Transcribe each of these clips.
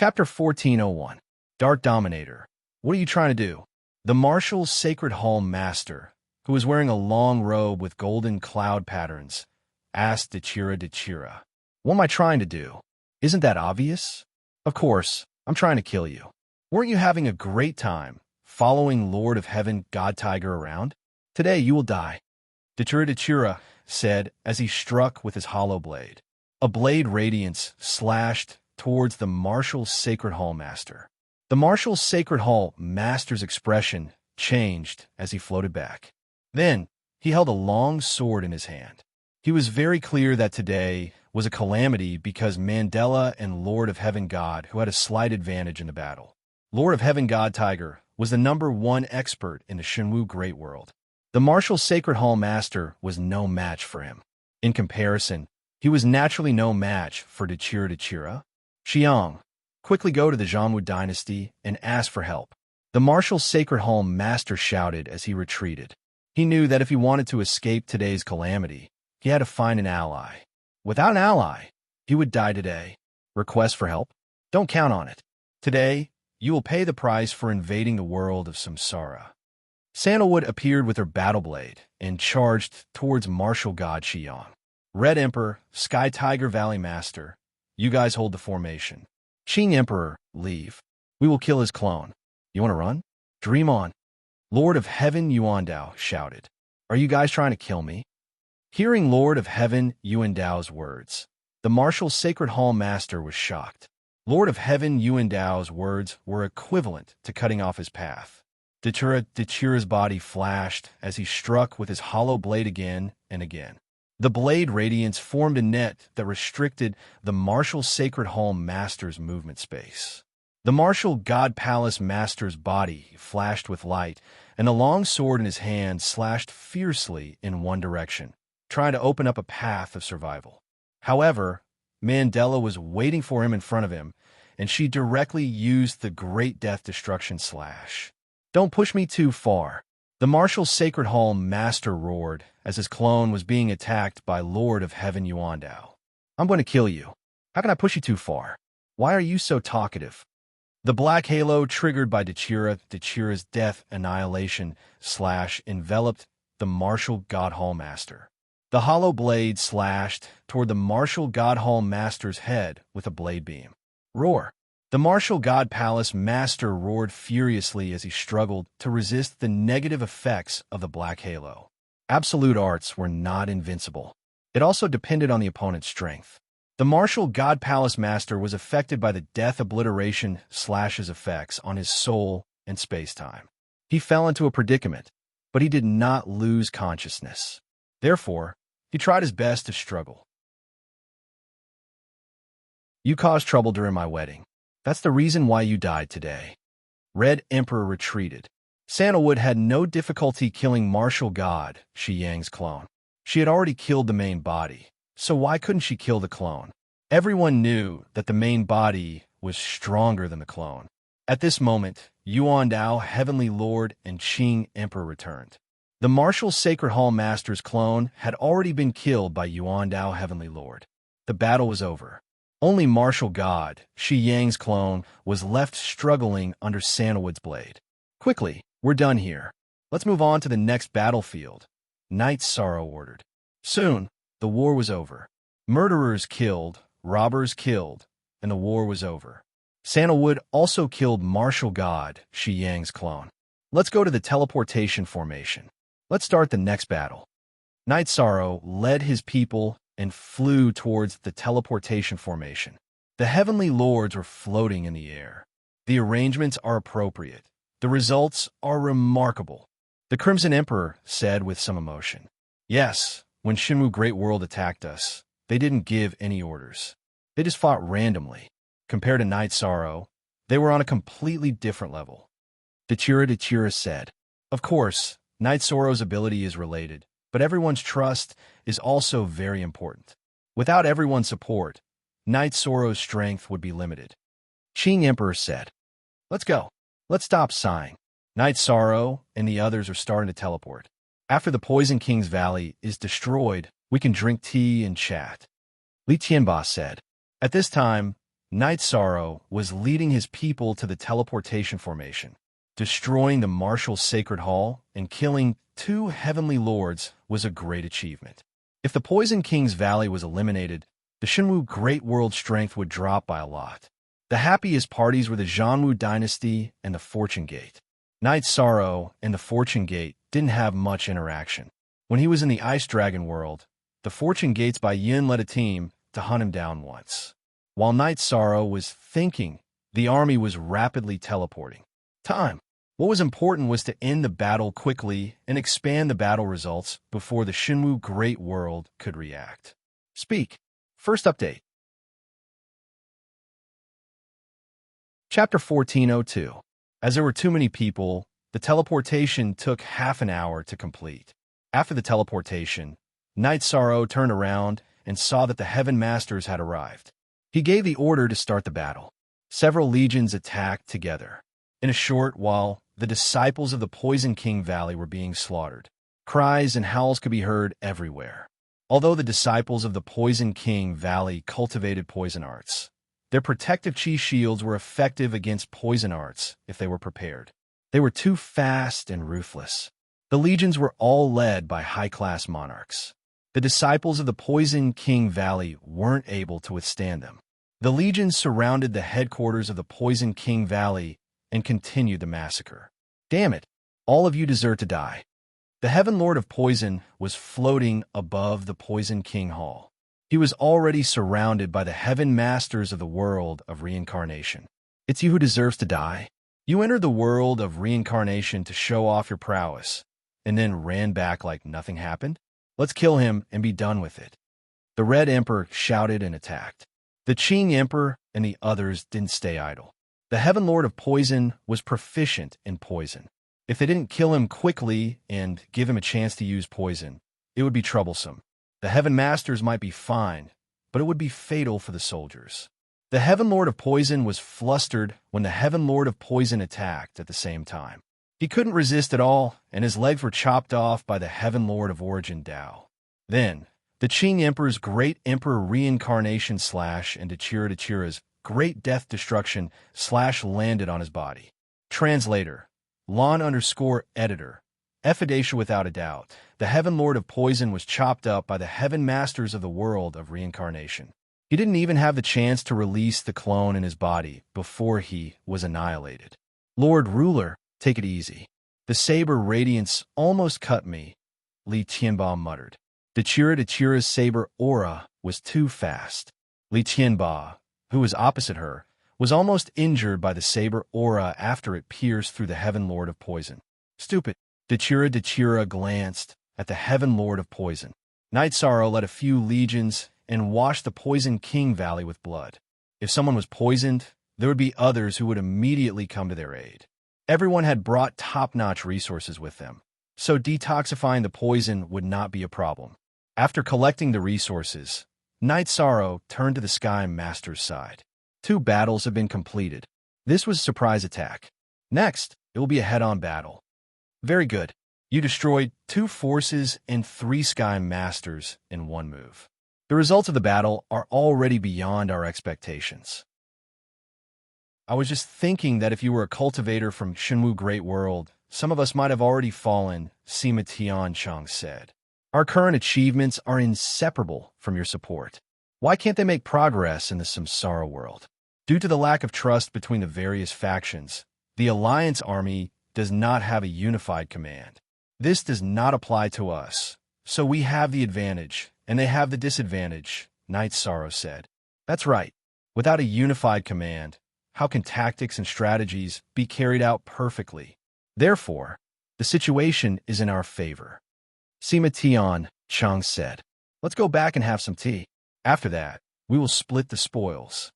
Chapter 1401. Dark Dominator. What are you trying to do? The Marshal's Sacred Hall Master, who was wearing a long robe with golden cloud patterns, asked Dechira. What am I trying to do? Isn't that obvious? Of course, I'm trying to kill you. Weren't you having a great time following Lord of Heaven God Tiger around? Today you will die. Dechira said as he struck with his hollow blade. A blade radiance slashed towards the Marshal's Sacred Hall Master. The Marshal's Sacred Hall Master's expression changed as he floated back. Then, he held a long sword in his hand. He was very clear that today was a calamity because Mandela and Lord of Heaven God who had a slight advantage in the battle. Lord of Heaven God Tiger was the #1 expert in the Shenwu Great World. The Marshal's Sacred Hall Master was no match for him. In comparison, he was naturally no match for Dechira. Xiang, quickly go to the Zhongwu dynasty and ask for help. The Marshal's Sacred Hall Master shouted as he retreated. He knew that if he wanted to escape today's calamity, he had to find an ally. Without an ally, he would die today. Request for help? Don't count on it. Today, you will pay the price for invading the world of Samsara. Sandalwood appeared with her battle blade and charged towards Martial God Xiang. Red Emperor, Sky Tiger Valley Master, you guys hold the formation. Qing Emperor, leave. We will kill his clone. You want to run? Dream on. Lord of Heaven Yuandao shouted. Are you guys trying to kill me? Hearing Lord of Heaven Yuandao's words, the Marshal's Sacred Hall Master was shocked. Lord of Heaven Yuandao's words were equivalent to cutting off his path. Dechira's body flashed as he struck with his hollow blade again and again. The blade radiance formed a net that restricted the Marshal's Sacred Hall Master's movement space. The Martial God Palace Master's body flashed with light, and a long sword in his hand slashed fiercely in one direction, trying to open up a path of survival. However, Mandela was waiting for him in front of him, and she directly used the Great Death Destruction slash. Don't push me too far. The Marshal's Sacred Hall Master roared as his clone was being attacked by Lord of Heaven Yuandao. I'm going to kill you. How can I push you too far? Why are you so talkative? The black halo triggered by Dechira's death annihilation slash enveloped the Martial God Hall Master. The hollow blade slashed toward the Martial God Hall Master's head with a blade beam. Roar! The Martial God Palace Master roared furiously as he struggled to resist the negative effects of the black halo. Absolute arts were not invincible. It also depended on the opponent's strength. The Martial God Palace Master was affected by the death obliteration slash's effects on his soul and space-time. He fell into a predicament, but he did not lose consciousness. Therefore, he tried his best to struggle. You caused trouble during my wedding. That's the reason why you died today. Red Emperor retreated. Sandalwood had no difficulty killing Martial God Xiang's clone. She had already killed the main body, so why couldn't she kill the clone? Everyone knew that the main body was stronger than the clone. At this moment, Yuandao, Heavenly Lord, and Qing Emperor returned. The Marshal's Sacred Hall Master's clone had already been killed by Yuandao, Heavenly Lord. The battle was over. Only Martial God Xiang's clone was left struggling under Sandalwood's blade. Quickly, we're done here. Let's move on to the next battlefield. Knight Sorrow ordered. Soon, the war was over. Murderers killed, robbers killed, and the war was over. Sandalwood also killed Martial God Xiang's clone. Let's go to the teleportation formation. Let's start the next battle. Knight Sorrow led his people and flew towards the teleportation formation. The Heavenly Lords were floating in the air. The arrangements are appropriate. The results are remarkable. The Crimson Emperor said with some emotion. Yes, when Shenwu Great World attacked us, they didn't give any orders. They just fought randomly. Compared to Knight Sorrow, they were on a completely different level. Dechira said. Of course, Knight Sorrow's ability is related, but everyone's trust is also very important. Without everyone's support, Knight Sorrow's strength would be limited. Qing Emperor said. Let's go. Let's stop sighing. Knight Sorrow and the others are starting to teleport. After the Poison King's Valley is destroyed, we can drink tea and chat. Li Tianba said. At this time, Night Sorrow was leading his people to the teleportation formation. Destroying the martial sacred hall and killing 2 heavenly lords was a great achievement. If the Poison King's Valley was eliminated, the Shenwu Great World strength would drop by a lot. The happiest parties were the Zhanwu Dynasty and the Fortune Gate. Night Sorrow and the Fortune Gate didn't have much interaction. When he was in the Ice Dragon world, the Fortune Gates by Yin led a team to hunt him down once. While Night Sorrow was thinking, the army was rapidly teleporting. What was important was to end the battle quickly and expand the battle results before the Shenwu Great World could react. First update. Chapter 1402. As there were too many people, the teleportation took half an hour to complete. After the teleportation, Night Sorrow turned around and saw that the Heaven Masters had arrived. He gave the order to start the battle. Several legions attacked together. In a short while, the disciples of the Poison King Valley were being slaughtered. Cries and howls could be heard everywhere. Although the disciples of the Poison King Valley cultivated poison arts, their protective chi shields were effective against poison arts if they were prepared. They were too fast and ruthless. The legions were all led by high-class monarchs. The disciples of the Poison King Valley weren't able to withstand them. The legions surrounded the headquarters of the Poison King Valley and continued the massacre. Damn it, all of you deserve to die. The Heaven Lord of Poison was floating above the Poison King Hall. He was already surrounded by the Heaven Masters of the world of reincarnation. It's you who deserves to die. You entered the world of reincarnation to show off your prowess, and then ran back like nothing happened? Let's kill him and be done with it. The Red Emperor shouted and attacked. The Qing Emperor and the others didn't stay idle. The Heaven Lord of Poison was proficient in poison. If they didn't kill him quickly and give him a chance to use poison, it would be troublesome. The Heaven Masters might be fine, but it would be fatal for the soldiers. The Heaven Lord of Poison was flustered when the Heaven Lord of Poison attacked at the same time. He couldn't resist at all, and his legs were chopped off by the Heaven Lord of Origin Dao. Then, the Qing Emperor's Great Emperor Reincarnation Slash and Dachira's Great Death Destruction Slash landed on his body. Translator, Lon_editor. Effidacia without a doubt. The Heaven Lord of Poison was chopped up by the Heaven Masters of the world of reincarnation. He didn't even have the chance to release the clone in his body before he was annihilated. Lord Ruler, take it easy. The saber radiance almost cut me, Li Tianba muttered. Dachira's saber aura was too fast. Li Tianba, who was opposite her, was almost injured by the saber aura after it pierced through the Heaven Lord of Poison. Stupid. Dachira glanced at the Heaven Lord of Poison. Night Sorrow led a few legions and washed the Poison King Valley with blood. If someone was poisoned, there would be others who would immediately come to their aid. Everyone had brought top-notch resources with them, so detoxifying the poison would not be a problem. After collecting the resources, Night Sorrow turned to the Sky Master's side. 2 battles have been completed. This was a surprise attack. Next, it will be a head-on battle. Very good. You destroyed 2 forces and 3 Sky Masters in 1 move. The results of the battle are already beyond our expectations. I was just thinking that if you were a cultivator from Shenwu Great World, some of us might have already fallen, Sima Tianchang said. Our current achievements are inseparable from your support. Why can't they make progress in the Samsara world? Due to the lack of trust between the various factions, the Alliance Army does not have a unified command. This does not apply to us, so we have the advantage, and they have the disadvantage, Night Sorrow said. That's right. Without a unified command, how can tactics and strategies be carried out perfectly? Therefore, the situation is in our favor. Sima Tianchang said. Let's go back and have some tea. After that, we will split the spoils.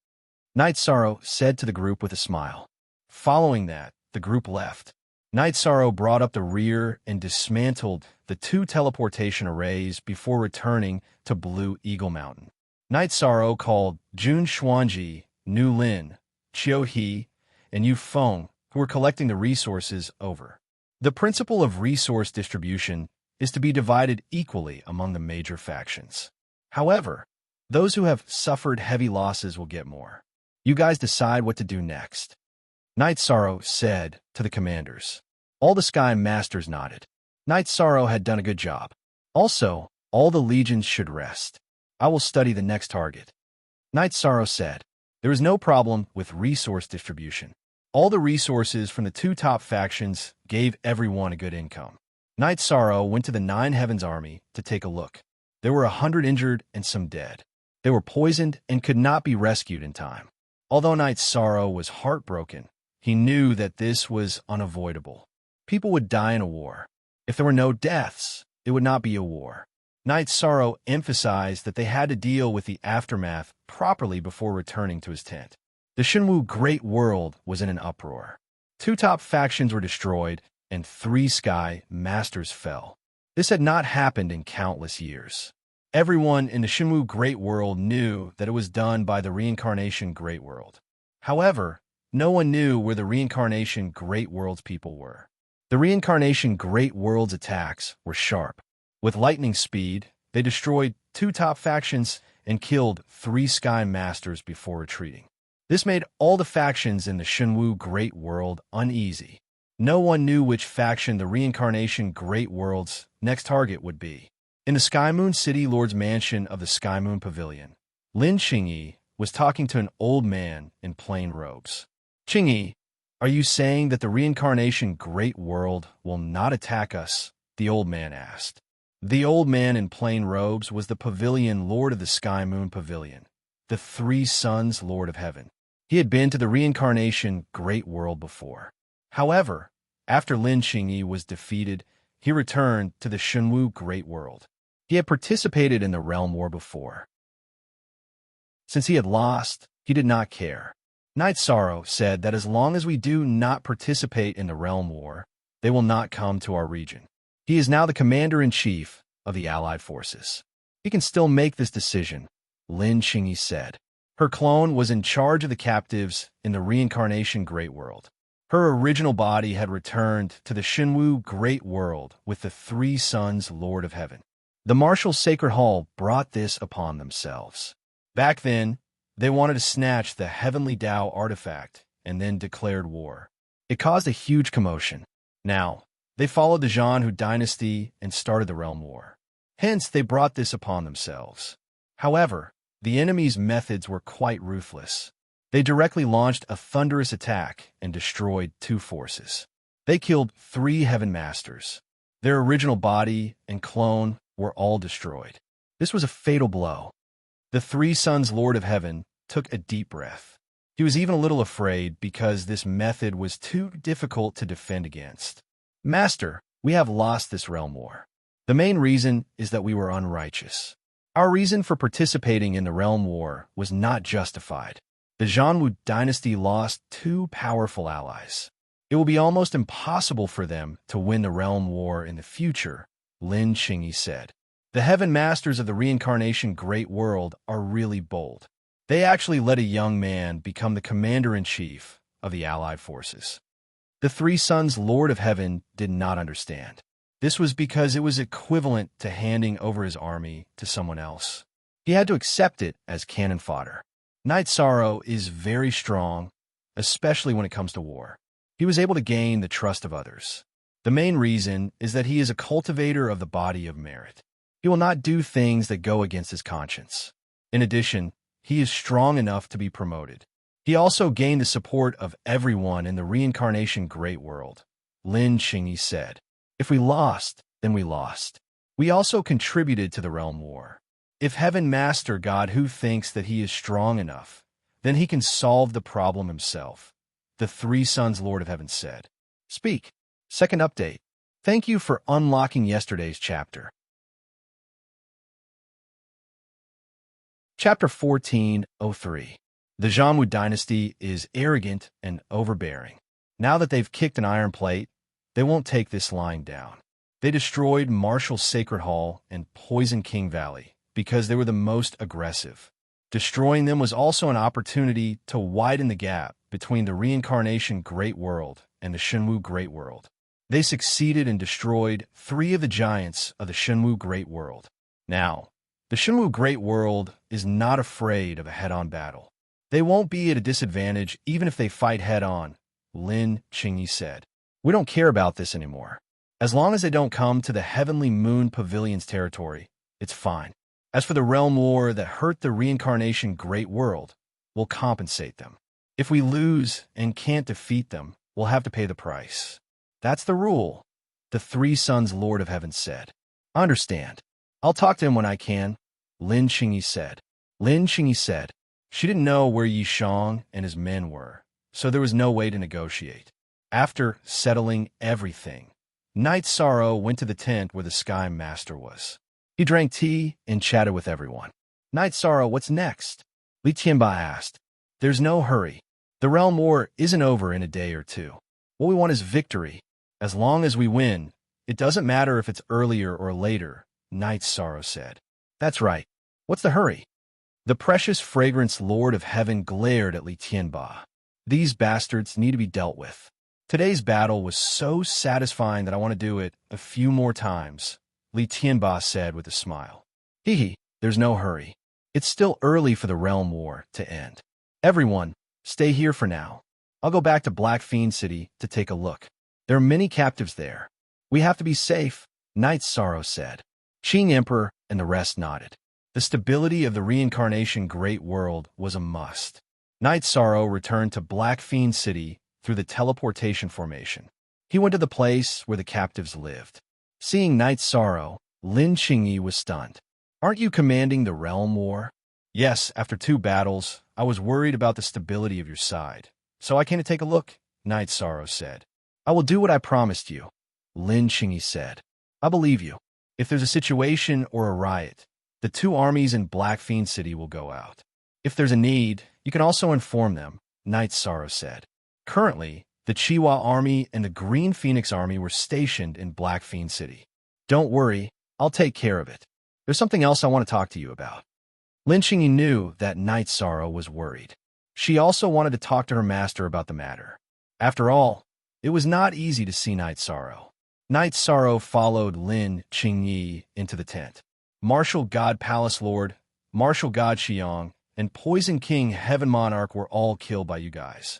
Night Sorrow said to the group with a smile. Following that, the group left. Night Sorrow brought up the rear and dismantled the 2 teleportation arrays before returning to Blue Eagle Mountain. Night Sorrow called Jun Xuanji, Nu Lin, Qiu He, and Yu Feng, who were collecting the resources, over. The principle of resource distribution is to be divided equally among the major factions. However, those who have suffered heavy losses will get more. You guys decide what to do next." Night Sorrow said to the commanders. All the Sky Masters nodded. Night Sorrow had done a good job. Also, all the legions should rest. I will study the next target. Night Sorrow said. There is no problem with resource distribution. All the resources from the two top factions gave everyone a good income. Night Sorrow went to the Nine Heavens army to take a look. There were 100 injured and some dead. They were poisoned and could not be rescued in time. Although Night Sorrow was heartbroken, he knew that this was unavoidable. People would die in a war. If there were no deaths, it would not be a war. Night Sorrow emphasized that they had to deal with the aftermath properly before returning to his tent. The Shenwu Great World was in an uproar. Two top factions were destroyed, and 3 Sky Masters fell. This had not happened in countless years. Everyone in the Shenwu Great World knew that it was done by the Reincarnation Great World. However, no one knew where the Reincarnation Great World's people were. The Reincarnation Great World's attacks were sharp. With lightning speed, they destroyed 2 top factions and killed 3 Sky Masters before retreating. This made all the factions in the Shenwu Great World uneasy. No one knew which faction the Reincarnation Great World's next target would be. In the Sky Moon City Lord's mansion of the Sky Moon Pavilion, Lin Qingyi was talking to an old man in plain robes. "Qingyi, are you saying that the Reincarnation Great World will not attack us?" the old man asked. The old man in plain robes was the Pavilion Lord of the Sky Moon Pavilion, the 3 Suns Lord of Heaven. He had been to the Reincarnation Great World before. However, after Lin Qingyi was defeated, he returned to the Shenwu Great World. He had participated in the Realm War before. Since he had lost, he did not care. Night Sorrow said that as long as we do not participate in the Realm War, they will not come to our region. He is now the commander-in-chief of the Allied forces. He can still make this decision, Lin Qingyi said. Her clone was in charge of the captives in the Reincarnation Great World. Her original body had returned to the Shenwu Great World with the 3 Suns Lord of Heaven. The Martial Sacred Hall brought this upon themselves. Back then, they wanted to snatch the Heavenly Tao artifact and then declared war. It caused a huge commotion. Now, they followed the Xianhu dynasty and started the Realm War. Hence, they brought this upon themselves. However, the enemy's methods were quite ruthless. They directly launched a thunderous attack and destroyed 2 forces. They killed 3 Heaven Masters. Their original body and clone were all destroyed. This was a fatal blow. The 3 Suns Lord of Heaven took a deep breath. He was even a little afraid because this method was too difficult to defend against. "Master, we have lost this realm war. The main reason is that we were unrighteous. Our reason for participating in the realm war was not justified. The Xianwu dynasty lost 2 powerful allies. It will be almost impossible for them to win the realm war in the future," Lin Qingyi said. "The Heaven Masters of the Reincarnation Great World are really bold. They actually let a young man become the commander-in-chief of the Allied forces." The 3 Suns Lord of Heaven did not understand. This was because it was equivalent to handing over his army to someone else. He had to accept it as cannon fodder. Night Sorrow is very strong, especially when it comes to war. He was able to gain the trust of others. The main reason is that he is a cultivator of the body of merit. He will not do things that go against his conscience. In addition, he is strong enough to be promoted. He also gained the support of everyone in the Reincarnation Great World, Lin Qingyi said. "If we lost, then we lost. We also contributed to the Realm War. If Heaven Master God who thinks that he is strong enough, then he can solve the problem himself," the 3 Suns Lord of Heaven said. Speak. Second update. Thank you for unlocking yesterday's chapter. Chapter 14:03. The Xianwu dynasty is arrogant and overbearing. Now that they've kicked an iron plate, they won't take this lying down. They destroyed Martial Sacred Hall and Poison King Valley because they were the most aggressive. Destroying them was also an opportunity to widen the gap between the Reincarnation Great World and the Shenwu Great World. They succeeded and destroyed 3 of the giants of the Shenwu Great World. Now, the Shenwu Great World is not afraid of a head-on battle. They won't be at a disadvantage even if they fight head-on, Lin Qingyi said. We don't care about this anymore. As long as they don't come to the Heavenly Moon Pavilion's territory, it's fine. As for the realm war that hurt the reincarnation great world, we'll compensate them. If we lose and can't defeat them, we'll have to pay the price. That's the rule, the Three Sons Lord of Heaven said. I understand. I'll talk to him when I can, Lin Qingyi said. Lin Qingyi said. She didn't know where Yi Shang and his men were, so there was no way to negotiate. After settling everything, Night Sorrow went to the tent where the Sky Master was. He drank tea and chatted with everyone. Night Sorrow, what's next? Li Tianba asked. There's no hurry. The realm war isn't over in a day or two. What we want is victory. As long as we win, it doesn't matter if it's earlier or later, Night Sorrow said. That's right. What's the hurry? The precious fragrance Lord of Heaven glared at Li Tianba. These bastards need to be dealt with. Today's battle was so satisfying that I want to do it a few more times, Li Tianba said with a smile. Hee, there's no hurry. It's still early for the realm war to end. Everyone, stay here for now. I'll go back to Black Fiend City to take a look. There are many captives there. We have to be safe, Night Sorrow said. Qing Emperor and the rest nodded. The stability of the reincarnation great world was a must. Night Sorrow returned to Black Fiend City through the teleportation formation. He went to the place where the captives lived. Seeing Night Sorrow, Lin Qingyi was stunned. Aren't you commanding the realm war? Yes, after 2 battles, I was worried about the stability of your side. So I came to take a look, Night Sorrow said. I will do what I promised you, Lin Qingyi said. I believe you. If there's a situation or a riot, the 2 armies in Black Fiend City will go out. If there's a need, you can also inform them, Night Sorrow said. Currently, the Chiwa Army and the Green Phoenix Army were stationed in Black Fiend City. Don't worry, I'll take care of it. There's something else I want to talk to you about. Lin Qingyi knew that Night Sorrow was worried. She also wanted to talk to her master about the matter. After all, it was not easy to see Night Sorrow. Night Sorrow followed Lin Qingyi into the tent. Martial God Palace Lord, Martial God Xiang, and Poison King Heaven Monarch were all killed by you guys.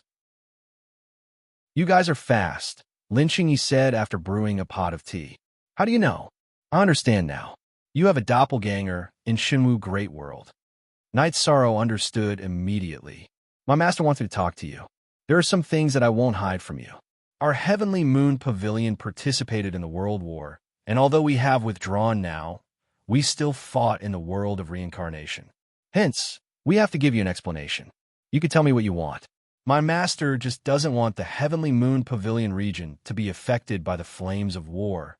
You guys are fast, Lin Qingyi said after brewing a pot of tea. How do you know? I understand now. You have a doppelganger in Shenwu Great World. Night Sorrow understood immediately. My master wants me to talk to you. There are some things that I won't hide from you. Our Heavenly Moon Pavilion participated in the World War, and although we have withdrawn now, we still fought in the world of reincarnation. Hence, we have to give you an explanation. You can tell me what you want. My master just doesn't want the Heavenly Moon Pavilion region to be affected by the flames of war,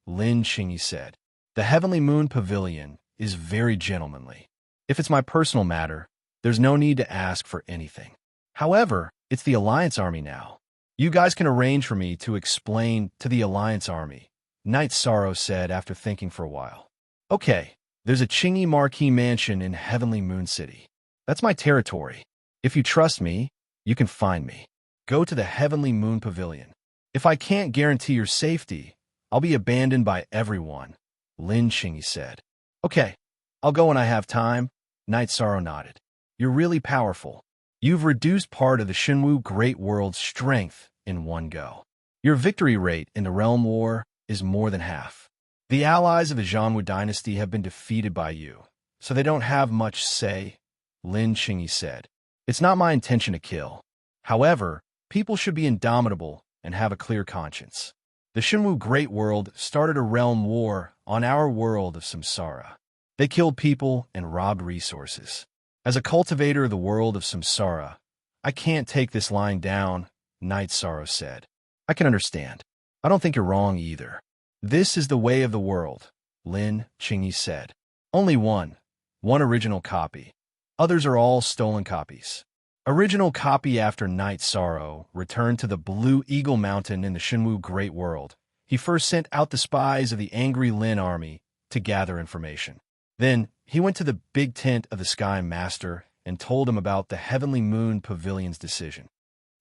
Lin Qingyi said. The Heavenly Moon Pavilion is very gentlemanly. If it's my personal matter, there's no need to ask for anything. However, it's the Alliance Army now. You guys can arrange for me to explain to the Alliance Army, Night Sorrow said after thinking for a while. Okay, there's a Qingyi Marquee Mansion in Heavenly Moon City. That's my territory. If you trust me, you can find me. Go to the Heavenly Moon Pavilion. If I can't guarantee your safety, I'll be abandoned by everyone, Lin Qingyi said. Okay, I'll go when I have time, Night Sorrow nodded. You're really powerful. You've reduced part of the Shenwu Great World's strength in one go. Your victory rate in the Realm War is more than half. The allies of the Zhanwu dynasty have been defeated by you, so they don't have much say, Lin Qingyi said. It's not my intention to kill. However, people should be indomitable and have a clear conscience. The Shenwu Great World started a realm war on our world of Samsara. They killed people and robbed resources. As a cultivator of the world of Samsara, I can't take this lying down, Night Sorrow said. I can understand. I don't think you're wrong either. This is the way of the world, Lin Qingyi said. Only one original copy. Others are all stolen copies. Original copy after Night Sorrow returned to the Blue Eagle Mountain in the Shenwu Great World. He first sent out the spies of the Angry Lin army to gather information. Then, he went to the big tent of the Sky Master and told him about the Heavenly Moon Pavilion's decision.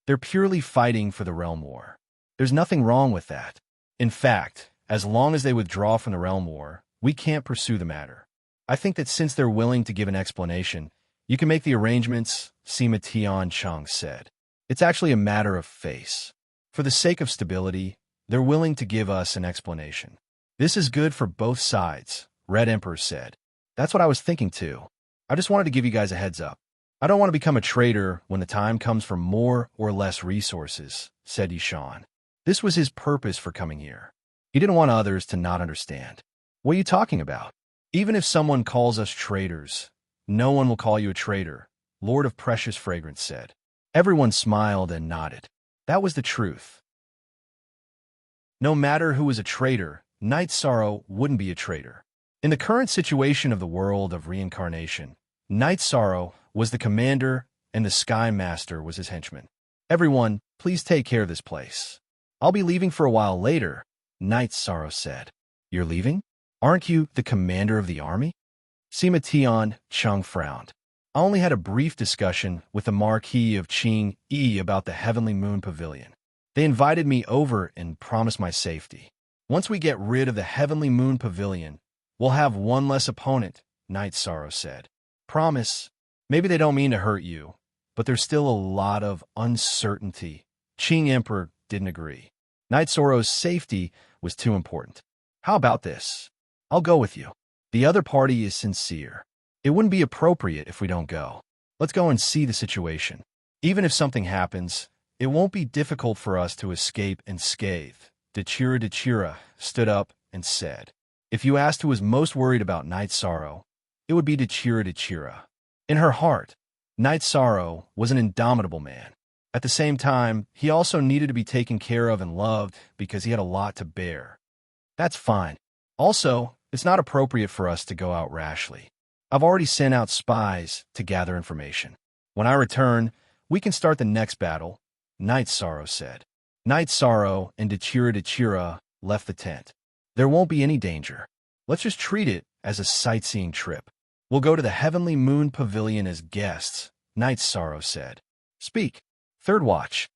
They're purely fighting for the Realm War. There's nothing wrong with that. In fact, as long as they withdraw from the Realm War, we can't pursue the matter. I think that since they're willing to give an explanation, You can make the arrangements, Sima Tian-chung said. It's actually a matter of face. For the sake of stability, they're willing to give us an explanation. This is good for both sides, Red Emperor said. That's what I was thinking too. I just wanted to give you guys a heads up. I don't want to become a traitor when the time comes for more or less resources, said Yishan. This was his purpose for coming here. He didn't want others to not understand. What are you talking about? Even if someone calls us traitors, no one will call you a traitor, Lord of Precious Fragrance said. Everyone smiled and nodded. That was the truth. No matter who was a traitor, Night Sorrow wouldn't be a traitor. In the current situation of the world of reincarnation, Night Sorrow was the commander and the Sky Master was his henchman. Everyone, please take care of this place. I'll be leaving for a while later, Night Sorrow said. You're leaving? Aren't you the commander of the army? Sima Tian-chung frowned. I only had a brief discussion with the Marquis of Qing-yi about the Heavenly Moon Pavilion. They invited me over and promised my safety. Once we get rid of the Heavenly Moon Pavilion, we'll have one less opponent, Night Sorrow said. Promise. Maybe they don't mean to hurt you, but there's still a lot of uncertainty. Qing Emperor didn't agree. Night Sorrow's safety was too important. How about this? I'll go with you. The other party is sincere. It wouldn't be appropriate if we don't go. Let's go and see the situation. Even if something happens, it won't be difficult for us to escape unscathed. Dechira stood up and said, if you asked who was most worried about Night Sorrow, it would be Dechira. In her heart, Night Sorrow was an indomitable man. At the same time, he also needed to be taken care of and loved because he had a lot to bear. That's fine. Also, it's not appropriate for us to go out rashly. I've already sent out spies to gather information. When I return, we can start the next battle, Night Sorrow said. Night Sorrow and Dechira left the tent. There won't be any danger. Let's just treat it as a sightseeing trip. We'll go to the Heavenly Moon Pavilion as guests, Night Sorrow said. Speak. Third Watch.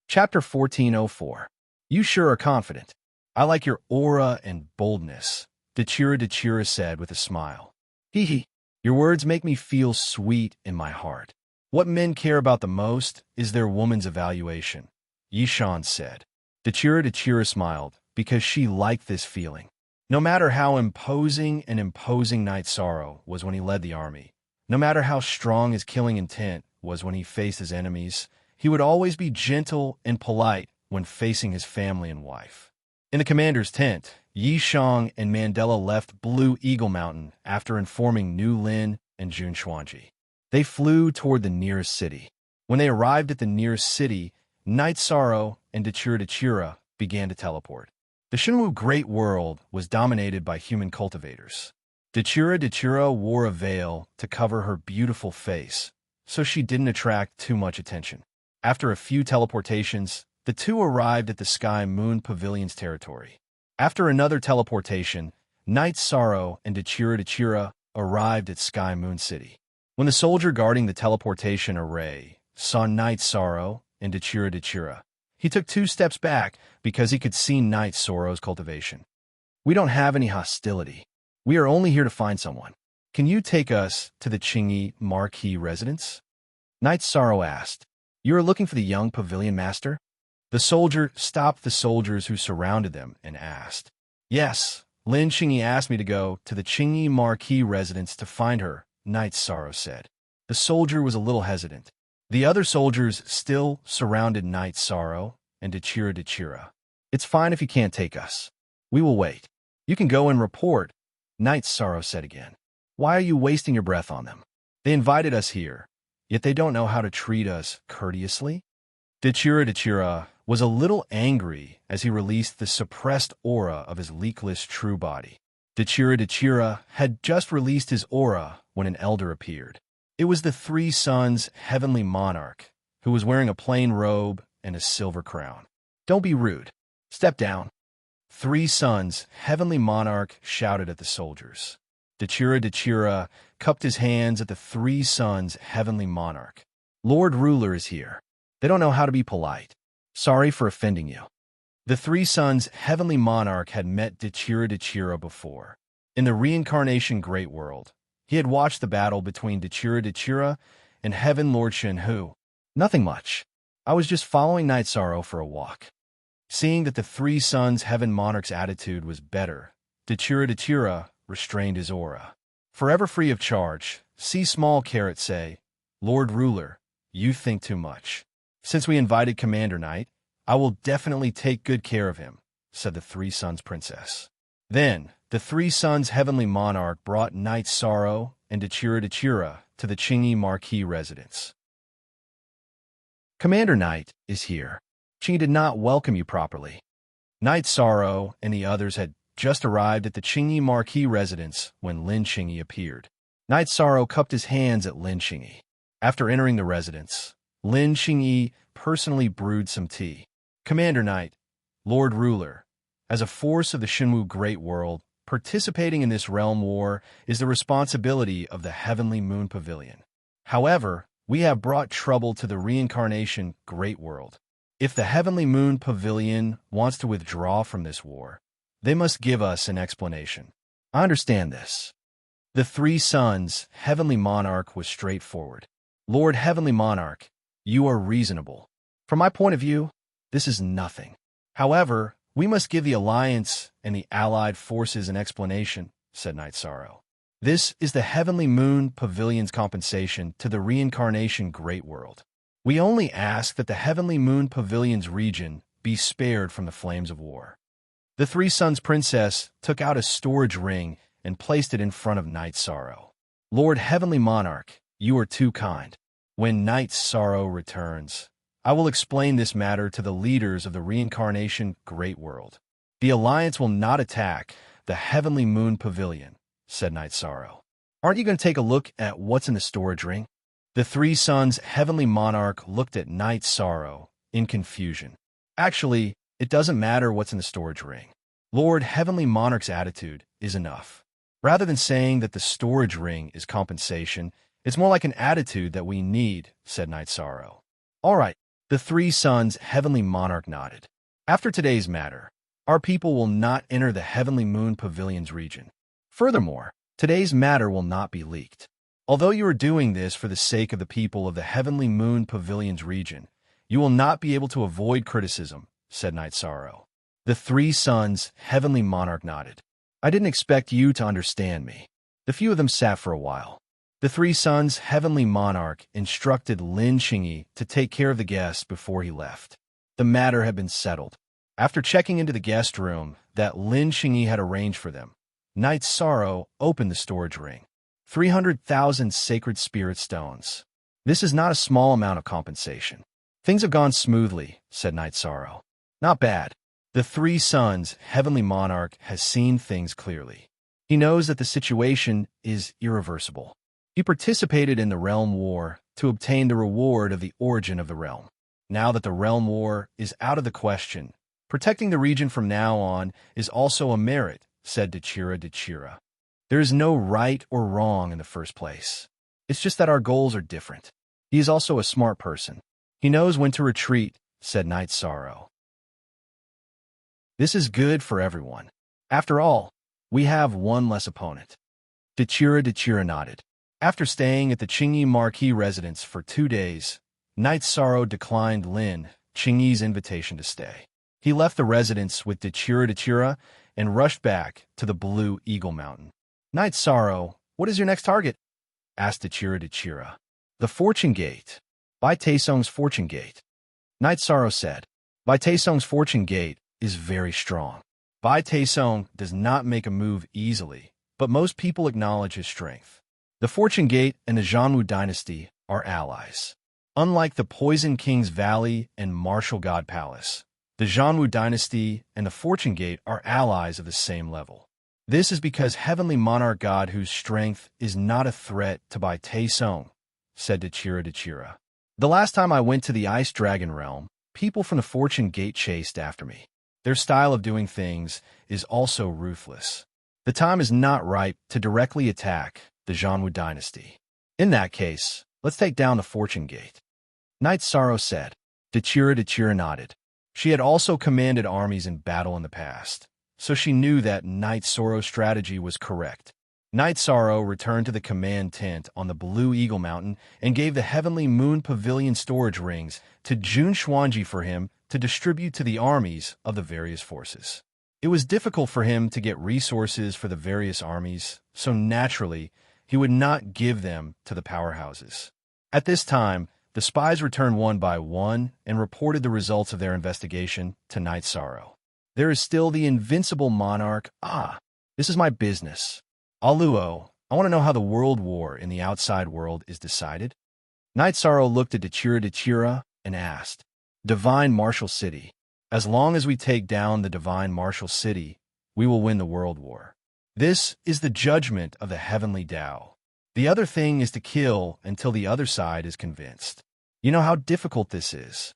Chapter 1404. You sure are confident. I like your aura and boldness, Dechira said with a smile. Hee hee. Your words make me feel sweet in my heart. What men care about the most is their woman's evaluation, Yishan said. Dechira smiled because she liked this feeling. No matter how imposing Night Sorrow was when he led the army, no matter how strong his killing intent was when he faced his enemies, he would always be gentle and polite when facing his family and wife. In the commander's tent, Yishang and Mandela left Blue Eagle Mountain after informing Nu Lin and Jun Xuanji. They flew toward the nearest city. When they arrived at the nearest city, Night Sorrow and Dechira began to teleport. The Shenwu Great World was dominated by human cultivators. Dechira wore a veil to cover her beautiful face, so she didn't attract too much attention. After a few teleportations, the two arrived at the Sky Moon Pavilion's territory. After another teleportation, Night Sorrow and Dechira arrived at Sky Moon City. When the soldier guarding the teleportation array saw Night Sorrow and Dechira, he took 2 steps back because he could see Night Sorrow's cultivation. We don't have any hostility. We are only here to find someone. Can you take us to the Qingyi Marquis residence? Night Sorrow asked. You are looking for the young pavilion master? The soldier stopped the soldiers who surrounded them and asked. Yes, Lin Qingyi asked me to go to the Qingyi Marquis residence to find her, Night Sorrow said. The soldier was a little hesitant. The other soldiers still surrounded Night Sorrow and Dechira. It's fine if you can't take us. We will wait. You can go and report, Night Sorrow said again. Why are you wasting your breath on them? They invited us here, yet they don't know how to treat us courteously. Dechira was a little angry as he released the suppressed aura of his leakless true body. Dechira had just released his aura when an elder appeared. It was the 3 Suns' heavenly monarch, who was wearing a plain robe and a silver crown. Don't be rude. Step down. 3 Suns' heavenly monarch shouted at the soldiers. Dechira cupped his hands at the 3 Suns' heavenly monarch. Lord Ruler is here. They don't know how to be polite. Sorry for offending you. The 3 Suns' heavenly monarch had met Dechira before. In the reincarnation great world, he had watched the battle between Dechira and Heaven Lord Shenhu. Nothing much. I was just following Night Sorrow for a walk. Seeing that the three sons Heaven Monarch's attitude was better, Dechira restrained his aura. Forever free of charge, see small carrot say, Lord Ruler, you think too much. Since we invited Commander Knight, I will definitely take good care of him, said the three sons princess. Then, the three sons Heavenly Monarch brought Night Sorrow and Dechira to the Qingyi Marquis residence. Commander Knight is here. She did not welcome you properly. Night Sorrow and the others had just arrived at the Qingyi Marquis residence when Lin Qingyi appeared. Night Sorrow cupped his hands at Lin Qingyi. After entering the residence, Lin Qingyi personally brewed some tea. Commander Knight, Lord Ruler, as a force of the Shenwu Great World, participating in this realm war is the responsibility of the Heavenly Moon Pavilion. However, we have brought trouble to the reincarnation Great World. If the Heavenly Moon Pavilion wants to withdraw from this war, they must give us an explanation. I understand this. The three sons, Heavenly Monarch, was straightforward. Lord Heavenly Monarch, you are reasonable. From my point of view, this is nothing. However, we must give the Alliance and the allied forces an explanation, said Night Sorrow. This is the Heavenly Moon Pavilion's compensation to the reincarnation Great World. We only ask that the Heavenly Moon Pavilion's region be spared from the flames of war. The three sons princess took out a storage ring and placed it in front of Night Sorrow. Lord Heavenly Monarch, you are too kind. When Night Sorrow returns, I will explain this matter to the leaders of the reincarnation Great World. The Alliance will not attack the Heavenly Moon Pavilion, said Night Sorrow. Aren't you going to take a look at what's in the storage ring? The three sons Heavenly Monarch looked at Night Sorrow in confusion. Actually, it doesn't matter what's in the storage ring. Lord Heavenly Monarch's attitude is enough. Rather than saying that the storage ring is compensation, it's more like an attitude that we need, said Night Sorrow. All right, the three sons Heavenly Monarch nodded. After today's matter, our people will not enter the Heavenly Moon Pavilion's region. Furthermore, today's matter will not be leaked. Although you are doing this for the sake of the people of the Heavenly Moon Pavilion's region, you will not be able to avoid criticism, said Night Sorrow. The three sons Heavenly Monarch nodded. I didn't expect you to understand me. The few of them sat for a while. The three sons Heavenly Monarch instructed Lin Qingyi to take care of the guests before he left. The matter had been settled. After checking into the guest room that Lin Qingyi had arranged for them, Night Sorrow opened the storage ring. 300,000 sacred spirit stones. This is not a small amount of compensation. Things have gone smoothly, said Night Sorrow. Not bad. The three sons Heavenly Monarch has seen things clearly. He knows that the situation is irreversible. He participated in the realm war to obtain the reward of the origin of the realm. Now that the realm war is out of the question, protecting the region from now on is also a merit, said Dechira. There is no right or wrong in the first place. It's just that our goals are different. He is also a smart person. He knows when to retreat, said Night Sorrow. This is good for everyone. After all, we have one less opponent. Dechira nodded. After staying at the Qingyi Marquis residence for 2 days, Night Sorrow declined Lin Qingyi's invitation to stay. He left the residence with Dechira and rushed back to the Blue Eagle Mountain. Night Sorrow, what is your next target? Asked Dechira. The Fortune Gate. Bai Taesong's Fortune Gate. Night Sorrow said, Bai Taesong's Fortune Gate is very strong. Bai Taesong does not make a move easily, but most people acknowledge his strength. The Fortune Gate and the Zhanwu dynasty are allies. Unlike the Poison King's Valley and Martial God Palace, the Zhanwu dynasty and the Fortune Gate are allies of the same level. This is because Heavenly Monarch God whose strength is not a threat to Bai Taesong, said Dechira. The last time I went to the Ice Dragon Realm, people from the Fortune Gate chased after me. Their style of doing things is also ruthless. The time is not ripe to directly attack the Zhanwu dynasty. In that case, let's take down the Fortune Gate. Night Sorrow said. Dechira nodded. She had also commanded armies in battle in the past, so she knew that Night Sorrow's strategy was correct. Night Sorrow returned to the command tent on the Blue Eagle Mountain and gave the Heavenly Moon Pavilion storage rings to Jun Xuanji for him to distribute to the armies of the various forces. It was difficult for him to get resources for the various armies, so naturally, he would not give them to the powerhouses. At this time, the spies returned one by one and reported the results of their investigation to Night Sorrow. There is still the invincible monarch. This is my business. Aluo, I want to know how the world war in the outside world is decided. Night Sorrow looked at Dechira and asked, Divine Martial City. As long as we take down the Divine Martial City, we will win the world war. This is the judgment of the heavenly Tao. The other thing is to kill until the other side is convinced. You know how difficult this is.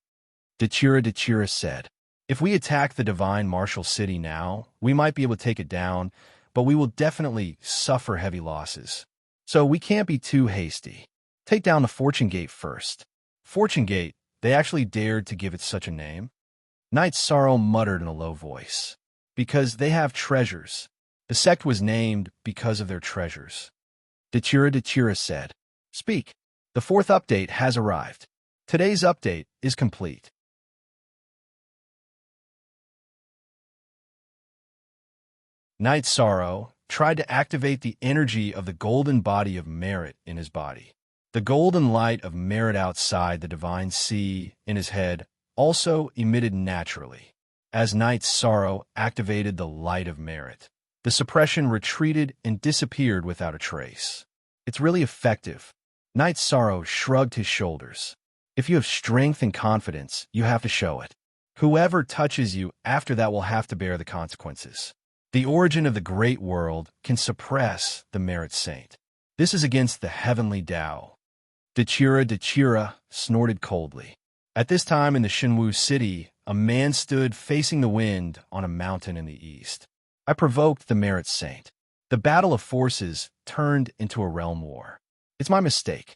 Dechira said, if we attack the Divine Martial City now, we might be able to take it down, but we will definitely suffer heavy losses. So we can't be too hasty. Take down the Fortune Gate first. Fortune Gate, they actually dared to give it such a name? Night Sorrow muttered in a low voice. Because they have treasures. The sect was named because of their treasures. Dechira said, Speak. The 4th update has arrived. Today's update is complete. Night Sorrow tried to activate the energy of the golden body of merit in his body. The golden light of merit outside the divine sea in his head also emitted naturally. As Night Sorrow activated the light of merit, the suppression retreated and disappeared without a trace. It's really effective. Night Sorrow shrugged his shoulders. If you have strength and confidence, you have to show it. Whoever touches you after that will have to bear the consequences. The origin of the great world can suppress the merit saint. This is against the heavenly Tao. Dechira snorted coldly. At this time in the Shenwu city, a man stood facing the wind on a mountain in the east. I provoked the merit saint. The battle of forces turned into a realm war. It's my mistake.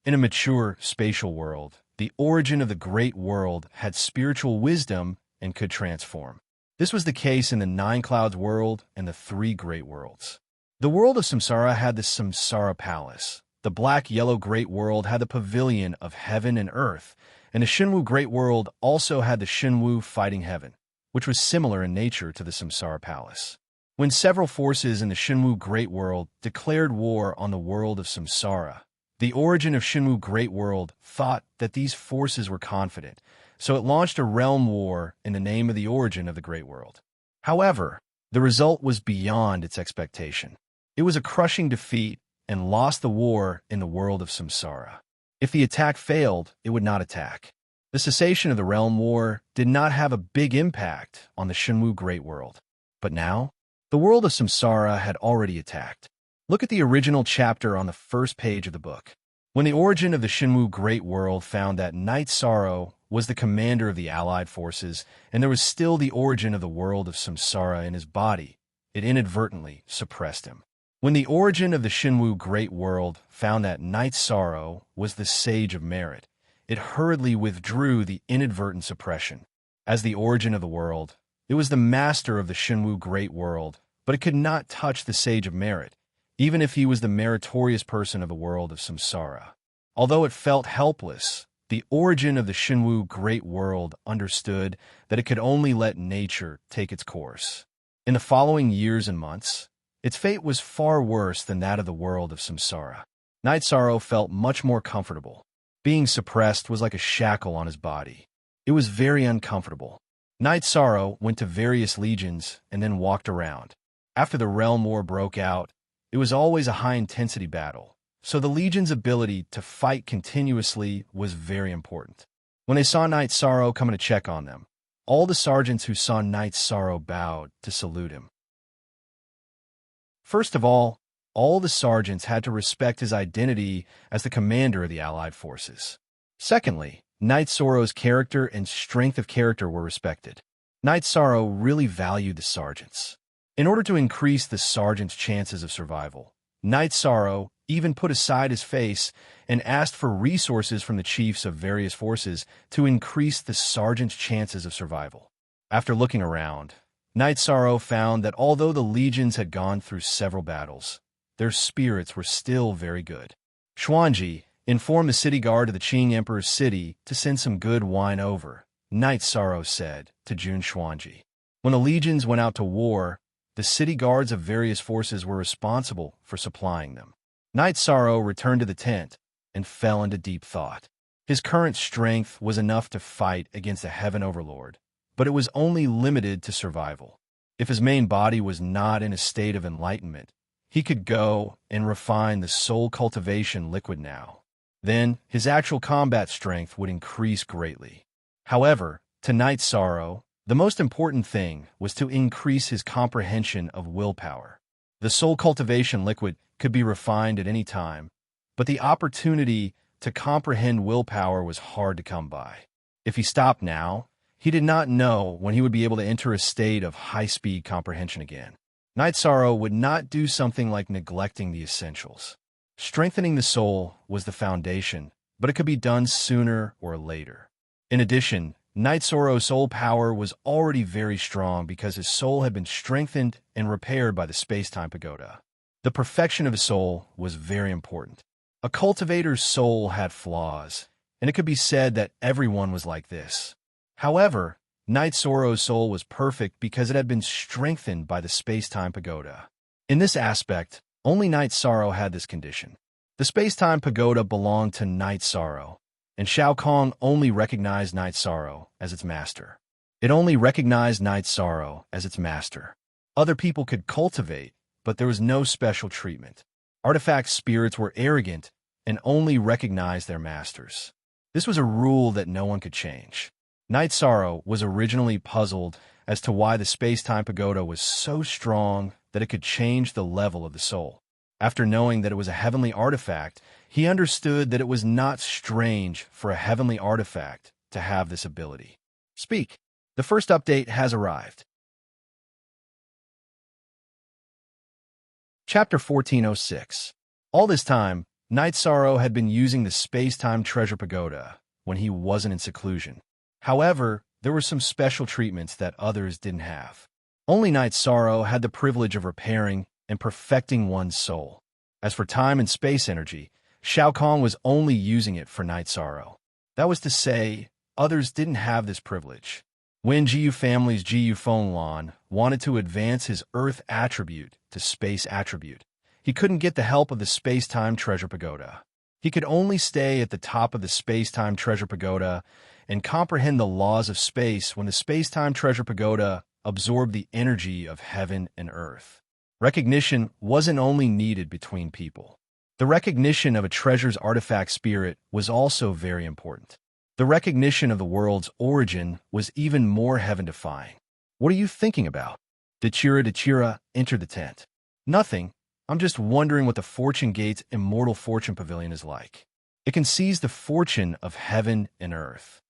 In a mature spatial world, the origin of the great world had spiritual wisdom and could transform. This was the case in the 9 Clouds world and the 3 Great Worlds. The world of Samsara had the Samsara Palace. The black-yellow Great World had the Pavilion of Heaven and Earth, and the Shenwu Great World also had the Shenwu Fighting Heaven, which was similar in nature to the Samsara Palace. When several forces in the Shenwu Great World declared war on the world of Samsara, the origin of Shenwu Great World thought that these forces were confident, so it launched a realm war in the name of the origin of the Great World. However, the result was beyond its expectation. It was a crushing defeat and lost the war in the world of Samsara. If the attack failed, it would not attack. The cessation of the realm war did not have a big impact on the Shenwu Great World. But now, the world of Samsara had already attacked. Look at the original chapter on the first page of the book. When the origin of the Shenwu Great World found that Night Sorrow was the commander of the allied forces, and there was still the origin of the world of Samsara in his body, it inadvertently suppressed him. When the origin of the Shenwu Great World found that Night Sorrow was the sage of merit, it hurriedly withdrew the inadvertent suppression. As the origin of the world, it was the master of the Shenwu Great World, but it could not touch the sage of merit, even if he was the meritorious person of the world of Samsara. Although it felt helpless, the origin of the Shenwu Great World understood that it could only let nature take its course. In the following years and months, its fate was far worse than that of the world of Samsara. Night Sorrow felt much more comfortable. Being suppressed was like a shackle on his body. It was very uncomfortable. Night Sorrow went to various legions and then walked around. After the realm war broke out, it was always a high-intensity battle, so the legion's ability to fight continuously was very important. When they saw Night Sorrow coming to check on them, all the sergeants who saw Night Sorrow bowed to salute him. First of all the sergeants had to respect his identity as the commander of the allied forces. Secondly, Night Sorrow's character and strength of character were respected. Night Sorrow really valued the sergeants. In order to increase the sergeant's chances of survival, Night Sorrow even put aside his face and asked for resources from the chiefs of various forces to increase the sergeant's chances of survival. After looking around, Night Sorrow found that although the legions had gone through several battles, their spirits were still very good. Xuanji informed the city guard of the Qing Emperor's city to send some good wine over, Night Sorrow said to Jun Xuanji. When the legions went out to war, the city guards of various forces were responsible for supplying them. Night Sorrow returned to the tent and fell into deep thought. His current strength was enough to fight against a heaven overlord, but it was only limited to survival. If his main body was not in a state of enlightenment, he could go and refine the soul cultivation liquid now. Then his actual combat strength would increase greatly. However, to Night Sorrow, the most important thing was to increase his comprehension of willpower. The soul cultivation liquid could be refined at any time, but the opportunity to comprehend willpower was hard to come by. If he stopped now, he did not know when he would be able to enter a state of high-speed comprehension again. Night Sorrow would not do something like neglecting the essentials. Strengthening the soul was the foundation, but it could be done sooner or later. In addition, Night Sorrow's soul power was already very strong because his soul had been strengthened and repaired by the space-time pagoda. The perfection of his soul was very important. A cultivator's soul had flaws, and it could be said that everyone was like this. However, Night Sorrow's soul was perfect because it had been strengthened by the space-time pagoda. In this aspect, only Night Sorrow had this condition. The space-time pagoda belonged to Night Sorrow, and Shao Kahn only recognized Night Sorrow as its master. It only recognized Night Sorrow as its master. Other people could cultivate, but there was no special treatment. Artifact spirits were arrogant and only recognized their masters. This was a rule that no one could change. Night Sorrow was originally puzzled as to why the space-time pagoda was so strong that it could change the level of the soul. After knowing that it was a heavenly artifact, he understood that it was not strange for a heavenly artifact to have this ability. Speak. The first update has arrived. Chapter 1406. All this time, Night Sorrow had been using the space-time treasure pagoda when he wasn't in seclusion. However, there were some special treatments that others didn't have. Only Night Sorrow had the privilege of repairing and perfecting one's soul. As for time and space energy, Shao Kahn was only using it for Night Sorrow. That was to say, others didn't have this privilege. When Jiyu family's Jiyu Fenglan wanted to advance his Earth attribute to space attribute, he couldn't get the help of the space-time treasure pagoda. He could only stay at the top of the space-time treasure pagoda and comprehend the laws of space when the space-time treasure pagoda absorbed the energy of heaven and earth. Recognition wasn't only needed between people. The recognition of a treasure's artifact spirit was also very important. The recognition of the world's origin was even more heaven-defying. What are you thinking about? Dachira entered the tent. Nothing. I'm just wondering what the Fortune Gate's Immortal Fortune Pavilion is like. It can seize the fortune of heaven and earth.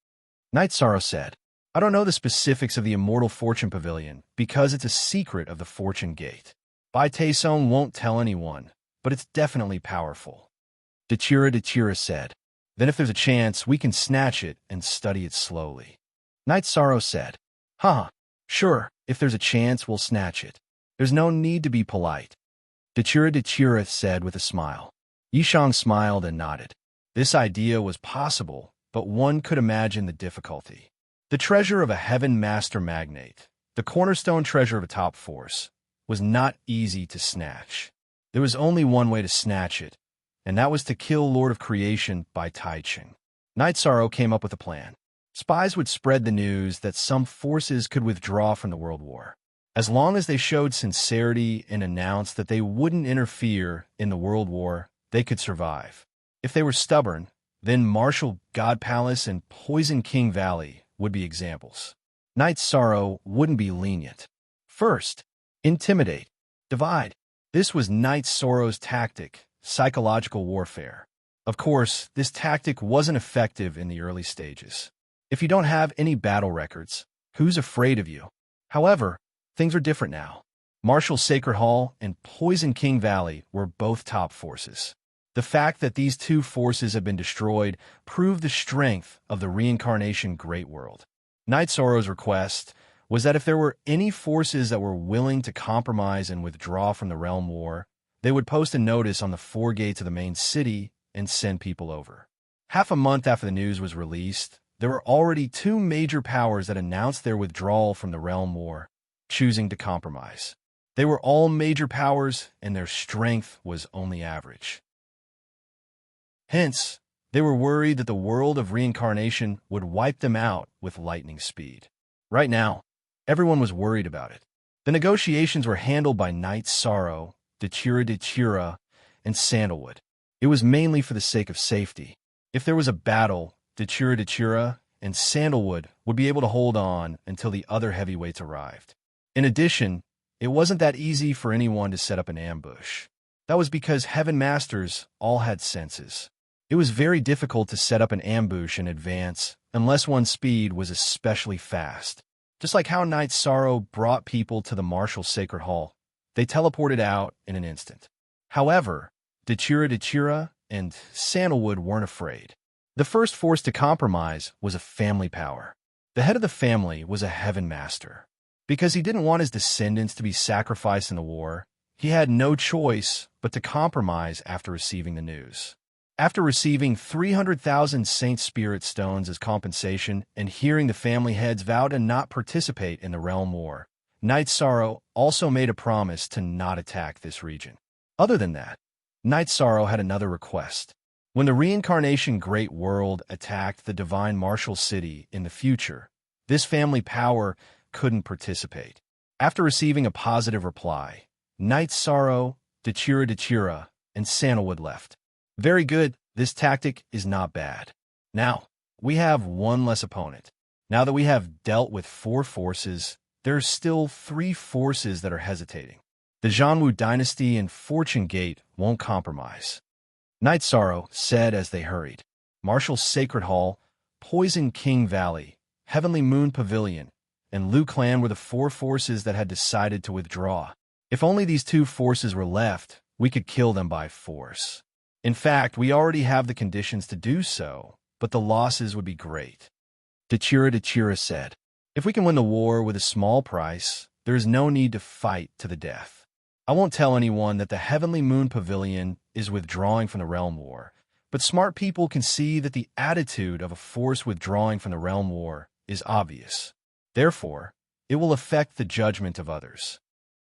Night Sorrow said, I don't know the specifics of the Immortal Fortune Pavilion because it's a secret of the Fortune Gate. Bai Taesong won't tell anyone, but it's definitely powerful. Dachira said, then if there's a chance, we can snatch it and study it slowly. Night Sorrow said, sure, if there's a chance, we'll snatch it. There's no need to be polite. Dachira said with a smile. Yishang smiled and nodded. This idea was possible, but one could imagine the difficulty. The treasure of a heaven master magnate, the cornerstone treasure of a top force, was not easy to snatch. There was only one way to snatch it, and that was to kill Lord of Creation by Tai Ching. Night Sorrow came up with a plan. Spies would spread the news that some forces could withdraw from the World War. As long as they showed sincerity and announced that they wouldn't interfere in the World War, they could survive. If they were stubborn, then Marshall God Palace and Poison King Valley would be examples. Night Sorrow wouldn't be lenient. First, intimidate, divide. This was Night Sorrow's tactic, psychological warfare. Of course, this tactic wasn't effective in the early stages. If you don't have any battle records, who's afraid of you? However, things are different now. Marshall's Sacred Hall and Poison King Valley were both top forces. The fact that these two forces have been destroyed proved the strength of the reincarnation Great World. Night Sorrow's request was that if there were any forces that were willing to compromise and withdraw from the realm war, they would post a notice on the 4 gates of the main city and send people over. Half a month after the news was released, there were already 2 major powers that announced their withdrawal from the realm war, choosing to compromise. They were all major powers, and their strength was only average. Hence, they were worried that the world of reincarnation would wipe them out with lightning speed. Right now, everyone was worried about it. The negotiations were handled by Knight Sorrow, Dechira, and Sandalwood. It was mainly for the sake of safety. If there was a battle, Dechira and Sandalwood would be able to hold on until the other heavyweights arrived. In addition, it wasn't that easy for anyone to set up an ambush. That was because Heaven Masters all had senses. It was very difficult to set up an ambush in advance unless one's speed was especially fast. Just like how Knight Sorrow brought people to the Martial Sacred Hall, they teleported out in an instant. However, Dechira and Sandalwood weren't afraid. The first force to compromise was a family power. The head of the family was a Heaven Master. Because he didn't want his descendants to be sacrificed in the war, he had no choice but to compromise after receiving the news. After receiving 300,000 Saint Spirit Stones as compensation and hearing the family heads vow to not participate in the realm war, Knight Sorrow also made a promise to not attack this region. Other than that, Knight Sorrow had another request. When the Reincarnation Great World attacked the Divine Martial City in the future, this family power couldn't participate. After receiving a positive reply, Knight Sorrow, Dechira, and Sandalwood left. Very good, this tactic is not bad. Now, we have one less opponent. Now that we have dealt with 4 forces, there are still 3 forces that are hesitating. The Zhanwu Dynasty and Fortune Gate won't compromise. Knight Sorrow said as they hurried. Martial Sacred Hall, Poison King Valley, Heavenly Moon Pavilion, and Liu Clan were the 4 forces that had decided to withdraw. If only these 2 forces were left, we could kill them by force. In fact, we already have the conditions to do so, but the losses would be great. Dechira said, if we can win the war with a small price, there is no need to fight to the death. I won't tell anyone that the Heavenly Moon Pavilion is withdrawing from the Realm War, but smart people can see that the attitude of a force withdrawing from the Realm War is obvious. Therefore, it will affect the judgment of others.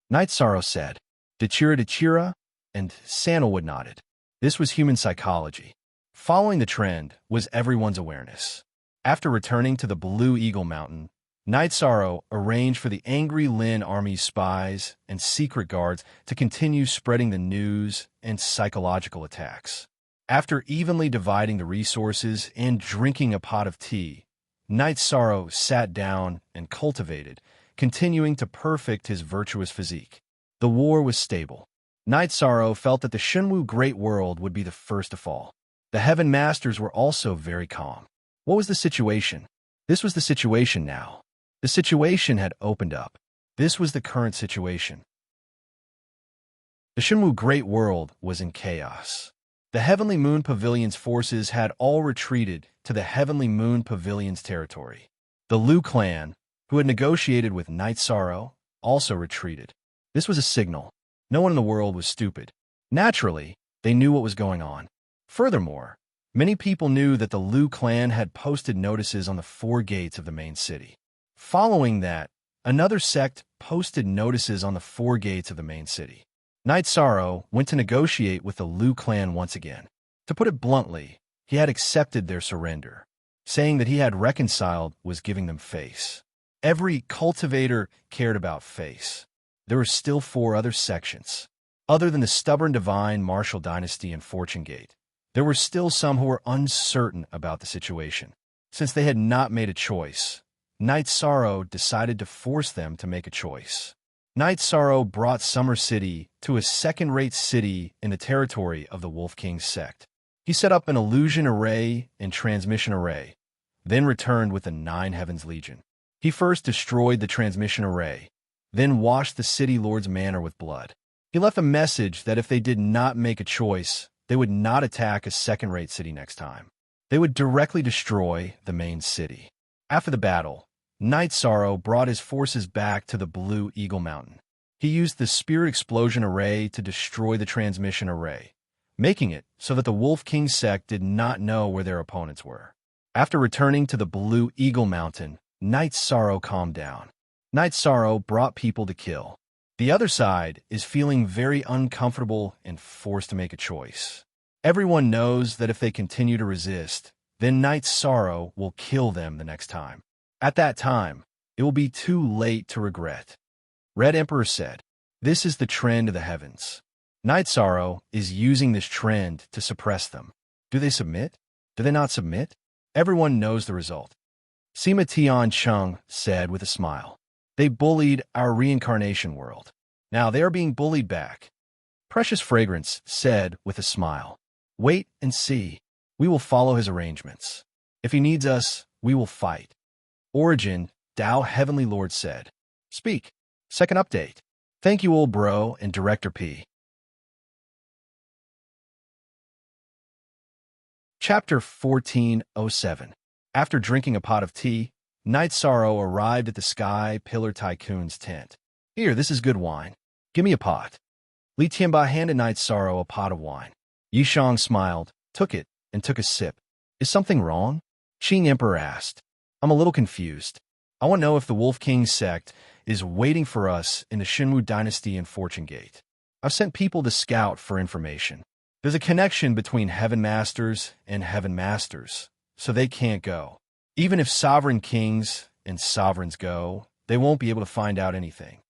Knight Sorrow said. Dechira and Sandalwood nodded. This was human psychology. Following the trend was everyone's awareness. After returning to the Blue Eagle Mountain, Knight Sorrow arranged for the Angry Lin Army's spies and secret guards to continue spreading the news and psychological attacks. After evenly dividing the resources and drinking a pot of tea, Knight Sorrow sat down and cultivated, continuing to perfect his virtuous physique. The war was stable. Knight Sorrow felt that the Shenwu Great World would be the first to fall. The Heaven Masters were also very calm. What was the situation? This was the situation now. The situation had opened up. This was the current situation. The Shenwu Great World was in chaos. The Heavenly Moon Pavilion's forces had all retreated to the Heavenly Moon Pavilion's territory. The Liu clan, who had negotiated with Knight Sorrow, also retreated. This was a signal. No one in the world was stupid. Naturally, they knew what was going on. Furthermore, many people knew that the Liu clan had posted notices on the 4 gates of the main city. Following that, another sect posted notices on the 4 gates of the main city. Knight Sorrow went to negotiate with the Liu clan once again. To put it bluntly, he had accepted their surrender. Saying that he had reconciled was giving them face. Every cultivator cared about face. There were still 4 other sections. Other than the stubborn Divine Martial Dynasty and Fortune Gate, there were still some who were uncertain about the situation. Since they had not made a choice, Knight Sorrow decided to force them to make a choice. Knight Sorrow brought Summer City to a second-rate city in the territory of the Wolf King's sect. He set up an illusion array and transmission array, then returned with the 9 Heavens Legion. He first destroyed the transmission array, then washed the city lord's manor with blood. He left a message that if they did not make a choice, they would not attack a second-rate city next time. They would directly destroy the main city. After the battle, Night Sorrow brought his forces back to the Blue Eagle Mountain. He used the Spirit Explosion Array to destroy the Transmission Array, making it so that the Wolf King sect did not know where their opponents were. After returning to the Blue Eagle Mountain, Night Sorrow calmed down. Night Sorrow brought people to kill. The other side is feeling very uncomfortable and forced to make a choice. Everyone knows that if they continue to resist, then Night Sorrow will kill them the next time. At that time, it will be too late to regret. Red Emperor said, "This is the trend of the heavens. Night Sorrow is using this trend to suppress them. Do they submit? Do they not submit? Everyone knows the result." Sima Tian Chung said with a smile, "They bullied our reincarnation world. Now they are being bullied back." Precious Fragrance said with a smile, "Wait and see. We will follow his arrangements. If he needs us, we will fight." Origin, Tao Heavenly Lord said, "Speak. Second update. Thank you, old bro and Director P." Chapter 1407. After drinking a pot of tea, Night Sorrow arrived at the Sky Pillar Tycoon's tent. "Here, this is good wine. Give me a pot." Li Tianba handed Night Sorrow a pot of wine. Yishang smiled, took it, and took a sip. "Is something wrong?" Qing Emperor asked. "I'm a little confused. I want to know if the Wolf King sect is waiting for us in the Shenwu Dynasty and Fortune Gate. I've sent people to scout for information. There's a connection between Heaven Masters and Heaven Masters, so they can't go. Even if Sovereign Kings and Sovereigns go, they won't be able to find out anything."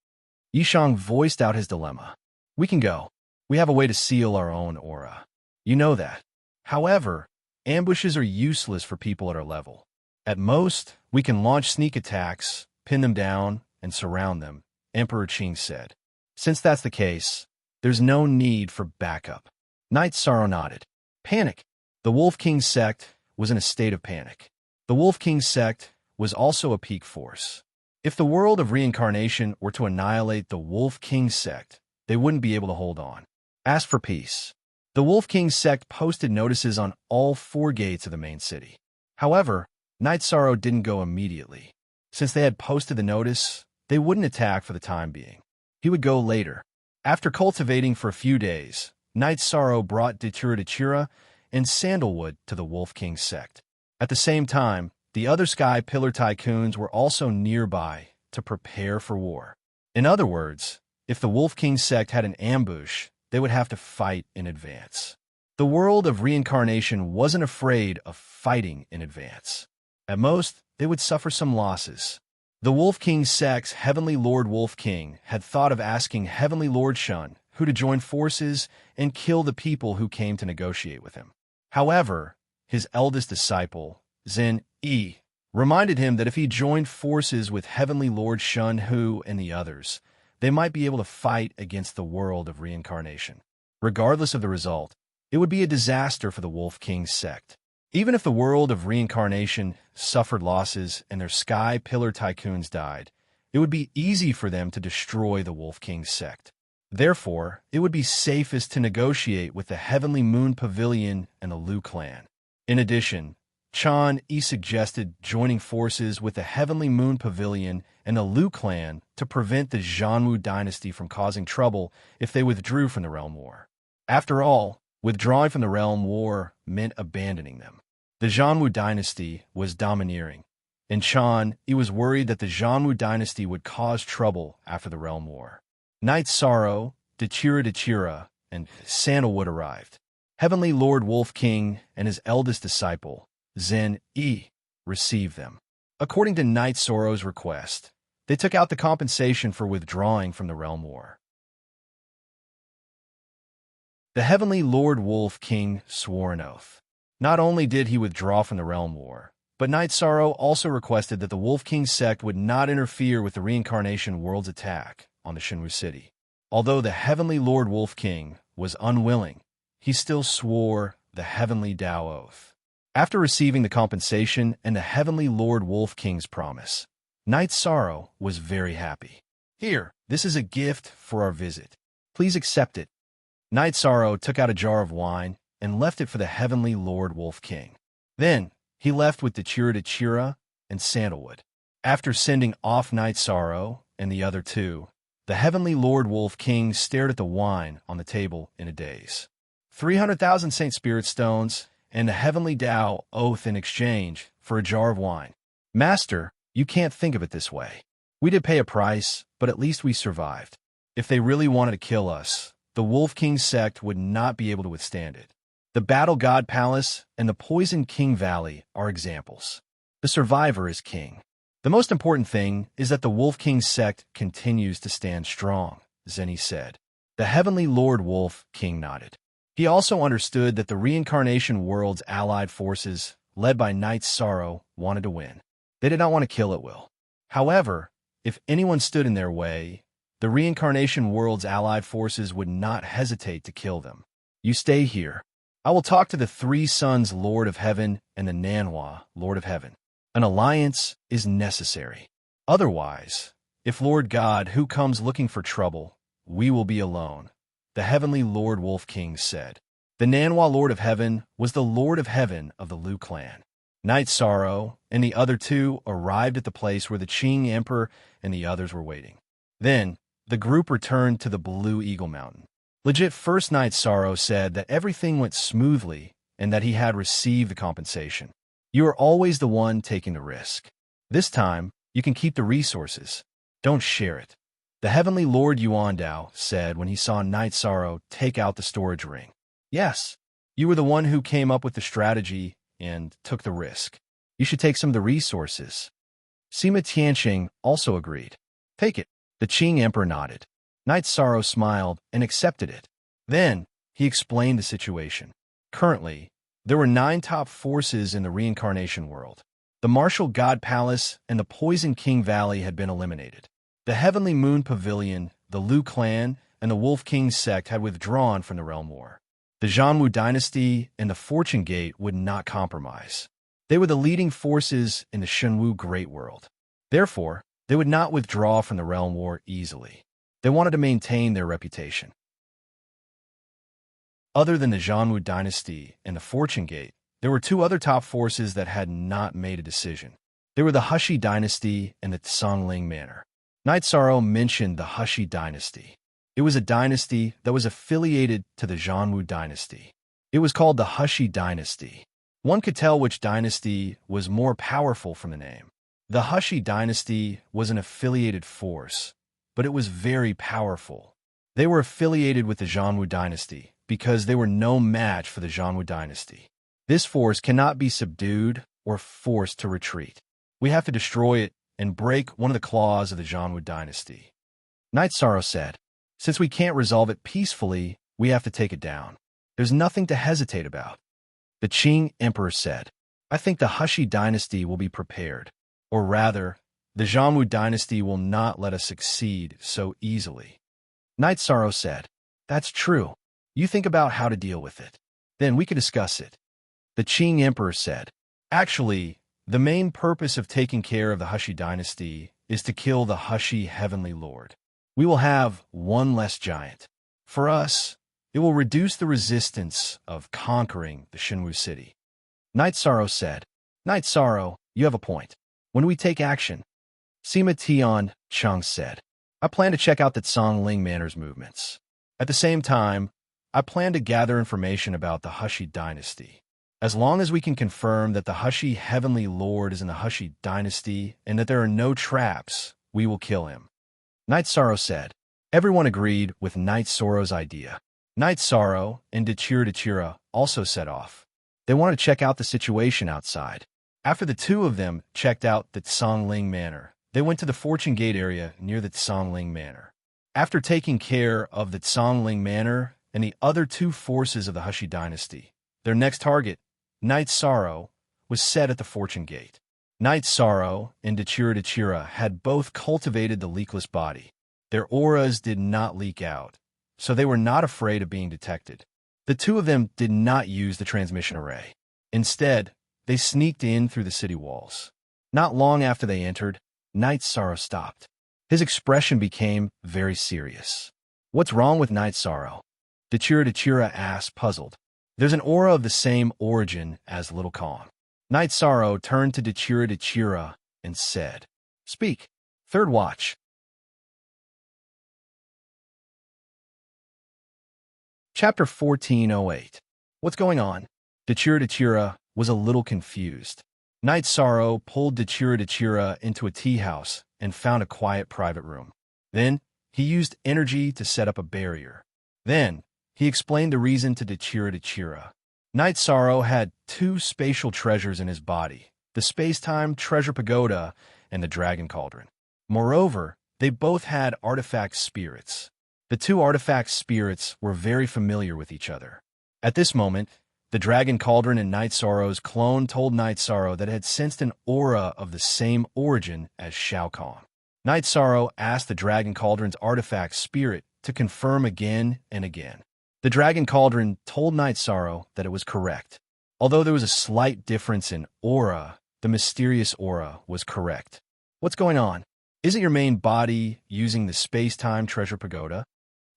Yishang voiced out his dilemma. "We can go. We have a way to seal our own aura. You know that. However, ambushes are useless for people at our level. At most, we can launch sneak attacks, pin them down, and surround them," Emperor Qing said. "Since that's the case, there's no need for backup." Night Sorrow nodded. Panic. The Wolf King sect was in a state of panic. The Wolf King sect was also a peak force. If the world of reincarnation were to annihilate the Wolf King sect, they wouldn't be able to hold on. Ask for peace. The Wolf King sect posted notices on all 4 gates of the main city. However, Night Sorrow didn't go immediately. Since they had posted the notice, they wouldn't attack for the time being. He would go later. After cultivating for a few days, Night Sorrow brought Dachira and Sandalwood to the Wolf King sect. At the same time, the other Sky Pillar Tycoons were also nearby to prepare for war. In other words, if the Wolf King sect had an ambush, they would have to fight in advance. The world of reincarnation wasn't afraid of fighting in advance. At most, they would suffer some losses. The Wolf King sect's Heavenly Lord Wolf King had thought of asking Heavenly Lord Shun who to join forces and kill the people who came to negotiate with him. However, his eldest disciple, Zhen Yi, reminded him that if he joined forces with Heavenly Lord Shun Hu and the others, they might be able to fight against the world of reincarnation. Regardless of the result, it would be a disaster for the Wolf King sect. Even if the world of reincarnation suffered losses and their Sky Pillar Tycoons died, it would be easy for them to destroy the Wolf King sect. Therefore, it would be safest to negotiate with the Heavenly Moon Pavilion and the Liu clan. In addition, Chan Yi suggested joining forces with the Heavenly Moon Pavilion and the Liu clan to prevent the Zhanwu dynasty from causing trouble if they withdrew from the Realm War. After all, withdrawing from the Realm War meant abandoning them. The Zhanwu dynasty was domineering, and Chan Yi was worried that the Zhanwu dynasty would cause trouble after the Realm War. Night Sorrow, Dachira, and Sandalwood arrived. Heavenly Lord Wolf King and his eldest disciple, Zhen Yi, received them. According to Night Sorrow's request, they took out the compensation for withdrawing from the Realm War. The Heavenly Lord Wolf King swore an oath. Not only did he withdraw from the Realm War, but Night Sorrow also requested that the Wolf King sect would not interfere with the Reincarnation World's attack on the Shenwu City. Although the Heavenly Lord Wolf King was unwilling, he still swore the Heavenly Tao Oath. After receiving the compensation and the Heavenly Lord Wolf King's promise, Night Sorrow was very happy. "Here, this is a gift for our visit. Please accept it." Night Sorrow took out a jar of wine and left it for the Heavenly Lord Wolf King. Then, he left with Dachira and Sandalwood. After sending off Night Sorrow and the other two, the heavenly Lord Wolf King stared at the wine on the table in a daze. 300,000 Saint Spirit Stones and the heavenly Tao oath in exchange for a jar of wine. Master, you can't think of it this way. We did pay a price, but at least we survived. If they really wanted to kill us, the Wolf King sect would not be able to withstand it. The Battle God Palace and the Poison King Valley are examples. The survivor is king. The most important thing is that the Wolf King sect continues to stand strong, Zenny said. The heavenly Lord Wolf King nodded. He also understood that the reincarnation world's allied forces, led by Night Sorrow, wanted to win. They did not want to kill at will. However, if anyone stood in their way, the reincarnation world's allied forces would not hesitate to kill them. You stay here. I will talk to the Three Sons Lord of Heaven and the Nanhua Lord of Heaven. An alliance is necessary. Otherwise, if Lord God, who comes looking for trouble, we will be alone, the heavenly Lord Wolf King said. The Nanhua Lord of Heaven was the Lord of Heaven of the Liu clan. Night Sorrow and the other two arrived at the place where the Qing Emperor and the others were waiting. Then, the group returned to the Blue Eagle Mountain. Legit First Night Sorrow said that everything went smoothly and that he had received the compensation. You are always the one taking the risk. This time, you can keep the resources. Don't share it. The heavenly Lord Yuandao said when he saw Night Sorrow take out the storage ring. Yes, you were the one who came up with the strategy and took the risk. You should take some of the resources. Sima Tianqing also agreed. Take it. The Qing Emperor nodded. Night Sorrow smiled and accepted it. Then, he explained the situation. Currently, there were 9 top forces in the reincarnation world. The Martial God Palace and the Poison King Valley had been eliminated. The Heavenly Moon Pavilion, the Liu clan, and the Wolf King sect had withdrawn from the Realm War. The Zhanwu dynasty and the Fortune Gate would not compromise. They were the leading forces in the Shenwu Great World. Therefore, they would not withdraw from the Realm War easily. They wanted to maintain their reputation. Other than the Zhanwu dynasty and the Fortune Gate, there were 2 other top forces that had not made a decision. They were the Hushi dynasty and the Tsongling Manor. Night Sorrow mentioned the Hushi dynasty. It was a dynasty that was affiliated to the Zhanwu dynasty. It was called the Hushi dynasty. One could tell which dynasty was more powerful from the name. The Hushi dynasty was an affiliated force, but it was very powerful. They were affiliated with the Zhanwu dynasty because they were no match for the Zhanwu dynasty. This force cannot be subdued or forced to retreat. We have to destroy it and break one of the claws of the Zhanwu dynasty. Night Sorrow said, since we can't resolve it peacefully, we have to take it down. There's nothing to hesitate about. The Qing Emperor said, I think the Hushi dynasty will be prepared. Or rather, the Zhanwu dynasty will not let us succeed so easily. Night Sorrow said, that's true. You think about how to deal with it. Then we can discuss it. The Qing Emperor said, actually, the main purpose of taking care of the Hushi dynasty is to kill the Hushi Heavenly Lord. We will have one less giant. For us, it will reduce the resistance of conquering the Shenwu city. Night Sorrow said, Night Sorrow, you have a point. When we take action, Sima Tian Chung said, I plan to check out the Tsongling Manor's movements. At the same time, I plan to gather information about the Hushi dynasty. As long as we can confirm that the Hushi Heavenly Lord is in the Hushi dynasty and that there are no traps, we will kill him. Night Sorrow said. Everyone agreed with Night Sorrow's idea. Night Sorrow and Dachira also set off. They wanted to check out the situation outside. After the 2 of them checked out the Tsongling Manor, they went to the Fortune Gate area near the Tsongling Manor. After taking care of the Tsongling Manor and the other 2 forces of the Hushi dynasty, their next target, Night Sorrow, was set at the Fortune Gate. Night Sorrow and Dachira had both cultivated the leakless body. Their auras did not leak out, so they were not afraid of being detected. The 2 of them did not use the transmission array. Instead, they sneaked in through the city walls. Not long after they entered, Night Sorrow stopped. His expression became very serious. What's wrong with Night Sorrow? Dachira asked, puzzled. There's an aura of the same origin as Little Kong. Night Sorrow turned to Dachira and said, Speak. Third watch. Chapter 1408. What's going on? Dachira was a little confused. Night Sorrow pulled Dachira into a tea house and found a quiet private room. Then, he used energy to set up a barrier. Then, he explained the reason to Dachira. Night Sorrow had two spatial treasures in his body, the space-time treasure pagoda and the dragon cauldron. Moreover, they both had artifact spirits. The two artifact spirits were very familiar with each other. At this moment, the dragon cauldron and Night Sorrow's clone told Night Sorrow that it had sensed an aura of the same origin as Shao Kahn. Night Sorrow asked the dragon cauldron's artifact spirit to confirm again and again. The dragon cauldron told Night Sorrow that it was correct. Although there was a slight difference in aura, the mysterious aura was correct. What's going on? Isn't your main body using the space-time treasure pagoda?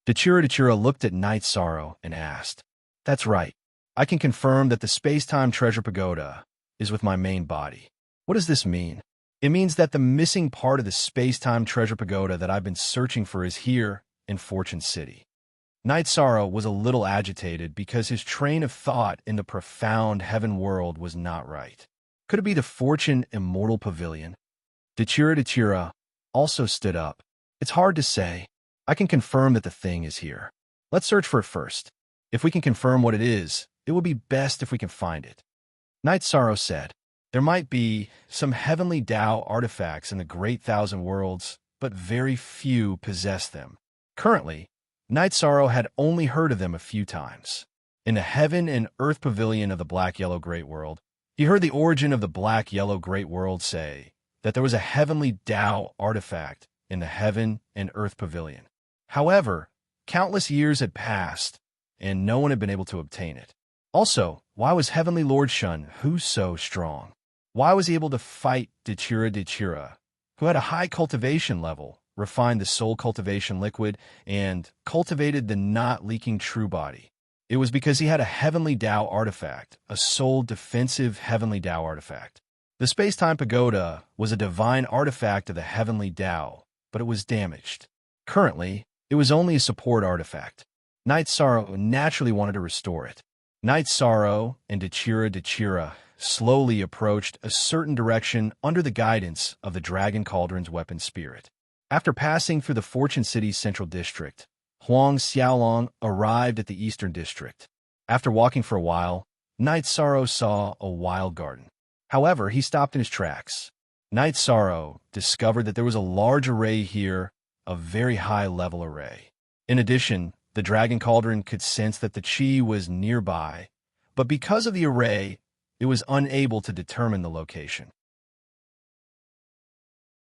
Dachira looked at Night Sorrow and asked. That's right. I can confirm that the space-time treasure pagoda is with my main body. What does this mean? It means that the missing part of the space-time treasure pagoda that I've been searching for is here in Fortune City. Night Sorrow was a little agitated because his train of thought in the profound heaven world was not right. Could it be the Fortune Immortal Pavilion? Dachira also stood up. It's hard to say. I can confirm that the thing is here. Let's search for it first. If we can confirm what it is, it would be best if we can find it. Night Sorrow said, there might be some heavenly Tao artifacts in the Great Thousand Worlds, but very few possess them. Currently, Night Sorrow had only heard of them a few times. In the Heaven and Earth Pavilion of the Black-Yellow Great World, he heard the origin of the Black-Yellow Great World say that there was a heavenly Tao artifact in the Heaven and Earth Pavilion. However, countless years had passed, and no one had been able to obtain it. Also, why was Heavenly Lord Shun Hu so strong? Why was he able to fight Dachira, who had a high cultivation level, refined the soul cultivation liquid, and cultivated the not-leaking true body? It was because he had a Heavenly Tao artifact, a soul defensive Heavenly Tao artifact. The space-time pagoda was a divine artifact of the Heavenly Tao, but it was damaged. Currently, it was only a support artifact. Night Sorrow naturally wanted to restore it. Night Sorrow and Dachira slowly approached a certain direction under the guidance of the Dragon Cauldron's weapon spirit. After passing through the Fortune City's central district, Huang Xiaolong arrived at the eastern district. After walking for a while, Night Sorrow saw a wild garden. However, he stopped in his tracks. Night Sorrow discovered that there was a large array here, a very high-level array. In addition, the Dragon Cauldron could sense that the Qi was nearby, but because of the array, it was unable to determine the location.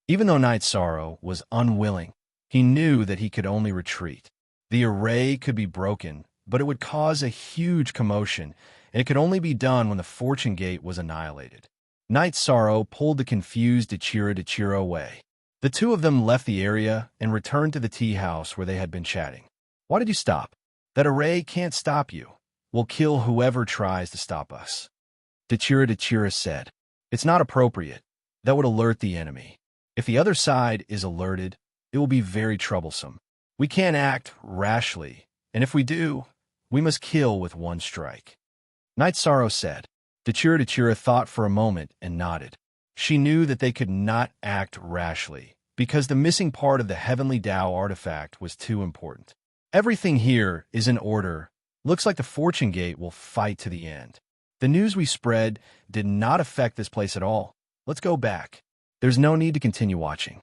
Even though Night Sorrow was unwilling, he knew that he could only retreat. The array could be broken, but it would cause a huge commotion, and it could only be done when the Fortune Gate was annihilated. Night Sorrow pulled the confused Dachira away. The two of them left the area and returned to the tea house where they had been chatting. Why did you stop? That array can't stop you. We'll kill whoever tries to stop us. Dachira said. It's not appropriate. That would alert the enemy. If the other side is alerted, it will be very troublesome. We can't act rashly, and if we do, we must kill with one strike. Night Sorrow said. Dachira thought for a moment and nodded. She knew that they could not act rashly, because the missing part of the Heavenly Tao artifact was too important. Everything here is in order. Looks like the Fortune Gate will fight to the end. The news we spread did not affect this place at all. Let's go back. There's no need to continue watching.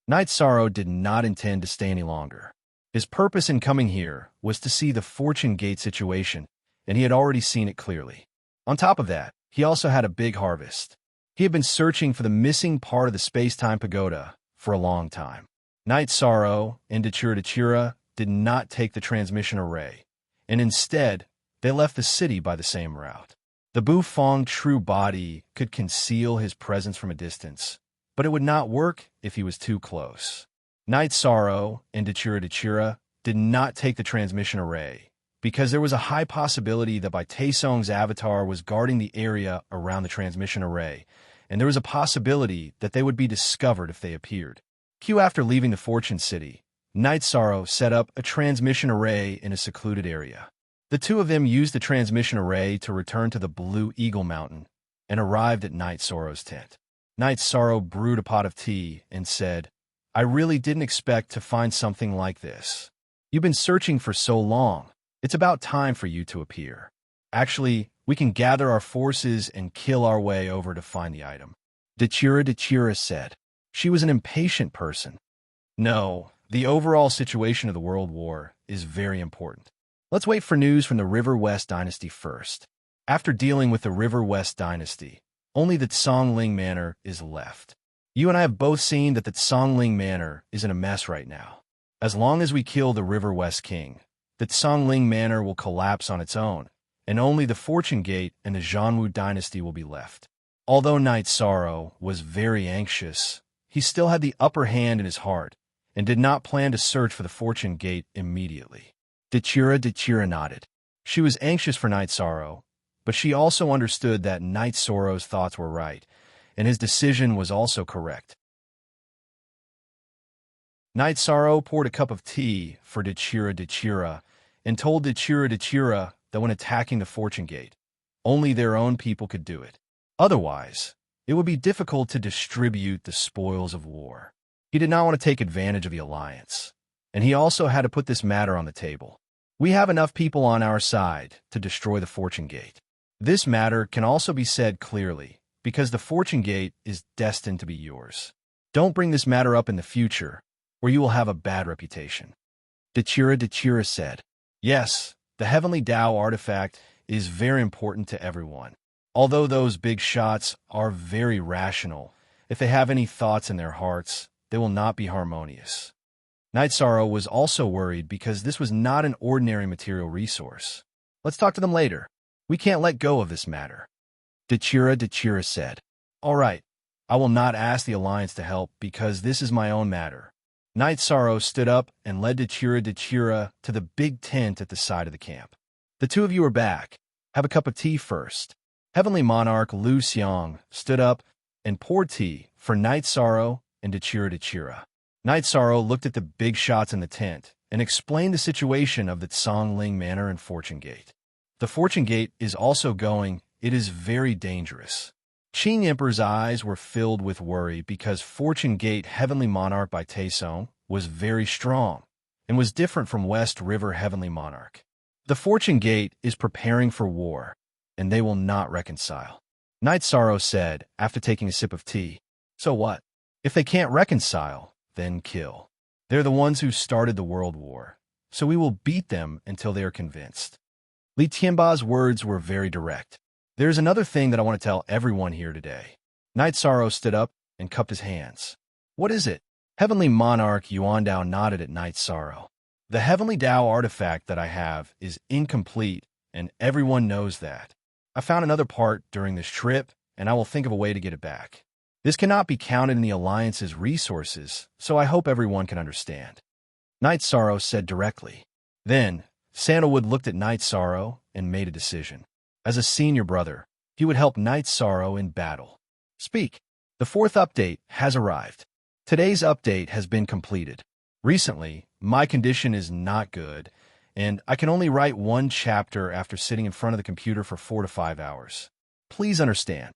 Night Sorrow did not intend to stay any longer. His purpose in coming here was to see the Fortune Gate situation, and he had already seen it clearly. On top of that, he also had a big harvest. He had been searching for the missing part of the space-time pagoda for a long time. Night Sorrow and Dachira did not take the transmission array, and instead, they left the city by the same route. The Bufong true body could conceal his presence from a distance, but it would not work if he was too close. Night Sorrow and Dachira did not take the transmission array, because there was a high possibility that Taesong's avatar was guarding the area around the transmission array, and there was a possibility that they would be discovered if they appeared. After leaving the Fortune City, Night Sorrow set up a transmission array in a secluded area. The two of them used the transmission array to return to the Blue Eagle Mountain and arrived at Night Sorrow's tent. Night Sorrow brewed a pot of tea and said, "I really didn't expect to find something like this. You've been searching for so long. It's about time for you to appear. Actually, we can gather our forces and kill our way over to find the item." Dechira said. She was an impatient person. "No, the overall situation of the World War is very important. Let's wait for news from the River West Dynasty first." After dealing with the River West Dynasty, only the Tsongling Manor is left. You and I have both seen that the Tsongling Manor is in a mess right now. As long as we kill the River West King, the Tsongling Manor will collapse on its own, and only the Fortune Gate and the Zhanwu Dynasty will be left. Although Night Sorrow was very anxious, he still had the upper hand in his heart and did not plan to search for the Fortune Gate immediately. Dechira nodded. She was anxious for Night Sorrow, but she also understood that Night Sorrow's thoughts were right, and his decision was also correct. Night Sorrow poured a cup of tea for Dechira and told Dechira that when attacking the Fortune Gate, only their own people could do it. Otherwise, it would be difficult to distribute the spoils of war. He did not want to take advantage of the alliance, and he also had to put this matter on the table. We have enough people on our side to destroy the Fortune Gate. This matter can also be said clearly, because the Fortune Gate is destined to be yours. Don't bring this matter up in the future, or you will have a bad reputation. Dechira said. Yes, the Heavenly Tao artifact is very important to everyone. Although those big shots are very rational, if they have any thoughts in their hearts, they will not be harmonious. Night Sorrow was also worried because this was not an ordinary material resource. Let's talk to them later. We can't let go of this matter. Dechira said. All right, I will not ask the Alliance to help because this is my own matter. Night Sorrow stood up and led Dechira to the big tent at the side of the camp. The two of you are back. Have a cup of tea first. Heavenly Monarch Lu Xiang stood up and poured tea for Night Sorrow and Dechira. Night Sorrow looked at the big shots in the tent and explained the situation of the Tsongling Manor and Fortune Gate. The Fortune Gate is also going. It is very dangerous. Qing Emperor's eyes were filled with worry because Fortune Gate Heavenly Monarch by Taesong was very strong and was different from West River Heavenly Monarch. The Fortune Gate is preparing for war, and they will not reconcile. Night Sorrow said after taking a sip of tea. So what? If they can't reconcile, then kill. They're the ones who started the World War, so we will beat them until they are convinced. Li Tianba's words were very direct. There's another thing that I want to tell everyone here today. Night Sorrow stood up and cupped his hands. What is it? Heavenly Monarch Yuandao nodded at Night Sorrow. The Heavenly Tao artifact that I have is incomplete, and everyone knows that. I found another part during this trip, and I will think of a way to get it back. This cannot be counted in the Alliance's resources, so I hope everyone can understand. Night Sorrow said directly. Then, Sandalwood looked at Night Sorrow and made a decision. As a senior brother, he would help Night Sorrow in battle. Speak. The fourth update has arrived. Today's update has been completed. Recently, my condition is not good, and I can only write one chapter after sitting in front of the computer for 4 to 5 hours. Please understand.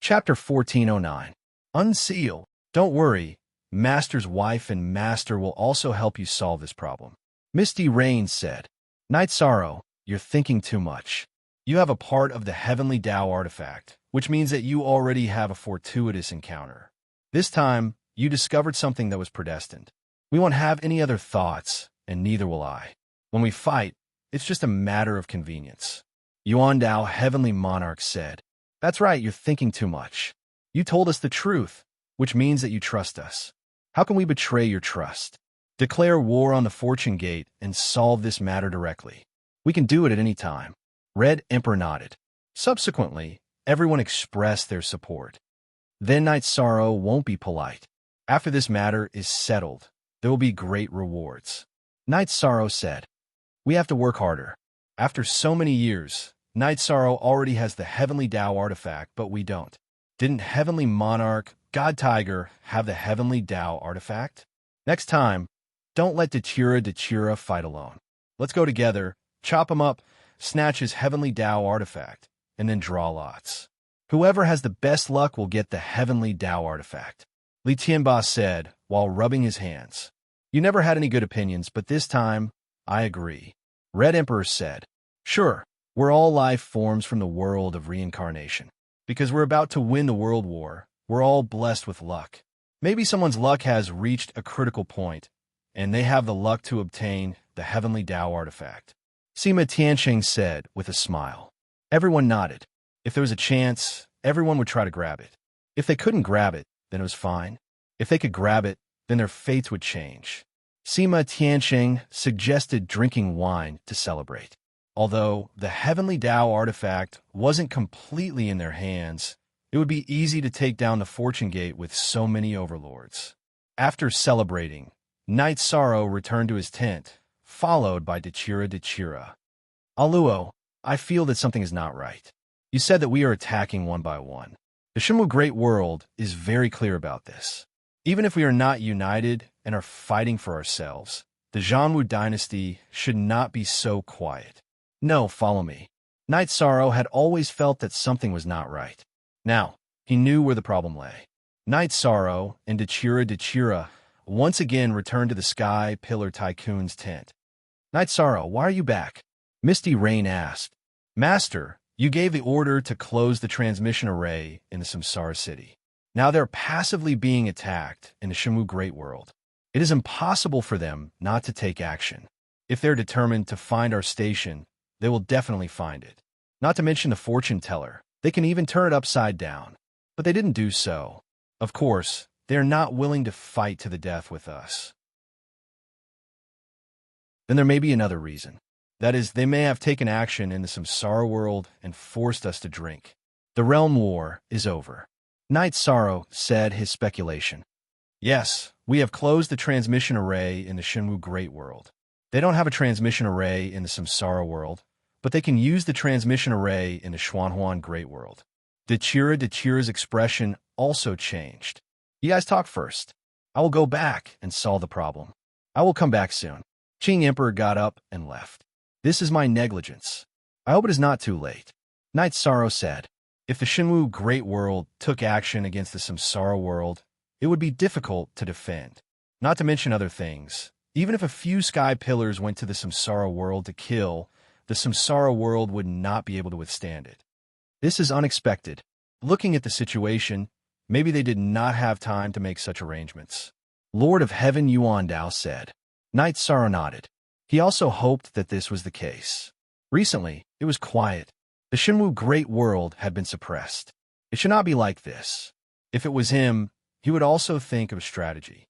Chapter 1409. Unseal. Don't worry. Master's wife and Master will also help you solve this problem. Misty Rain said. Night Sorrow, you're thinking too much. You have a part of the Heavenly Tao artifact, which means that you already have a fortuitous encounter. This time, you discovered something that was predestined. We won't have any other thoughts, and neither will I. When we fight, it's just a matter of convenience. Yuandao Heavenly Monarch said. That's right, you're thinking too much. You told us the truth, which means that you trust us. How can we betray your trust? Declare war on the Fortune Gate and solve this matter directly. We can do it at any time. Red Emperor nodded. Subsequently, everyone expressed their support. Then Night Sorrow won't be polite. After this matter is settled, there will be great rewards. Night Sorrow said, we have to work harder. After so many years, Night Sorrow already has the Heavenly Tao artifact, but we don't. Didn't Heavenly Monarch, God Tiger, have the Heavenly Tao artifact? Next time, don't let Dechira fight alone. Let's go together, chop him up, snatch his Heavenly Tao artifact, and then draw lots. Whoever has the best luck will get the Heavenly Tao artifact, Li Tianba said while rubbing his hands. You never had any good opinions, but this time, I agree. Red Emperor said, Sure, we're all life forms from the world of reincarnation. Because we're about to win the world war, we're all blessed with luck. Maybe someone's luck has reached a critical point, and they have the luck to obtain the Heavenly Tao artifact. Sima Tianqing said with a smile. Everyone nodded. If there was a chance, everyone would try to grab it. If they couldn't grab it, then it was fine. If they could grab it, then their fates would change. Sima Tianqing suggested drinking wine to celebrate. Although the Heavenly Tao artifact wasn't completely in their hands, it would be easy to take down the Fortune Gate with so many overlords. After celebrating, Night Sorrow returned to his tent, followed by Dechira. Aluo, I feel that something is not right. You said that we are attacking one by one. The Shenwu Great World is very clear about this. Even if we are not united and are fighting for ourselves, the Zhanwu dynasty should not be so quiet. No, follow me. Night Sorrow had always felt that something was not right. Now, he knew where the problem lay. Night Sorrow and Dechira once again returned to the Sky Pillar Tycoon's tent. Night Sorrow, why are you back? Misty Rain asked. Master, you gave the order to close the transmission array in the Samsara City. Now they're passively being attacked in the Shenwu Great World. It is impossible for them not to take action. If they're determined to find our station, they will definitely find it. Not to mention the fortune teller. They can even turn it upside down. But they didn't do so. Of course, they are not willing to fight to the death with us. Then there may be another reason. That is, they may have taken action in the Samsara world and forced us to drink. The realm war is over. Night Sorrow said his speculation. Yes, we have closed the transmission array in the Shenwu Great World. They don't have a transmission array in the Samsara world, but they can use the transmission array in the Xuanhuan Great World. Dechira's expression also changed. You guys talk first. I will go back and solve the problem. I will come back soon. Qing Emperor got up and left. This is my negligence. I hope it is not too late. Night Sorrow said, if the Shenwu Great World took action against the Samsara world, it would be difficult to defend. Not to mention other things. Even if a few sky pillars went to the Samsara world to kill, the Samsara world would not be able to withstand it. This is unexpected. Looking at the situation, maybe they did not have time to make such arrangements. Lord of Heaven Yuan Dao said. Night Sorrow nodded. He also hoped that this was the case. Recently, it was quiet. The Shenwu Great World had been suppressed. It should not be like this. If it was him, he would also think of strategy.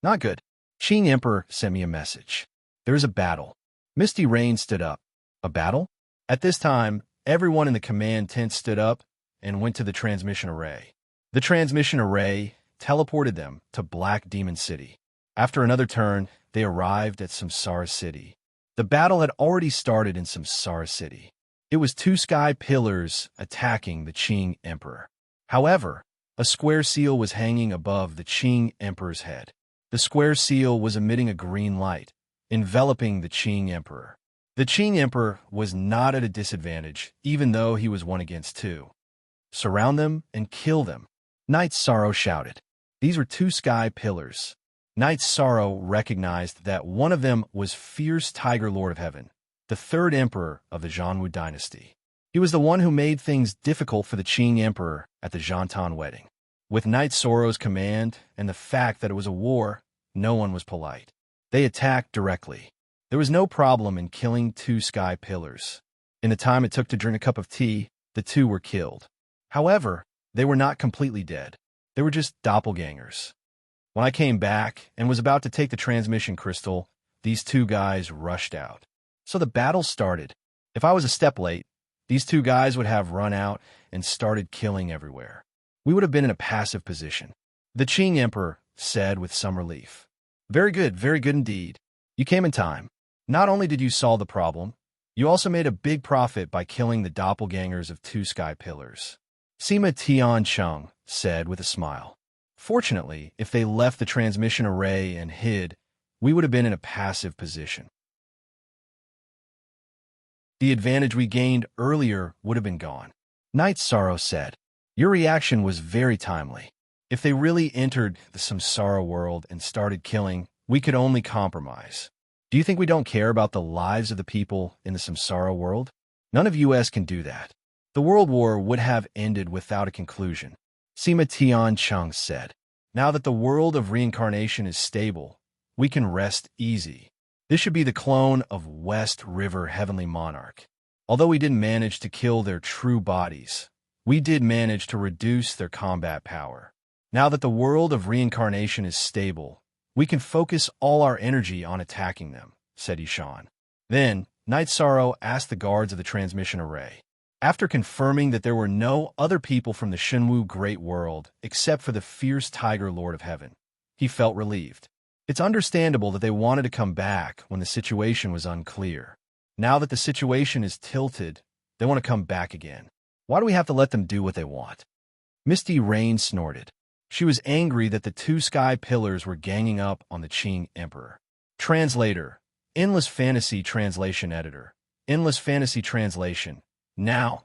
Not good. Qing Emperor sent me a message. There is a battle. Misty Rain stood up. A battle? At this time, everyone in the command tent stood up and went to the transmission array. The transmission array teleported them to Black Demon City. After another turn, they arrived at Samsara City. The battle had already started in Samsara City. It was two sky pillars attacking the Qing Emperor. However, a square seal was hanging above the Qing Emperor's head. The square seal was emitting a green light, enveloping the Qing Emperor. The Qing Emperor was not at a disadvantage, even though he was 1 against 2. Surround them and kill them. Night Sorrow shouted. These were two sky pillars. Night Sorrow recognized that one of them was Fierce Tiger Lord of Heaven, the 3rd emperor of the Zhanwu dynasty. He was the one who made things difficult for the Qing Emperor at the Zhantan wedding. With Night Sorrow's command and the fact that it was a war, no one was polite. They attacked directly. There was no problem in killing 2 sky pillars. In the time it took to drink a cup of tea, the 2 were killed. However, they were not completely dead. They were just doppelgangers. When I came back and was about to take the transmission crystal, these 2 guys rushed out. So the battle started. If I was a step late, these 2 guys would have run out and started killing everywhere. We would have been in a passive position. The Qing Emperor said with some relief. Very good indeed. You came in time. Not only did you solve the problem, You also made a big profit by killing the doppelgangers of two sky pillars. Sima Tiancheng said with a smile. Fortunately, if they left the transmission array and hid, we would have been in a passive position. The advantage we gained earlier would have been gone. Night Sorrow said. Your reaction was very timely. If they really entered the Samsara world and started killing, we could only compromise. Do you think we don't care about the lives of the people in the Samsara world? None of us can do that. The World War would have ended without a conclusion. Sima Tiancheng said. Now that the world of reincarnation is stable, we can rest easy. This should be the clone of West River Heavenly Monarch. Although we didn't manage to kill their true bodies, we did manage to reduce their combat power. Now that the world of reincarnation is stable, we can focus all our energy on attacking them, said Ishan. Then, Night Sorrow asked the guards of the transmission array. After confirming that there were no other people from the Shenwu Great World except for the fierce Tiger Lord of Heaven, he felt relieved. It's understandable that they wanted to come back when the situation was unclear. Now that the situation is tilted, they want to come back again. Why do we have to let them do what they want? Misty Rain snorted. She was angry that the two sky pillars were ganging up on the Qing Emperor. Translator, Endless Fantasy Translation Editor, Endless Fantasy Translation. Now,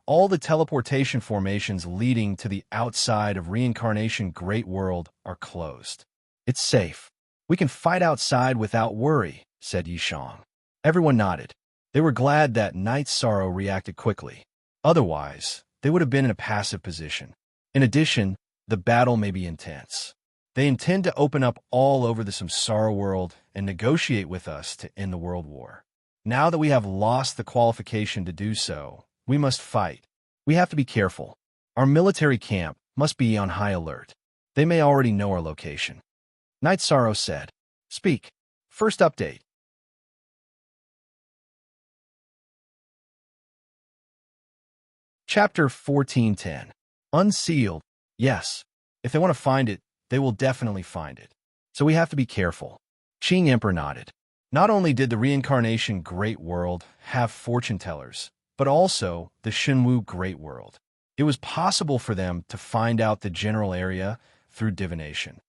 all the teleportation formations leading to the outside of Reincarnation Great World are closed. It's safe. We can fight outside without worry, said Yishang. Everyone nodded. They were glad that Night Sorrow reacted quickly. Otherwise, they would have been in a passive position. In addition, the battle may be intense. They intend to open up all over the Samsara world and negotiate with us to end the world war. Now that we have lost the qualification to do so, we must fight. We have to be careful. Our military camp must be on high alert. They may already know our location. Night Sorrow said. Speak. First update. Chapter 1410. Unsealed. Yes. If they want to find it, they will definitely find it. So we have to be careful. Qing Emperor nodded. Not only did the Reincarnation Great World have fortune tellers, but also the Shenwu Great World. It was possible for them to find out the general area through divination.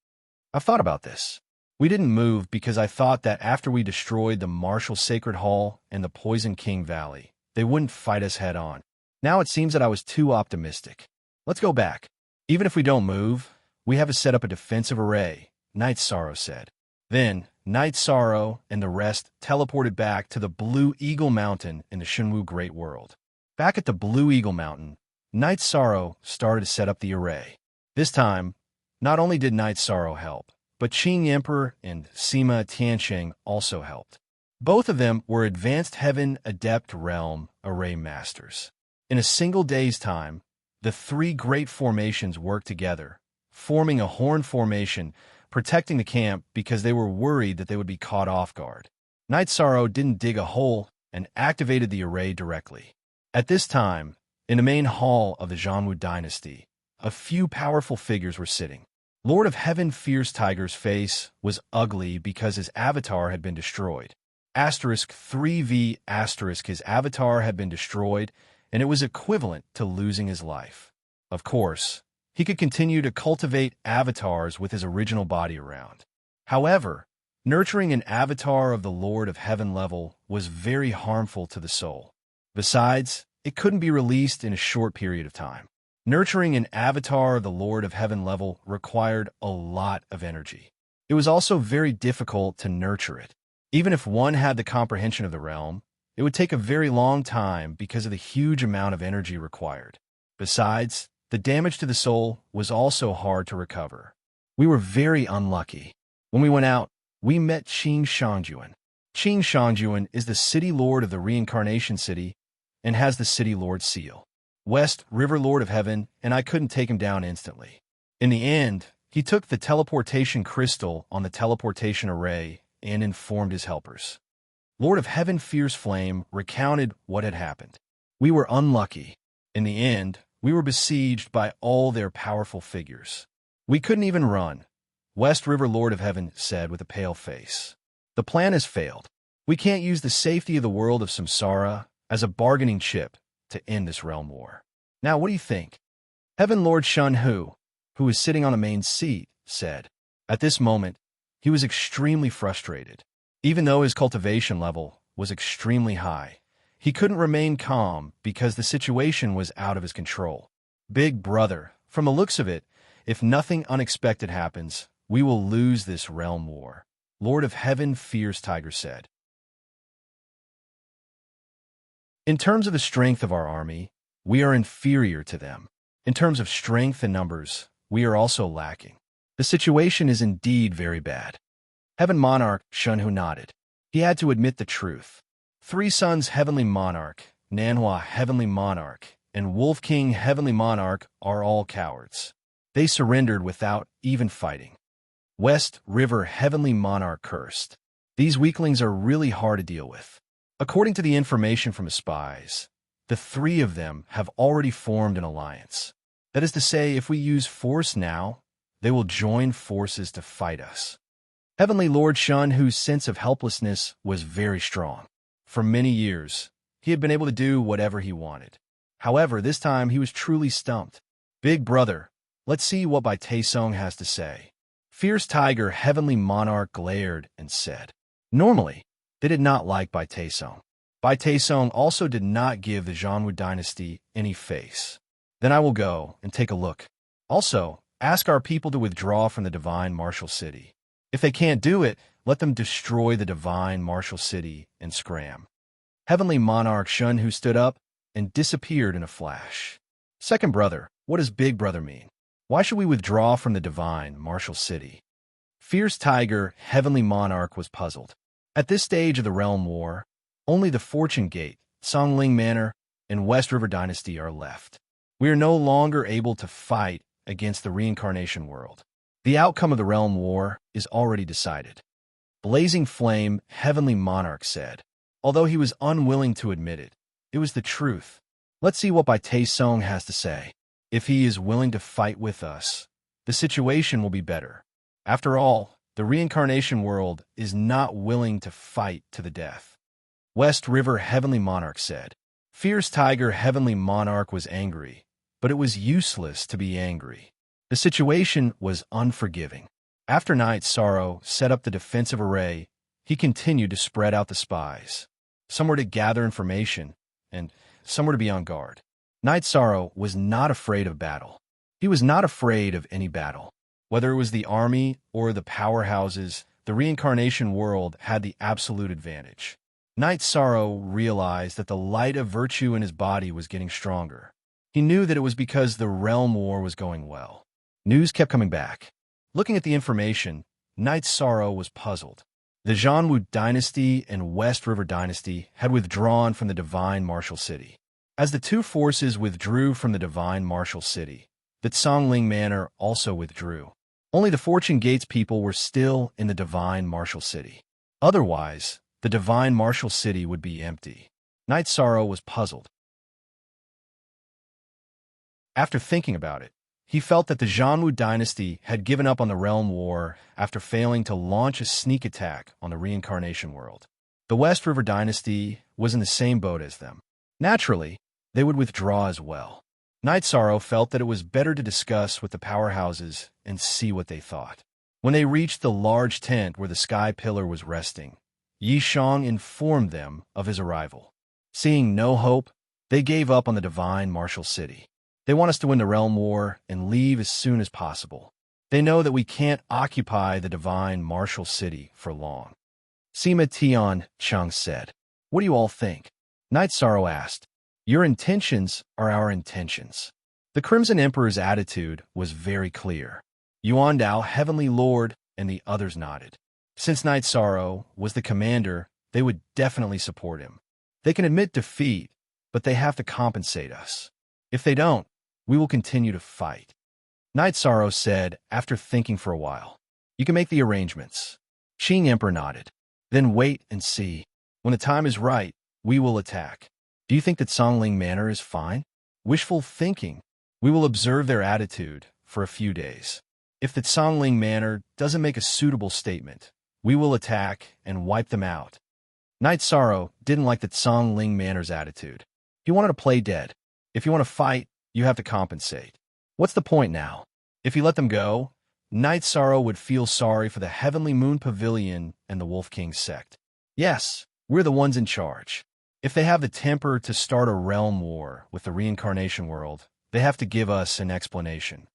I've thought about this. We didn't move because I thought that after we destroyed the Martial Sacred Hall and the Poison King Valley, they wouldn't fight us head-on. Now it seems that I was too optimistic. Let's go back. Even if we don't move, we have to set up a defensive array, Night Sorrow said. Then, Night Sorrow and the rest teleported back to the Blue Eagle Mountain in the Shenwu Great World. Back at the Blue Eagle Mountain, Night Sorrow started to set up the array. This time, not only did Night Sorrow help, but Qing Emperor and Sima Tiancheng also helped. Both of them were Advanced Heaven Adept Realm Array Masters. In a single day's time, the three great formations worked together, forming a horn formation, protecting the camp because they were worried that they would be caught off guard. Night Sorrow didn't dig a hole and activated the array directly. At this time, in the main hall of the Zhanwu dynasty, a few powerful figures were sitting. Lord of Heaven Fierce Tiger's face was ugly because his avatar had been destroyed. Asterisk 3V asterisk his avatar had been destroyed, and it was equivalent to losing his life. Of course, he could continue to cultivate avatars with his original body around. However, nurturing an avatar of the Lord of Heaven level was very harmful to the soul. Besides, it couldn't be released in a short period of time. Nurturing an avatar of the Lord of Heaven level required a lot of energy. It was also very difficult to nurture it. Even if one had the comprehension of the realm, it would take a very long time because of the huge amount of energy required. Besides, the damage to the soul was also hard to recover. We were very unlucky. When we went out, we met Qing Shangjuan. Qing Shangjuan is the city lord of the Reincarnation City and has the city lord seal. West River Lord of Heaven, and I couldn't take him down instantly. In the end, he took the teleportation crystal on the teleportation array and informed his helpers. Lord of Heaven Fierce Flame recounted what had happened. We were unlucky. In the end, we were besieged by all their powerful figures. We couldn't even run, West River Lord of Heaven said with a pale face. The plan has failed. We can't use the safety of the world of Samsara as a bargaining chip to end this realm war. Now, what do you think? Heaven Lord Shun-Hu, who was sitting on the main seat, said. At this moment, he was extremely frustrated. Even though his cultivation level was extremely high, he couldn't remain calm because the situation was out of his control. Big brother, from the looks of it, if nothing unexpected happens, we will lose this realm war, Lord of Heaven Fierce Tiger said. In terms of the strength of our army, we are inferior to them. In terms of strength and numbers, we are also lacking. The situation is indeed very bad. Heaven Monarch Shun-Hu nodded. He had to admit the truth. Three Sons Heavenly Monarch, Nanhua Heavenly Monarch, and Wolf King Heavenly Monarch are all cowards. They surrendered without even fighting. West River Heavenly Monarch cursed. These weaklings are really hard to deal with. According to the information from the spies, the three of them have already formed an alliance. That is to say, if we use force now, they will join forces to fight us. Heavenly Lord Shun, whose sense of helplessness was very strong. For many years, he had been able to do whatever he wanted. However, this time he was truly stumped. Big brother, let's see what Bai Taesong has to say. Fierce Tiger Heavenly Monarch glared and said. Normally, they did not like Bai Taesong. Bai Taesong also did not give the Zhongwu dynasty any face. Then I will go and take a look. Also, ask our people to withdraw from the Divine Martial City. If they can't do it, let them destroy the Divine Martial City and scram. Heavenly Monarch Shun-Hu stood up and disappeared in a flash. Second brother, what does Big Brother mean? Why should we withdraw from the Divine Martial City? Fierce Tiger Heavenly Monarch was puzzled. At this stage of the Realm War, only the Fortune Gate, Songling Manor, and West River Dynasty are left. We are no longer able to fight against the reincarnation world. The outcome of the Realm War is already decided. Blazing Flame Heavenly Monarch said. Although he was unwilling to admit it, it was the truth. Let's see what Bai Taesong has to say. If he is willing to fight with us, the situation will be better. After all, the reincarnation world is not willing to fight to the death. West River Heavenly Monarch said. Fierce Tiger Heavenly Monarch was angry, but it was useless to be angry. The situation was unforgiving. After Night Sorrow set up the defensive array, he continued to spread out the spies. Some were to gather information, and some were to be on guard. Night Sorrow was not afraid of battle. He was not afraid of any battle. Whether it was the army or the powerhouses, the reincarnation world had the absolute advantage. Night Sorrow realized that the light of virtue in his body was getting stronger. He knew that it was because the realm war was going well. News kept coming back. Looking at the information, Night Sorrow was puzzled. The Zhongwu dynasty and West River dynasty had withdrawn from the Divine Martial City. As the two forces withdrew from the Divine Martial City, the Songling Manor also withdrew. Only the Fortune Gates people were still in the Divine Martial City. Otherwise, the Divine Martial City would be empty. Night Sorrow was puzzled. After thinking about it, he felt that the Zhongwu dynasty had given up on the realm war after failing to launch a sneak attack on the reincarnation world. The West River dynasty was in the same boat as them. Naturally, they would withdraw as well. Night Sorrow felt that it was better to discuss with the powerhouses and see what they thought. When they reached the large tent where the Sky Pillar was resting, Yi Shang informed them of his arrival. Seeing no hope, they gave up on the Divine Martial City. They want us to win the realm war and leave as soon as possible. They know that we can't occupy the Divine Martial City for long. Sima Tian Chung said. What do you all think? Night Sorrow asked. Your intentions are our intentions. The Crimson Emperor's attitude was very clear. Yuan Dao, Heavenly Lord, and the others nodded. Since Night Sorrow was the commander, they would definitely support him. They can admit defeat, but they have to compensate us. If they don't, we will continue to fight. Night Sorrow said after thinking for a while. You can make the arrangements. Qing Emperor nodded. Then wait and see. When the time is right, we will attack. Do you think that Songling Manor is fine? Wishful thinking. We will observe their attitude for a few days. If the Songling Manor doesn't make a suitable statement, we will attack and wipe them out. Knight Sorrow didn't like the Tsang Ling Manor's attitude. He wanted to play dead. If you want to fight, you have to compensate. What's the point now? If he let them go, Knight Sorrow would feel sorry for the Heavenly Moon Pavilion and the Wolf King sect. Yes, we're the ones in charge. If they have the temper to start a realm war with the reincarnation world, they have to give us an explanation.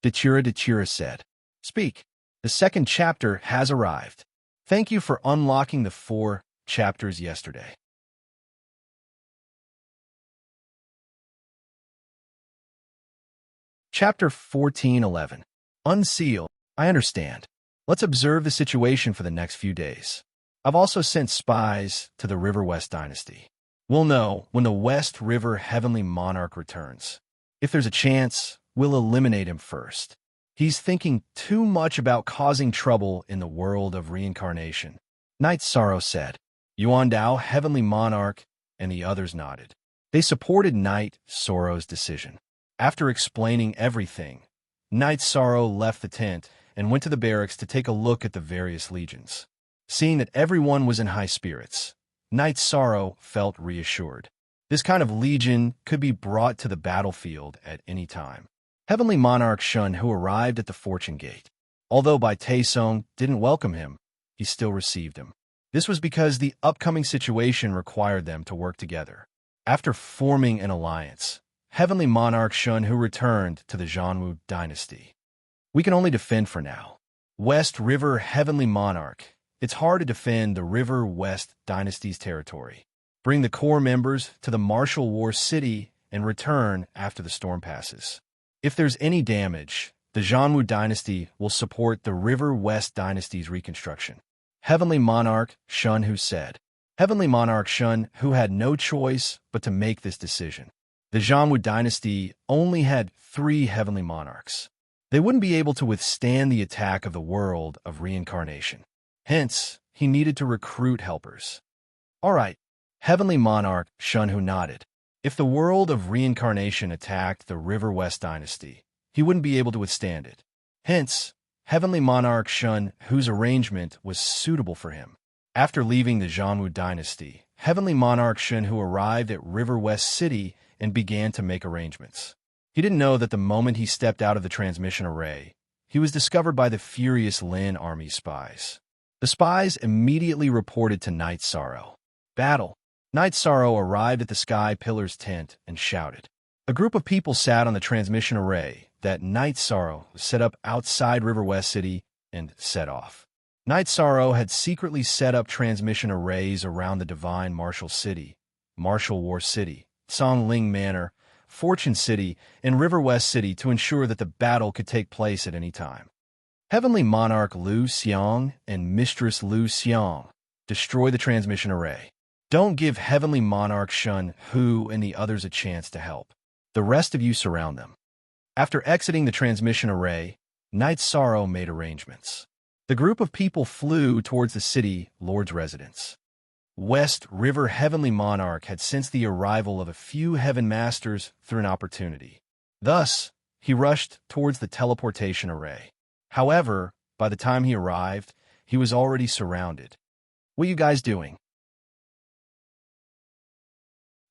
Dechira said. Speak. The second chapter has arrived. Thank you for unlocking the 4 chapters yesterday. Chapter 1411. Unseal. I understand. Let's observe the situation for the next few days. I've also sent spies to the River West Dynasty. We'll know when the West River Heavenly Monarch returns. If there's a chance, we'll eliminate him first. He's thinking too much about causing trouble in the world of reincarnation. Knight Sorrow said. Yuan Dao, Heavenly Monarch, and the others nodded. They supported Knight Sorrow's decision. After explaining everything, Knight Sorrow left the tent and went to the barracks to take a look at the various legions. Seeing that everyone was in high spirits, Knight Sorrow felt reassured. This kind of legion could be brought to the battlefield at any time. Heavenly Monarch Shun, who arrived at the Fortune Gate. Although Bai Taesong didn't welcome him, he still received him. This was because the upcoming situation required them to work together. After forming an alliance, Heavenly Monarch Shun, who returned to the Zhanwu dynasty. We can only defend for now. West River Heavenly Monarch. It's hard to defend the River West dynasty's territory. Bring the core members to the Martial War City and return after the storm passes. If there's any damage, the Zhanwu dynasty will support the River West dynasty's reconstruction. Heavenly Monarch Shun, who said. Heavenly Monarch Shun, who had no choice but to make this decision. The Zhanwu dynasty only had 3 heavenly monarchs. They wouldn't be able to withstand the attack of the world of reincarnation. Hence, he needed to recruit helpers. All right, Heavenly Monarch Shun, who nodded. If the world of reincarnation attacked the River West dynasty, he wouldn't be able to withstand it. Hence, Heavenly Monarch Shun, whose arrangement was suitable for him. After leaving the Zhanwu dynasty, Heavenly Monarch Shun, who arrived at River West City and began to make arrangements. He didn't know that the moment he stepped out of the transmission array, he was discovered by the furious Lin army spies. The spies immediately reported to Knight Sorrow. Battle. Knight Sorrow arrived at the Sky Pillar's tent and shouted. A group of people sat on the transmission array that Knight Sorrow set up outside River West City and set off. Knight Sorrow had secretly set up transmission arrays around the Divine Martial City, Martial War City, Tsang Ling Manor, Fortune City, and River West City to ensure that the battle could take place at any time. Heavenly Monarch Lu Xiang and Mistress Lu Xiang destroy the transmission array. Don't give Heavenly Monarch Shun, Hu, and the others a chance to help. The rest of you surround them. After exiting the transmission array, Knight Sorrow made arrangements. The group of people flew towards the city lord's residence. West River Heavenly Monarch had sensed the arrival of a few Heaven Masters through an opportunity. Thus, he rushed towards the teleportation array. However, by the time he arrived, he was already surrounded. What are you guys doing?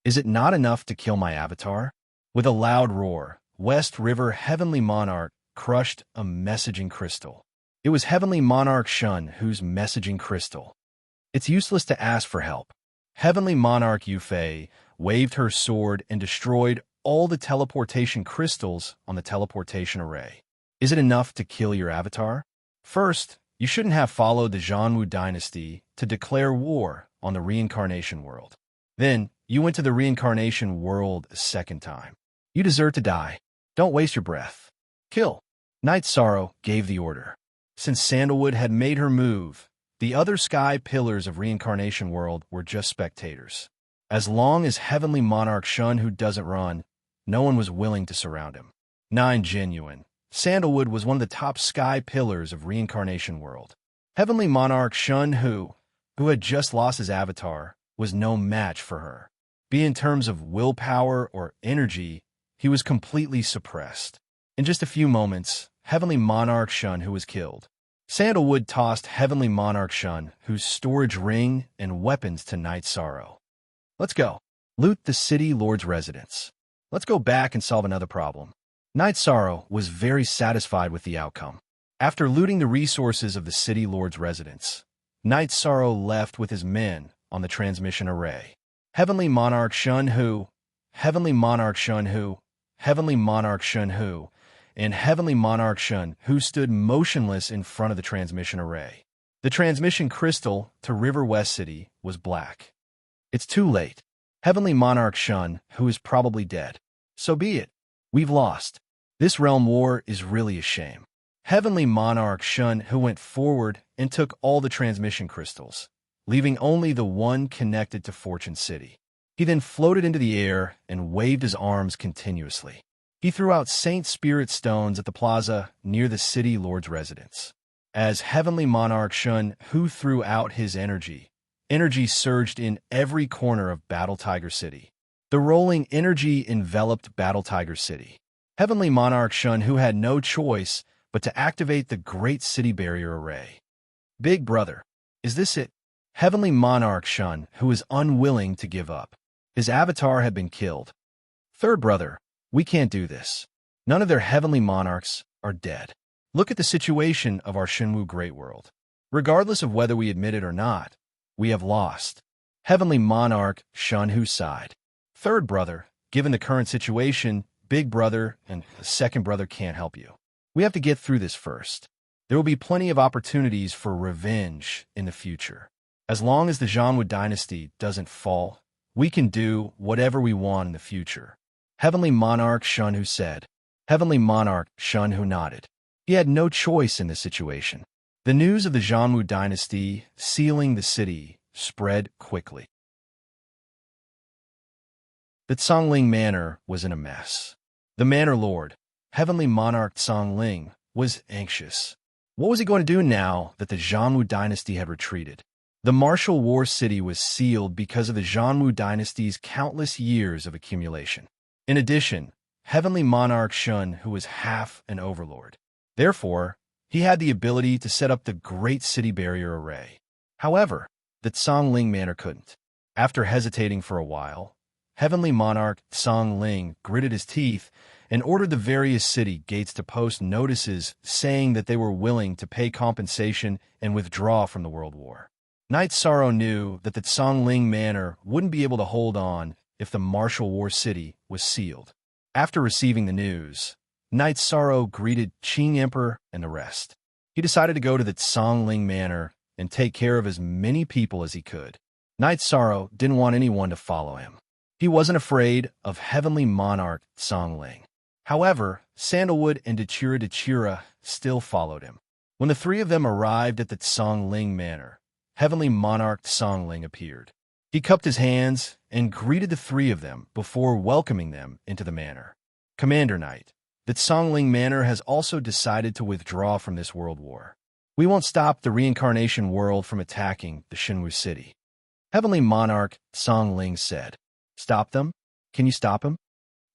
Is it not enough to kill my avatar? With a loud roar, West River Heavenly Monarch crushed a messaging crystal. It was Heavenly Monarch Shun, whose messaging crystal. It's useless to ask for help. Heavenly Monarch Yufei waved her sword and destroyed all the teleportation crystals on the teleportation array. Is it enough to kill your avatar? First, you shouldn't have followed the Zhanwu dynasty to declare war on the reincarnation world. Then, you went to the reincarnation world a second time. You deserve to die. Don't waste your breath. Kill. Knight Sorrow gave the order. Since Sandalwood had made her move, the other Sky Pillars of Reincarnation World were just spectators. As long as Heavenly Monarch Shun, who doesn't run, no one was willing to surround him. 9 Genuine. Sandalwood was one of the top Sky Pillars of Reincarnation World. Heavenly Monarch Shun, who had just lost his avatar, was no match for her. Be in terms of willpower or energy, he was completely suppressed. In just a few moments, Heavenly Monarch Shun, who was killed. Sandalwood tossed Heavenly Monarch Shun, whose storage ring and weapons to Night Sorrow. Let's go. Loot the City Lord's residence. Let's go back and solve another problem. Night Sorrow was very satisfied with the outcome. After looting the resources of the City Lord's residence, Night Sorrow left with his men on the transmission array. Heavenly Monarch Shun Hu, Heavenly Monarch Shun Hu, Heavenly Monarch Shun Hu, and Heavenly Monarch Shun Hu stood motionless in front of the transmission array. The transmission crystal to River West City was black. It's too late. Heavenly Monarch Shun Hu is probably dead. So be it. We've lost. This realm war is really a shame. Heavenly Monarch Shun Hu went forward and took all the transmission crystals, leaving only the one connected to Fortune City. He then floated into the air and waved his arms continuously. He threw out Saint Spirit stones at the plaza near the City Lord's residence. As Heavenly Monarch Shun Hu threw out his energy surged in every corner of Battle Tiger City. The rolling energy enveloped Battle Tiger City. Heavenly Monarch Shun Hu had no choice but to activate the Great City Barrier Array. Big Brother, is this it? Heavenly Monarch Shun Hu is unwilling to give up. His avatar had been killed. Third Brother, we can't do this. None of their heavenly monarchs are dead. Look at the situation of our Shenwu Great World. Regardless of whether we admit it or not, we have lost. Heavenly Monarch Shun Hu sighed. Third Brother, given the current situation, Big Brother and the Second Brother can't help you. We have to get through this first. There will be plenty of opportunities for revenge in the future. As long as the Zhongwu dynasty doesn't fall, we can do whatever we want in the future. Heavenly Monarch Shun Hu said. Heavenly Monarch Shun Hu nodded. He had no choice in this situation. The news of the Zhongwu dynasty sealing the city spread quickly. The Congling Manor was in a mess. The Manor Lord, Heavenly Monarch Congling, was anxious. What was he going to do now that the Zhongwu dynasty had retreated? The martial war city was sealed because of the Zhongwu dynasty's countless years of accumulation. In addition, Heavenly Monarch Shun Hu was half an overlord. Therefore, he had the ability to set up the Great City Barrier Array. However, the Congling Manor couldn't. After hesitating for a while, Heavenly Monarch Congling gritted his teeth and ordered the various city gates to post notices saying that they were willing to pay compensation and withdraw from the World War. Night Sorrow knew that the Congling Manor wouldn't be able to hold on if the martial war city was sealed. After receiving the news, Night Sorrow greeted Qing Emperor and the rest. He decided to go to the Congling Manor and take care of as many people as he could. Night Sorrow didn't want anyone to follow him. He wasn't afraid of Heavenly Monarch Congling. However, Sandalwood and Dechira still followed him. When the three of them arrived at the Congling Manor, Heavenly Monarch Congling appeared. He cupped his hands and greeted the three of them before welcoming them into the manor. Commander Knight, the Congling Manor has also decided to withdraw from this world war. We won't stop the reincarnation world from attacking the Shenwu city. Heavenly Monarch Congling said. Stop them? Can you stop him?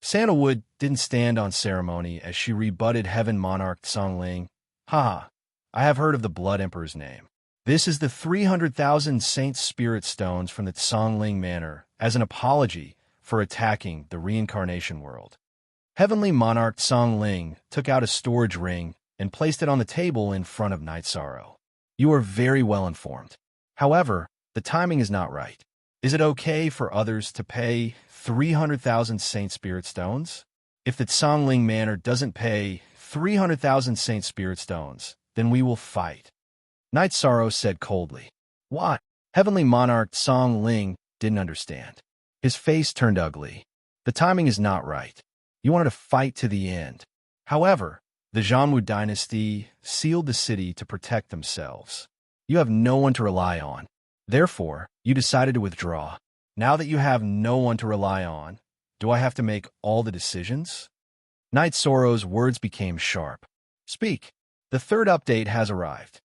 Sandalwood didn't stand on ceremony as she rebutted Heaven Monarch Congling. Haha, I have heard of the Blood Emperor's name. This is the 300,000 Saint Spirit Stones from the Congling Manor as an apology for attacking the reincarnation world. Heavenly Monarch Congling took out a storage ring and placed it on the table in front of Night Sorrow. You are very well informed. However, the timing is not right. Is it okay for others to pay 300,000 Saint Spirit Stones? If the Congling Manor doesn't pay 300,000 Saint Spirit Stones, then we will fight. Night Sorrow said coldly. What? Heavenly Monarch Congling didn't understand. His face turned ugly. The timing is not right. You wanted to fight to the end. However, the Zhongwu dynasty sealed the city to protect themselves. You have no one to rely on. Therefore, you decided to withdraw. Now that you have no one to rely on, do I have to make all the decisions? Night Sorrow's words became sharp. Speak. The third update has arrived.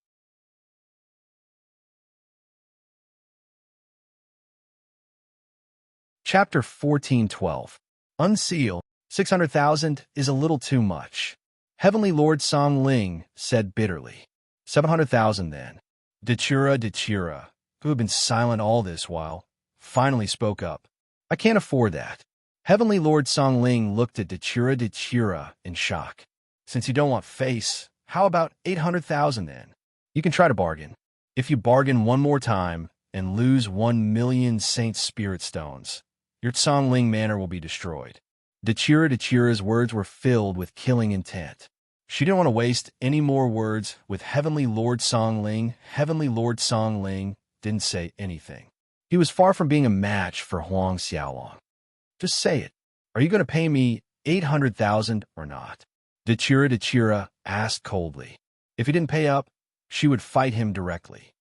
Chapter 1412. Unseal. 600,000 is a little too much. Heavenly Lord Congling said bitterly. 700,000 then. Dechira, who had been silent all this while, finally spoke up. I can't afford that. Heavenly Lord Songling looked at Dechira in shock. Since you don't want face, how about 800,000 then? You can try to bargain. If you bargain one more time and lose 1,000,000 Saint Spirit Stones, your Songling manor will be destroyed. Dechira's words were filled with killing intent. She didn't want to waste any more words with Heavenly Lord Songling. Heavenly Lord Songling didn't say anything. He was far from being a match for Huang Xiaolong. Just say it. Are you going to pay me 800,000 or not? Dechira asked coldly. If he didn't pay up, she would fight him directly.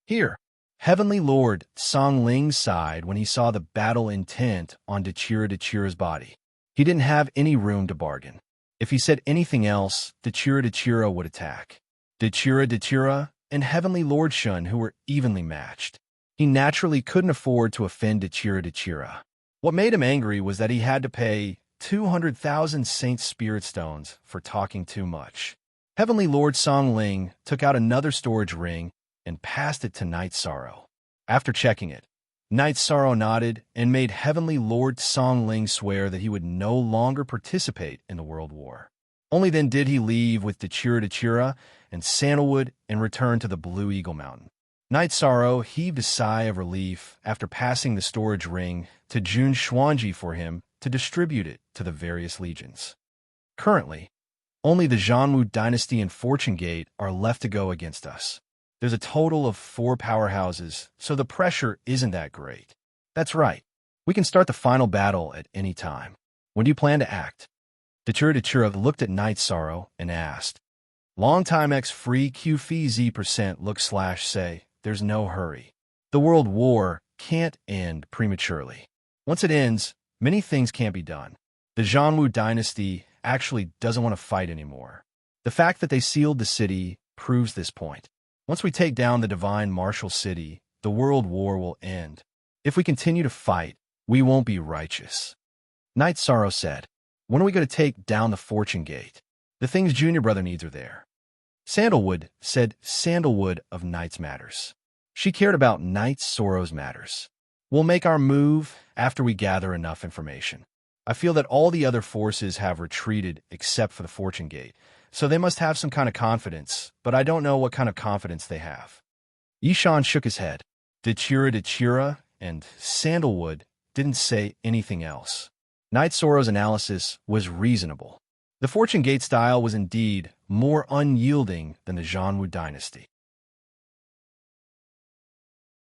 Here, Heavenly Lord Songling sighed when he saw the battle intent on Dechira's body. He didn't have any room to bargain. If he said anything else, Dechira would attack. Dechira and Heavenly Lord Shun, who were evenly matched. He naturally couldn't afford to offend Dechira. What made him angry was that he had to pay 200,000 Saint Spirit Stones for talking too much. Heavenly Lord Songling took out another storage ring and passed it to Night Sorrow. After checking it, Night Sorrow nodded and made Heavenly Lord Songling swear that he would no longer participate in the World War. Only then did he leave with Dechira and Sandalwood and return to the Blue Eagle Mountain. Night Sorrow heaved a sigh of relief after passing the storage ring to Jun Xuanji for him to distribute it to the various legions. Currently, only the Zhanwu Dynasty and Fortune Gate are left to go against us. There's a total of 4 powerhouses, so the pressure isn't that great. That's right. We can start the final battle at any time. When do you plan to act? Dechira looked at Night Sorrow and asked. Long time X free Q fee Z% look / say, there's no hurry. The World War can't end prematurely. Once it ends, many things can't be done. The Zhanwu Dynasty actually doesn't want to fight anymore. The fact that they sealed the city proves this point. Once we take down the Divine Martial City, the World War will end. If we continue to fight, we won't be righteous. Night Sorrow said, when are we going to take down the Fortune Gate? The things Junior Brother needs are there. Sandalwood said Sandalwood of Night's matters. She cared about Night Sorrow's matters. We'll make our move after we gather enough information. I feel that all the other forces have retreated except for the Fortune Gate, so they must have some kind of confidence, but I don't know what kind of confidence they have. Yishan shook his head. Dechira and Sandalwood didn't say anything else. Night Sorrow's analysis was reasonable. The Fortune Gate style was indeed more unyielding than the Zhanwu Dynasty.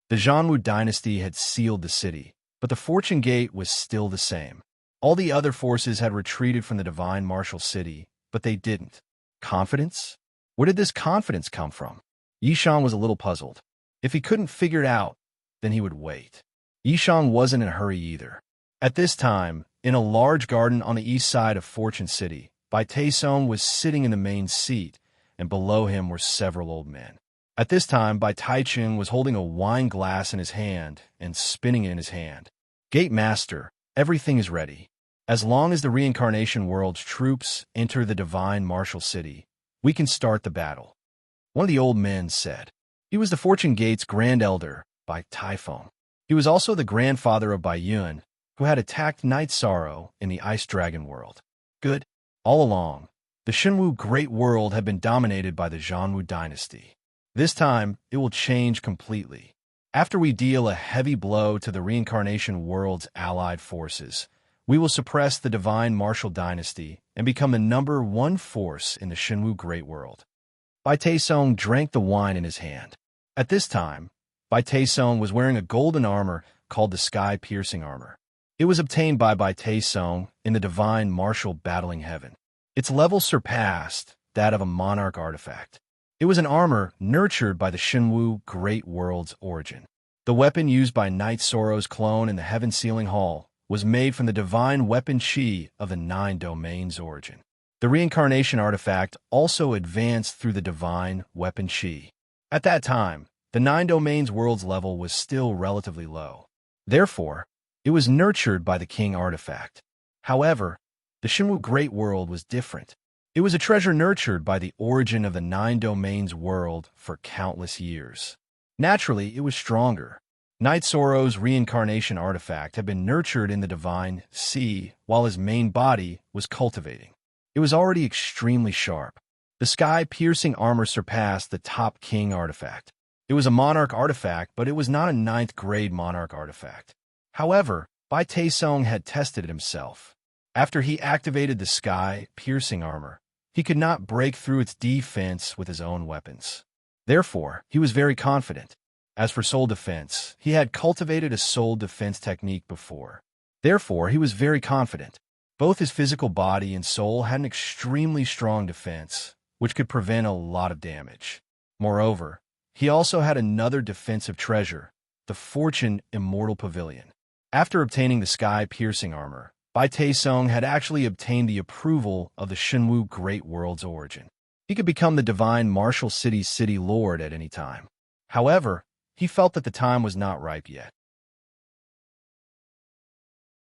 The Zhanwu Dynasty had sealed the city, but the Fortune Gate was still the same. All the other forces had retreated from the Divine Martial City, but they didn't. Confidence? Where did this confidence come from? Yishan was a little puzzled. If he couldn't figure it out, then he would wait. Yishan wasn't in a hurry either. At this time, in a large garden on the east side of Fortune City, Bai Taisong was sitting in the main seat, and below him were several old men. At this time, Bai Taichung was holding a wine glass in his hand and spinning it in his hand. Gate Master, everything is ready. As long as the Reincarnation World's troops enter the Divine Martial City, we can start the battle. One of the old men said. He was the Fortune Gate's Grand Elder, Bai Taifeng. He was also the grandfather of Bai Yun, who had attacked Night Sorrow in the Ice Dragon World. Good. All along, the Shenwu Great World had been dominated by the Zhanwu Dynasty. This time, it will change completely. After we deal a heavy blow to the Reincarnation World's allied forces, we will suppress the Divine Martial Dynasty and become the #1 force in the Shenwu Great World. Bai Taisong drank the wine in his hand. At this time, Bai Taisong was wearing a golden armor called the Sky-Piercing Armor. It was obtained by Bai Taisong in the Divine Martial Battling Heaven. Its level surpassed that of a monarch artifact. It was an armor nurtured by the Shenwu Great World's origin. The weapon used by Night Sorrow's clone in the Heaven Sealing Hall was made from the divine weapon chi of the 9 domains origin. The reincarnation artifact also advanced through the divine weapon chi. At that time, the 9 domains world's level was still relatively low. Therefore, it was nurtured by the king artifact. However, the Shenwu Great World was different. It was a treasure nurtured by the origin of the Nine Domains world for countless years. Naturally, it was stronger. Knight Soro's reincarnation artifact had been nurtured in the divine sea, while his main body was cultivating. It was already extremely sharp. The sky-piercing armor surpassed the top king artifact. It was a monarch artifact, but it was not a ninth-grade monarch artifact. However, Bai Taesong had tested it himself. After he activated the sky-piercing armor, he could not break through its defense with his own weapons. Therefore, he was very confident. As for soul defense, he had cultivated a soul defense technique before. Therefore, he was very confident. Both his physical body and soul had an extremely strong defense, which could prevent a lot of damage. Moreover, he also had another defensive treasure, the Fortune Immortal Pavilion. After obtaining the sky-piercing armor, Bai Taesong had actually obtained the approval of the Shenwu Great World's origin. He could become the divine Martial City's city lord at any time. However, he felt that the time was not ripe yet.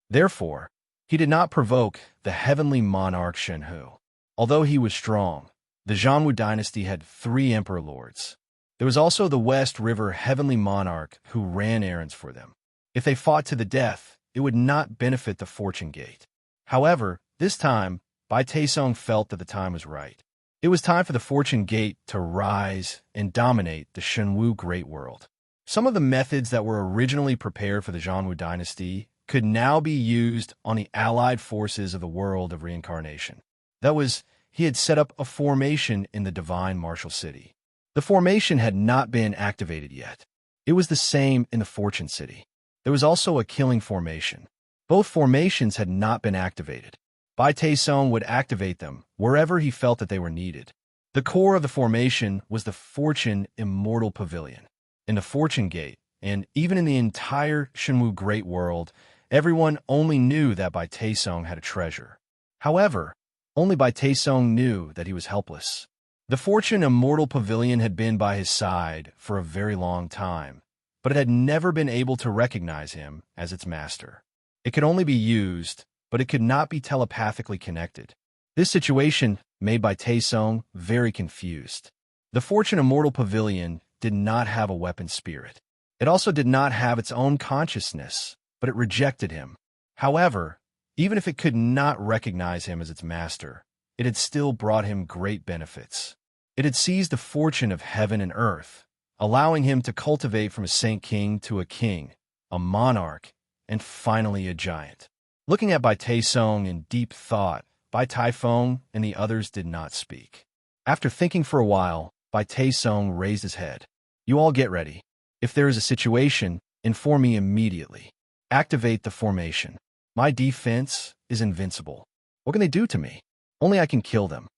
Therefore, he did not provoke the heavenly monarch Shenhu. Although he was strong, the Zhanwu dynasty had 3 emperor lords. There was also the West River heavenly monarch who ran errands for them. If they fought to the death, it would not benefit the Fortune Gate. However, this time, Bai Taesong felt that the time was right. It was time for the Fortune Gate to rise and dominate the Shenwu Great World. Some of the methods that were originally prepared for the Zhanwu dynasty could now be used on the allied forces of the world of reincarnation. That was, he had set up a formation in the divine Martial City. The formation had not been activated yet. It was the same in the Fortune City. There was also a killing formation. Both formations had not been activated. Bai Taesong would activate them wherever he felt that they were needed. The core of the formation was the Fortune Immortal Pavilion. In the Fortune Gate, and even in the entire Shenwu Great World, everyone only knew that Bai Taesong had a treasure. However, only Bai Taesong knew that he was helpless. The Fortune Immortal Pavilion had been by his side for a very long time, but it had never been able to recognize him as its master. It could only be used, but it could not be telepathically connected. This situation made Bai Taesong very confused. The Fortune Immortal Pavilion did not have a weapon spirit. It also did not have its own consciousness, but it rejected him. However, even if it could not recognize him as its master, it had still brought him great benefits. It had seized the fortune of heaven and earth, allowing him to cultivate from a saint king to a king, a monarch, and finally a giant. Looking at Bai Taesong in deep thought, Bai Taifeng and the others did not speak. After thinking for a while, Bai Taesong raised his head. You all get ready. If there is a situation, inform me immediately. Activate the formation. My defense is invincible. What can they do to me? Only I can kill them.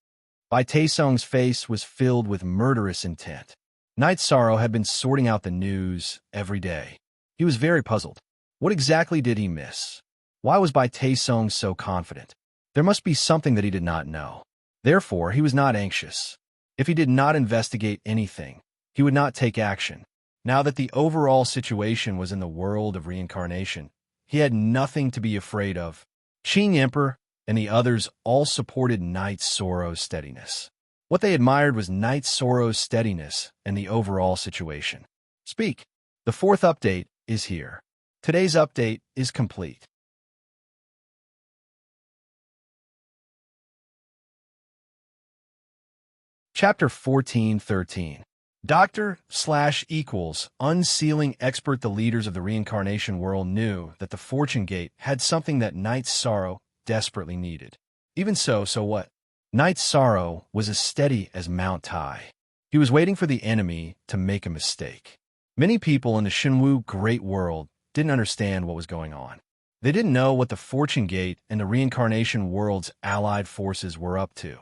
Bai Taesong's face was filled with murderous intent. Knight Sorrow had been sorting out the news every day. He was very puzzled. What exactly did he miss? Why was Bai Taesong so confident? There must be something that he did not know. Therefore, he was not anxious. If he did not investigate anything, he would not take action. Now that the overall situation was in the world of reincarnation, he had nothing to be afraid of. Qing Emperor and the others all supported Knight Sorrow's steadiness. What they admired was Knight Sorrow's steadiness and the overall situation. Speak. The 4th update is here. Today's update is complete. Chapter 14:13. Unsealing expert. The leaders of the reincarnation world knew that the Fortune Gate had something that Knight Sorrow desperately needed. Even so what? Knight Sorrow was as steady as Mount Tai. He was waiting for the enemy to make a mistake. Many people in the Shenwu Great World didn't understand what was going on. They didn't know what the Fortune Gate and the reincarnation world's allied forces were up to.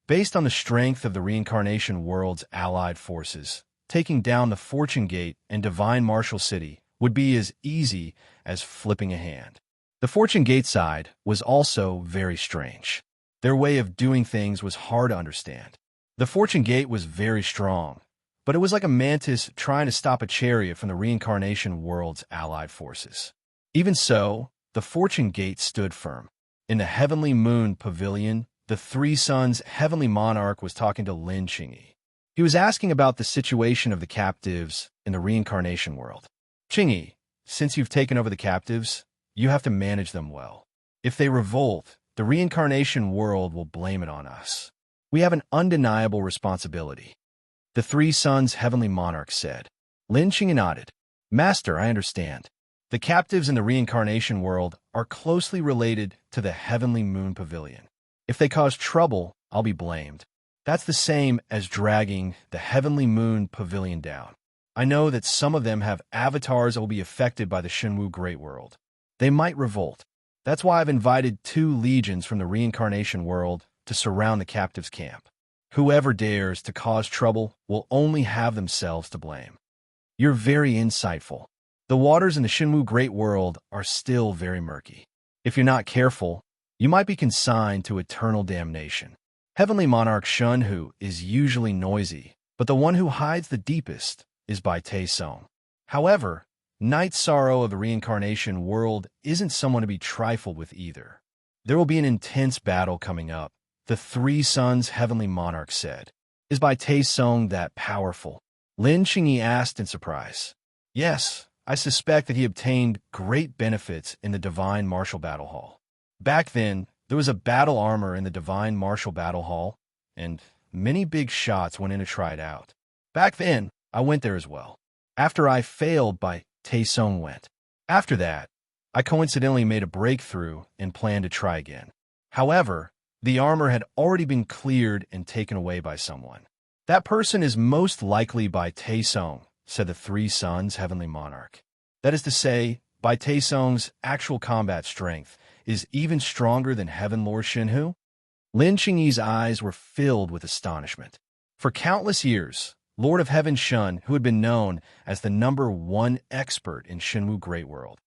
Based on the strength of the reincarnation world's allied forces, taking down the Fortune Gate and Divine Martial City would be as easy as flipping a hand. The Fortune Gate side was also very strange. Their way of doing things was hard to understand. The Fortune Gate was very strong, but it was like a mantis trying to stop a chariot from the reincarnation world's allied forces. Even so, the Fortune Gate stood firm. In the Heavenly Moon Pavilion, the Three Suns' heavenly monarch was talking to Lin Qingyi. He was asking about the situation of the captives in the reincarnation world. Qingyi, since you've taken over the captives, you have to manage them well. If they revolt, the reincarnation world will blame it on us. We have an undeniable responsibility. The Three Suns' heavenly monarch said. Lin Qingyi nodded. Master, I understand. The captives in the reincarnation world are closely related to the heavenly moon pavilion. If they cause trouble, I'll be blamed. That's the same as dragging the heavenly moon pavilion down. I know that some of them have avatars that will be affected by the Shenwu Great World. They might revolt. That's why I've invited 2 legions from the reincarnation world to surround the captives' camp. Whoever dares to cause trouble will only have themselves to blame. You're very insightful. The waters in the Shenwu Great World are still very murky. If you're not careful, you might be consigned to eternal damnation. Heavenly Monarch Shunhu is usually noisy, but the one who hides the deepest is Bai Te Song. However, Night Sorrow of the reincarnation world isn't someone to be trifled with either. There will be an intense battle coming up, the Three Suns' heavenly monarch said. Is Bai Te Song that powerful? Lin Qingyi asked in surprise. Yes, I suspect that he obtained great benefits in the Divine Martial Battle Hall. Back then, there was a battle armor in the Divine Martial Battle Hall, and many big shots went in to try it out. Back then, I went there as well. After I failed, Bai Te Song went. After that, I coincidentally made a breakthrough and planned to try again. However, the armor had already been cleared and taken away by someone. That person is most likely Bai Te Song, said the Three Suns' heavenly monarch. That is to say, Bai Te Song's actual combat strength is even stronger than Heaven Lord Shenhu? Lin Qingyi's eyes were filled with astonishment. For countless years, Lord of Heaven Shun, who had been known as the #1 expert in Shenwu Great World.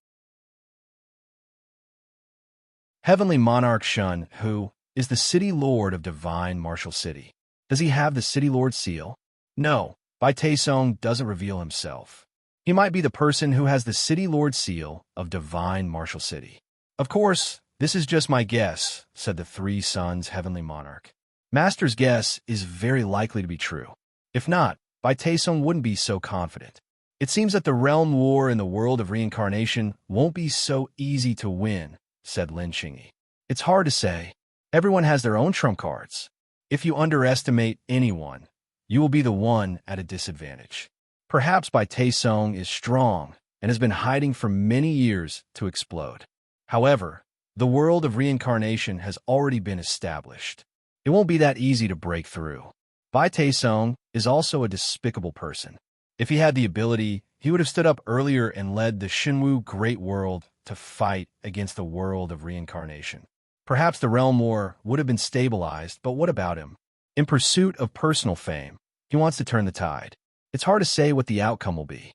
Heavenly Monarch Shun, who is the City Lord of Divine Martial City. Does he have the City Lord seal? No, Bai Te Song doesn't reveal himself. He might be the person who has the City Lord seal of Divine Martial City. Of course, this is just my guess, said the Three Suns' heavenly monarch. Master's guess is very likely to be true. If not, Bai Te Song wouldn't be so confident. It seems that the realm war in the world of reincarnation won't be so easy to win, said Lin Qingyi. It's hard to say. Everyone has their own trump cards. If you underestimate anyone, you will be the one at a disadvantage. Perhaps Bai Te Song is strong and has been hiding for many years to explode. However, the world of reincarnation has already been established. It won't be that easy to break through. Bai Te Song is also a despicable person. If he had the ability, he would have stood up earlier and led the Shenwu Great World to fight against the world of reincarnation. Perhaps the realm war would have been stabilized, but what about him? In pursuit of personal fame, he wants to turn the tide. It's hard to say what the outcome will be.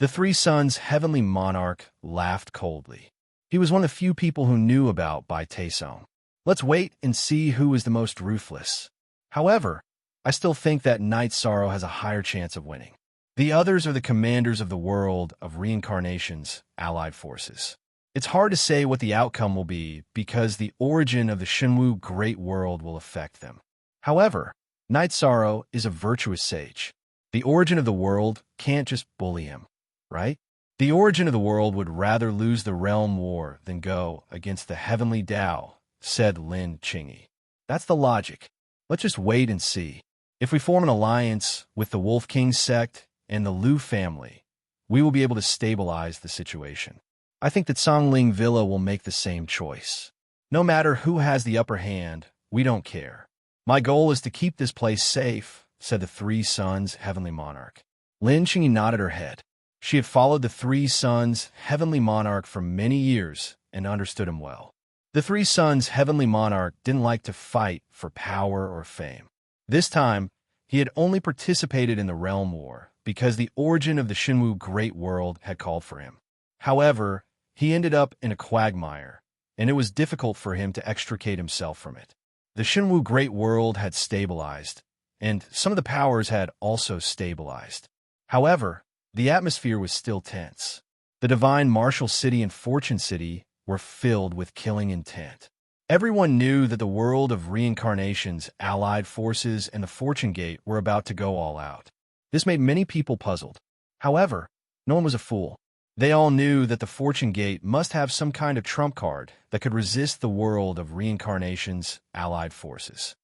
The Three Suns' heavenly monarch laughed coldly. He was one of the few people who knew about Bai Te Song. Let's wait and see who is the most ruthless. However, I still think that Night Sorrow has a higher chance of winning. The others are the commanders of the world of reincarnation's allied forces. It's hard to say what the outcome will be because the origin of the Shenwu Great World will affect them. However, Night Sorrow is a virtuous sage. The origin of the world can't just bully him, right? The origin of the world would rather lose the realm war than go against the heavenly Tao, said Lin Qingyi. That's the logic. Let's just wait and see. If we form an alliance with the Wolf King sect and the Liu family, we will be able to stabilize the situation. I think that Songling Villa will make the same choice. No matter who has the upper hand, we don't care. My goal is to keep this place safe, said the Three Suns' heavenly monarch. Lin Qingyi nodded her head. She had followed the Three Suns' heavenly monarch for many years and understood him well. The Three Suns' heavenly monarch didn't like to fight for power or fame. This time, he had only participated in the realm war because the origin of the Shenwu Great World had called for him. However, he ended up in a quagmire, and it was difficult for him to extricate himself from it. The Shenwu Great World had stabilized, and some of the powers had also stabilized. However, the atmosphere was still tense. The Divine Martial City and Fortune City were filled with killing intent. Everyone knew that the world of reincarnations, allied forces, and the Fortune Gate were about to go all out. This made many people puzzled. However, no one was a fool. They all knew that the Fortune Gate must have some kind of trump card that could resist the world of reincarnations, allied forces.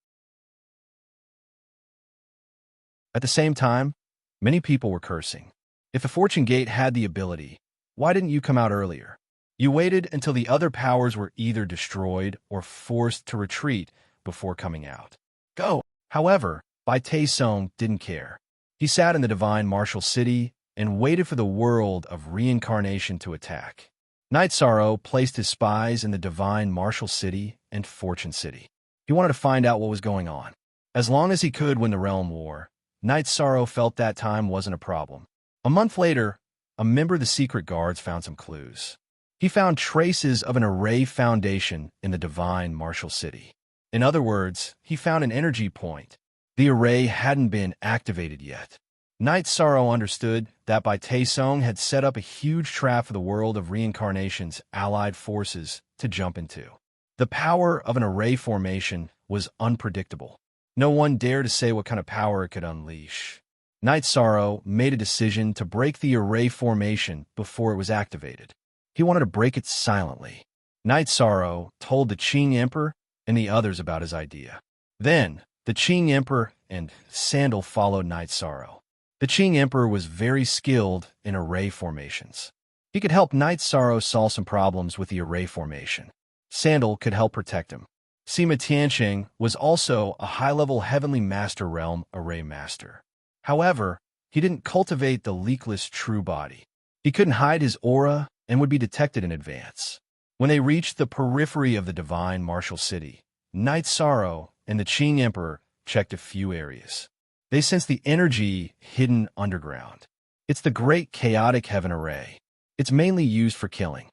At the same time, many people were cursing. If the Fortune Gate had the ability, why didn't you come out earlier? You waited until the other powers were either destroyed or forced to retreat before coming out. Go! However, Bai Taesong didn't care. He sat in the divine martial city and waited for the world of reincarnation to attack. Night Sorrow placed his spies in the divine martial city and fortune city. He wanted to find out what was going on. As long as he could win the realm war, Night Sorrow felt that time wasn't a problem. A month later, a member of the secret guards found some clues. He found traces of an array foundation in the divine martial city. In other words, he found an energy point. The array hadn't been activated yet. Night Sorrow understood that Bai Taesong had set up a huge trap for the world of reincarnations, allied forces, to jump into. The power of an array formation was unpredictable. No one dared to say what kind of power it could unleash. Night Sorrow made a decision to break the array formation before it was activated. He wanted to break it silently. Night Sorrow told the Qing Emperor and the others about his idea. Then, the Qing Emperor and Sandal followed Night Sorrow. The Qing Emperor was very skilled in array formations. He could help Night Sorrow solve some problems with the array formation. Sandal could help protect him. Sima Tianqing was also a high-level Heavenly Master Realm array master. However, he didn't cultivate the leakless true body. He couldn't hide his aura and would be detected in advance. When they reached the periphery of the divine martial city, Night Sorrow and the Qing Emperor checked a few areas. They sensed the energy hidden underground. It's the Great Chaotic Heaven Array. It's mainly used for killing.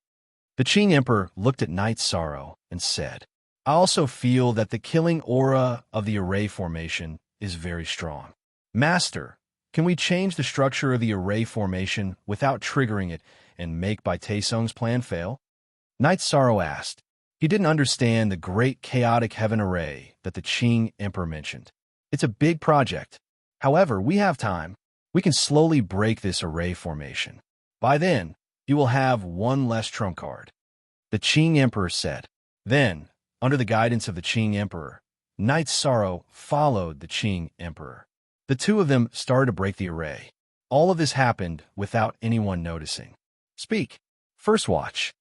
The Qing Emperor looked at Night Sorrow and said, I also feel that the killing aura of the array formation is very strong. Master, can we change the structure of the array formation without triggering it and make Bai Taesong's plan fail? Night Sorrow asked. He didn't understand the Great Chaotic Heaven Array that the Qing Emperor mentioned. It's a big project. However, we have time. We can slowly break this array formation. By then, you will have one less trump card. The Qing Emperor said. Then, under the guidance of the Qing Emperor, Night Sorrow followed the Qing Emperor. The two of them started to break the array. All of this happened without anyone noticing. Speak. First watch.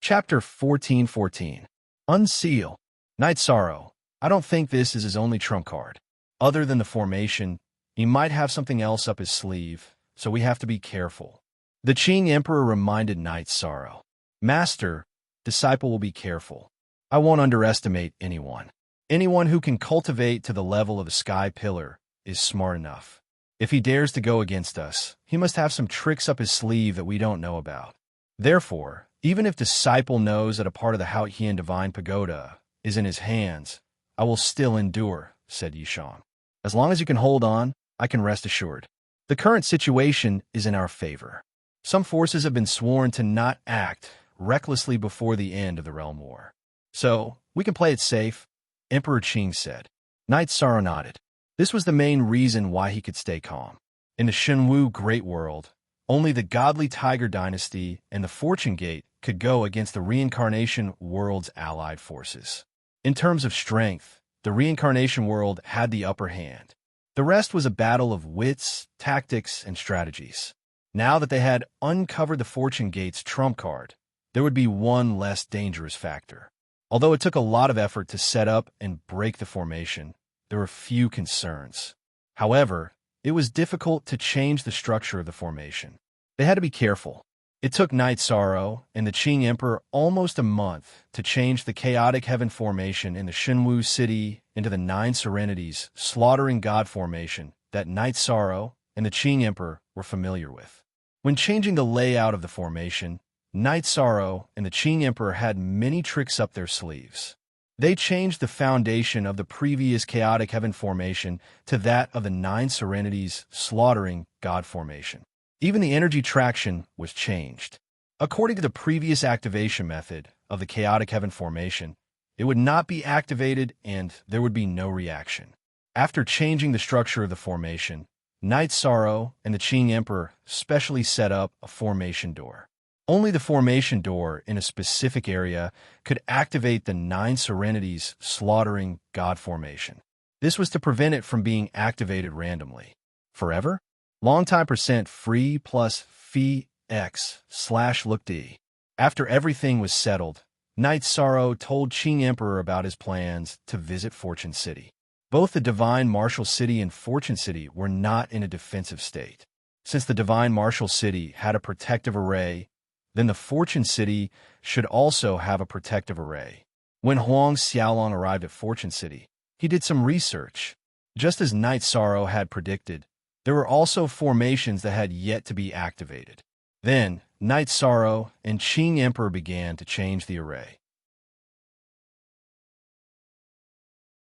Chapter 1414. Unseal. Night Sorrow. I don't think this is his only trump card. Other than the formation, he might have something else up his sleeve, so we have to be careful. The Qing Emperor reminded Night Sorrow. Master, disciple will be careful. I won't underestimate anyone. Anyone who can cultivate to the level of the Sky Pillar is smart enough. If he dares to go against us, he must have some tricks up his sleeve that we don't know about. Therefore, even if disciple knows that a part of the Haotian Divine Pagoda is in his hands, I will still endure, said Yishang. As long as you can hold on, I can rest assured. The current situation is in our favor. Some forces have been sworn to not act recklessly before the end of the realm war. So, we can play it safe, Emperor Qing said. Night Sorrow nodded. This was the main reason why he could stay calm. In the Shenwu Great World, only the godly Tiger Dynasty and the Fortune Gate could go against the Reincarnation World's allied forces. In terms of strength, the Reincarnation World had the upper hand. The rest was a battle of wits, tactics, and strategies. Now that they had uncovered the Fortune Gate's trump card, there would be one less dangerous factor. Although it took a lot of effort to set up and break the formation, there were few concerns. However, it was difficult to change the structure of the formation. They had to be careful. It took Night Sorrow and the Qing Emperor almost a month to change the chaotic heaven formation in the Shenwu city into the Nine Serenities slaughtering god formation that Night Sorrow and the Qing Emperor were familiar with. When changing the layout of the formation, Night Sorrow and the Qing Emperor had many tricks up their sleeves. They changed the foundation of the previous chaotic heaven formation to that of the Nine Serenities slaughtering god formation. Even the energy traction was changed. According to the previous activation method of the chaotic heaven formation, it would not be activated and there would be no reaction. After changing the structure of the formation, Night Sorrow and the Qing Emperor specially set up a formation door. Only the formation door in a specific area could activate the 9 Serenities slaughtering God formation. This was to prevent it from being activated randomly. Forever? Longtime % free plus fee x/look D. After everything was settled, Night Sorrow told Qing Emperor about his plans to visit Fortune City. Both the Divine Martial City and Fortune City were not in a defensive state. Since the Divine Martial City had a protective array, then the Fortune City should also have a protective array. When Huang Xiaolong arrived at Fortune City, he did some research. Just as Night Sorrow had predicted, there were also formations that had yet to be activated. Then, Night Sorrow and Qing Emperor began to change the array.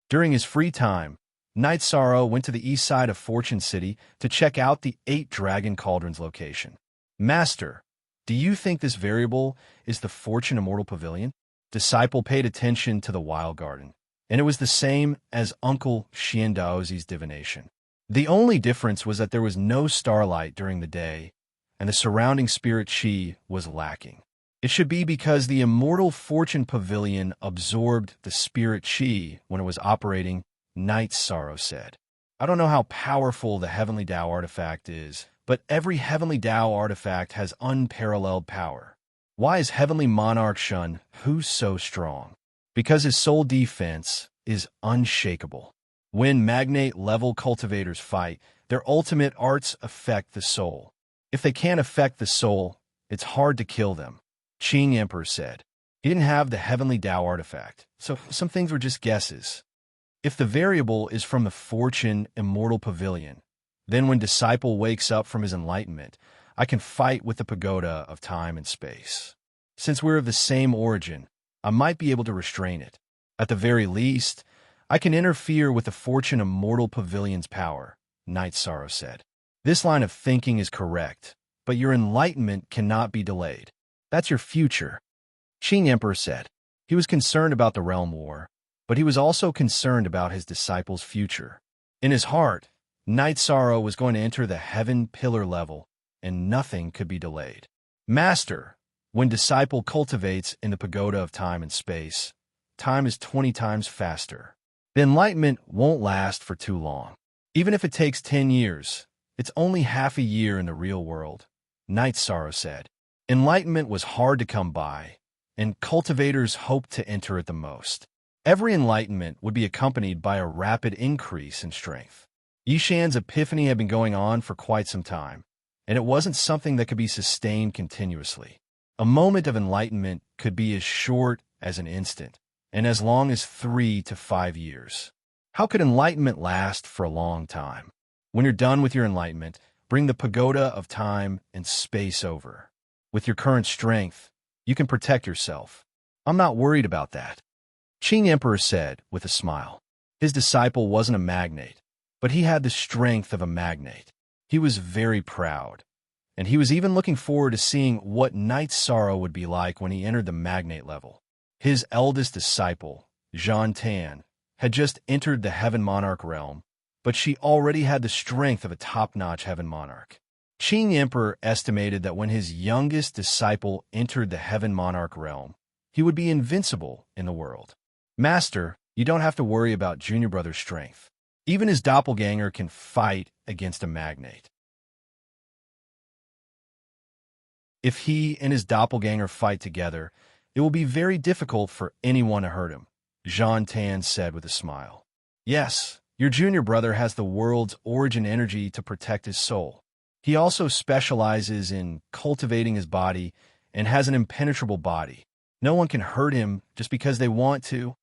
During his free time, Night Sorrow went to the east side of Fortune City to check out the 8 Dragon Cauldrons location. Master, do you think this variable is the Fortune Immortal Pavilion? Disciple paid attention to the Wild Garden, and it was the same as Uncle Xian Daozi's divination. The only difference was that there was no starlight during the day, and the surrounding spirit chi was lacking. It should be because the Immortal Fortune Pavilion absorbed the spirit chi when it was operating, Night Sorrow said. I don't know how powerful the Heavenly Tao artifact is, but every Heavenly Tao artifact has unparalleled power. Why is Heavenly Monarch Shun Hu so strong? Because his soul defense is unshakable. When magnate-level cultivators fight, their ultimate arts affect the soul. If they can't affect the soul, it's hard to kill them, Qing Emperor said. He didn't have the Heavenly Tao artifact, so some things were just guesses. If the variable is from the Fortune Immortal Pavilion, then when Disciple wakes up from his enlightenment, I can fight with the Pagoda of Time and Space. Since we're of the same origin, I might be able to restrain it. At the very least, I can interfere with the Fortune Immortal Pavilion's power, Night Sorrow said. This line of thinking is correct, but your enlightenment cannot be delayed. That's your future, Qing Emperor said. He was concerned about the realm war, but he was also concerned about his disciple's future. In his heart, Night Sorrow was going to enter the Heaven Pillar level, and nothing could be delayed. Master, when Disciple cultivates in the Pagoda of Time and Space, time is 20 times faster. The enlightenment won't last for too long. Even if it takes 10 years, it's only half a year in the real world, Night Sorrow said. Enlightenment was hard to come by, and cultivators hoped to enter it the most. Every enlightenment would be accompanied by a rapid increase in strength. Yishan's epiphany had been going on for quite some time, and it wasn't something that could be sustained continuously. A moment of enlightenment could be as short as an instant, and as long as 3 to 5 years. How could enlightenment last for a long time? When you're done with your enlightenment, bring the Pagoda of Time and Space over. With your current strength, you can protect yourself. I'm not worried about that, Qing Emperor said with a smile. His disciple wasn't a magnate, but he had the strength of a magnate. He was very proud, and he was even looking forward to seeing what Night Sorrow would be like when he entered the magnate level. His eldest disciple, Zhan Tan, had just entered the Heaven Monarch realm, but she already had the strength of a top-notch Heaven Monarch. Qing Emperor estimated that when his youngest disciple entered the Heaven Monarch realm, he would be invincible in the world. Master, you don't have to worry about Junior Brother's strength. Even his doppelganger can fight against a magnate. If he and his doppelganger fight together, it will be very difficult for anyone to hurt him, Zhan Tan said with a smile. Yes, your junior brother has the world's origin energy to protect his soul. He also specializes in cultivating his body and has an impenetrable body. No one can hurt him just because they want to.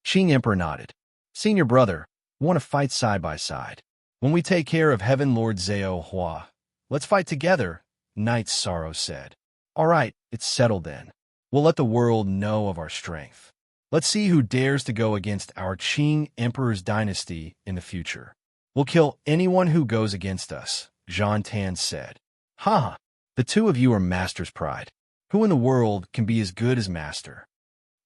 Qing Emperor nodded. Senior brother, we want to fight side by side. When we take care of Heaven Lord Zhao Hua, let's fight together, Night Sorrow said. All right, it's settled then. We'll let the world know of our strength. Let's see who dares to go against our Qing Emperor's dynasty in the future. We'll kill anyone who goes against us, Zhan Tan said. Ha! The two of you are Master's pride. Who in the world can be as good as Master?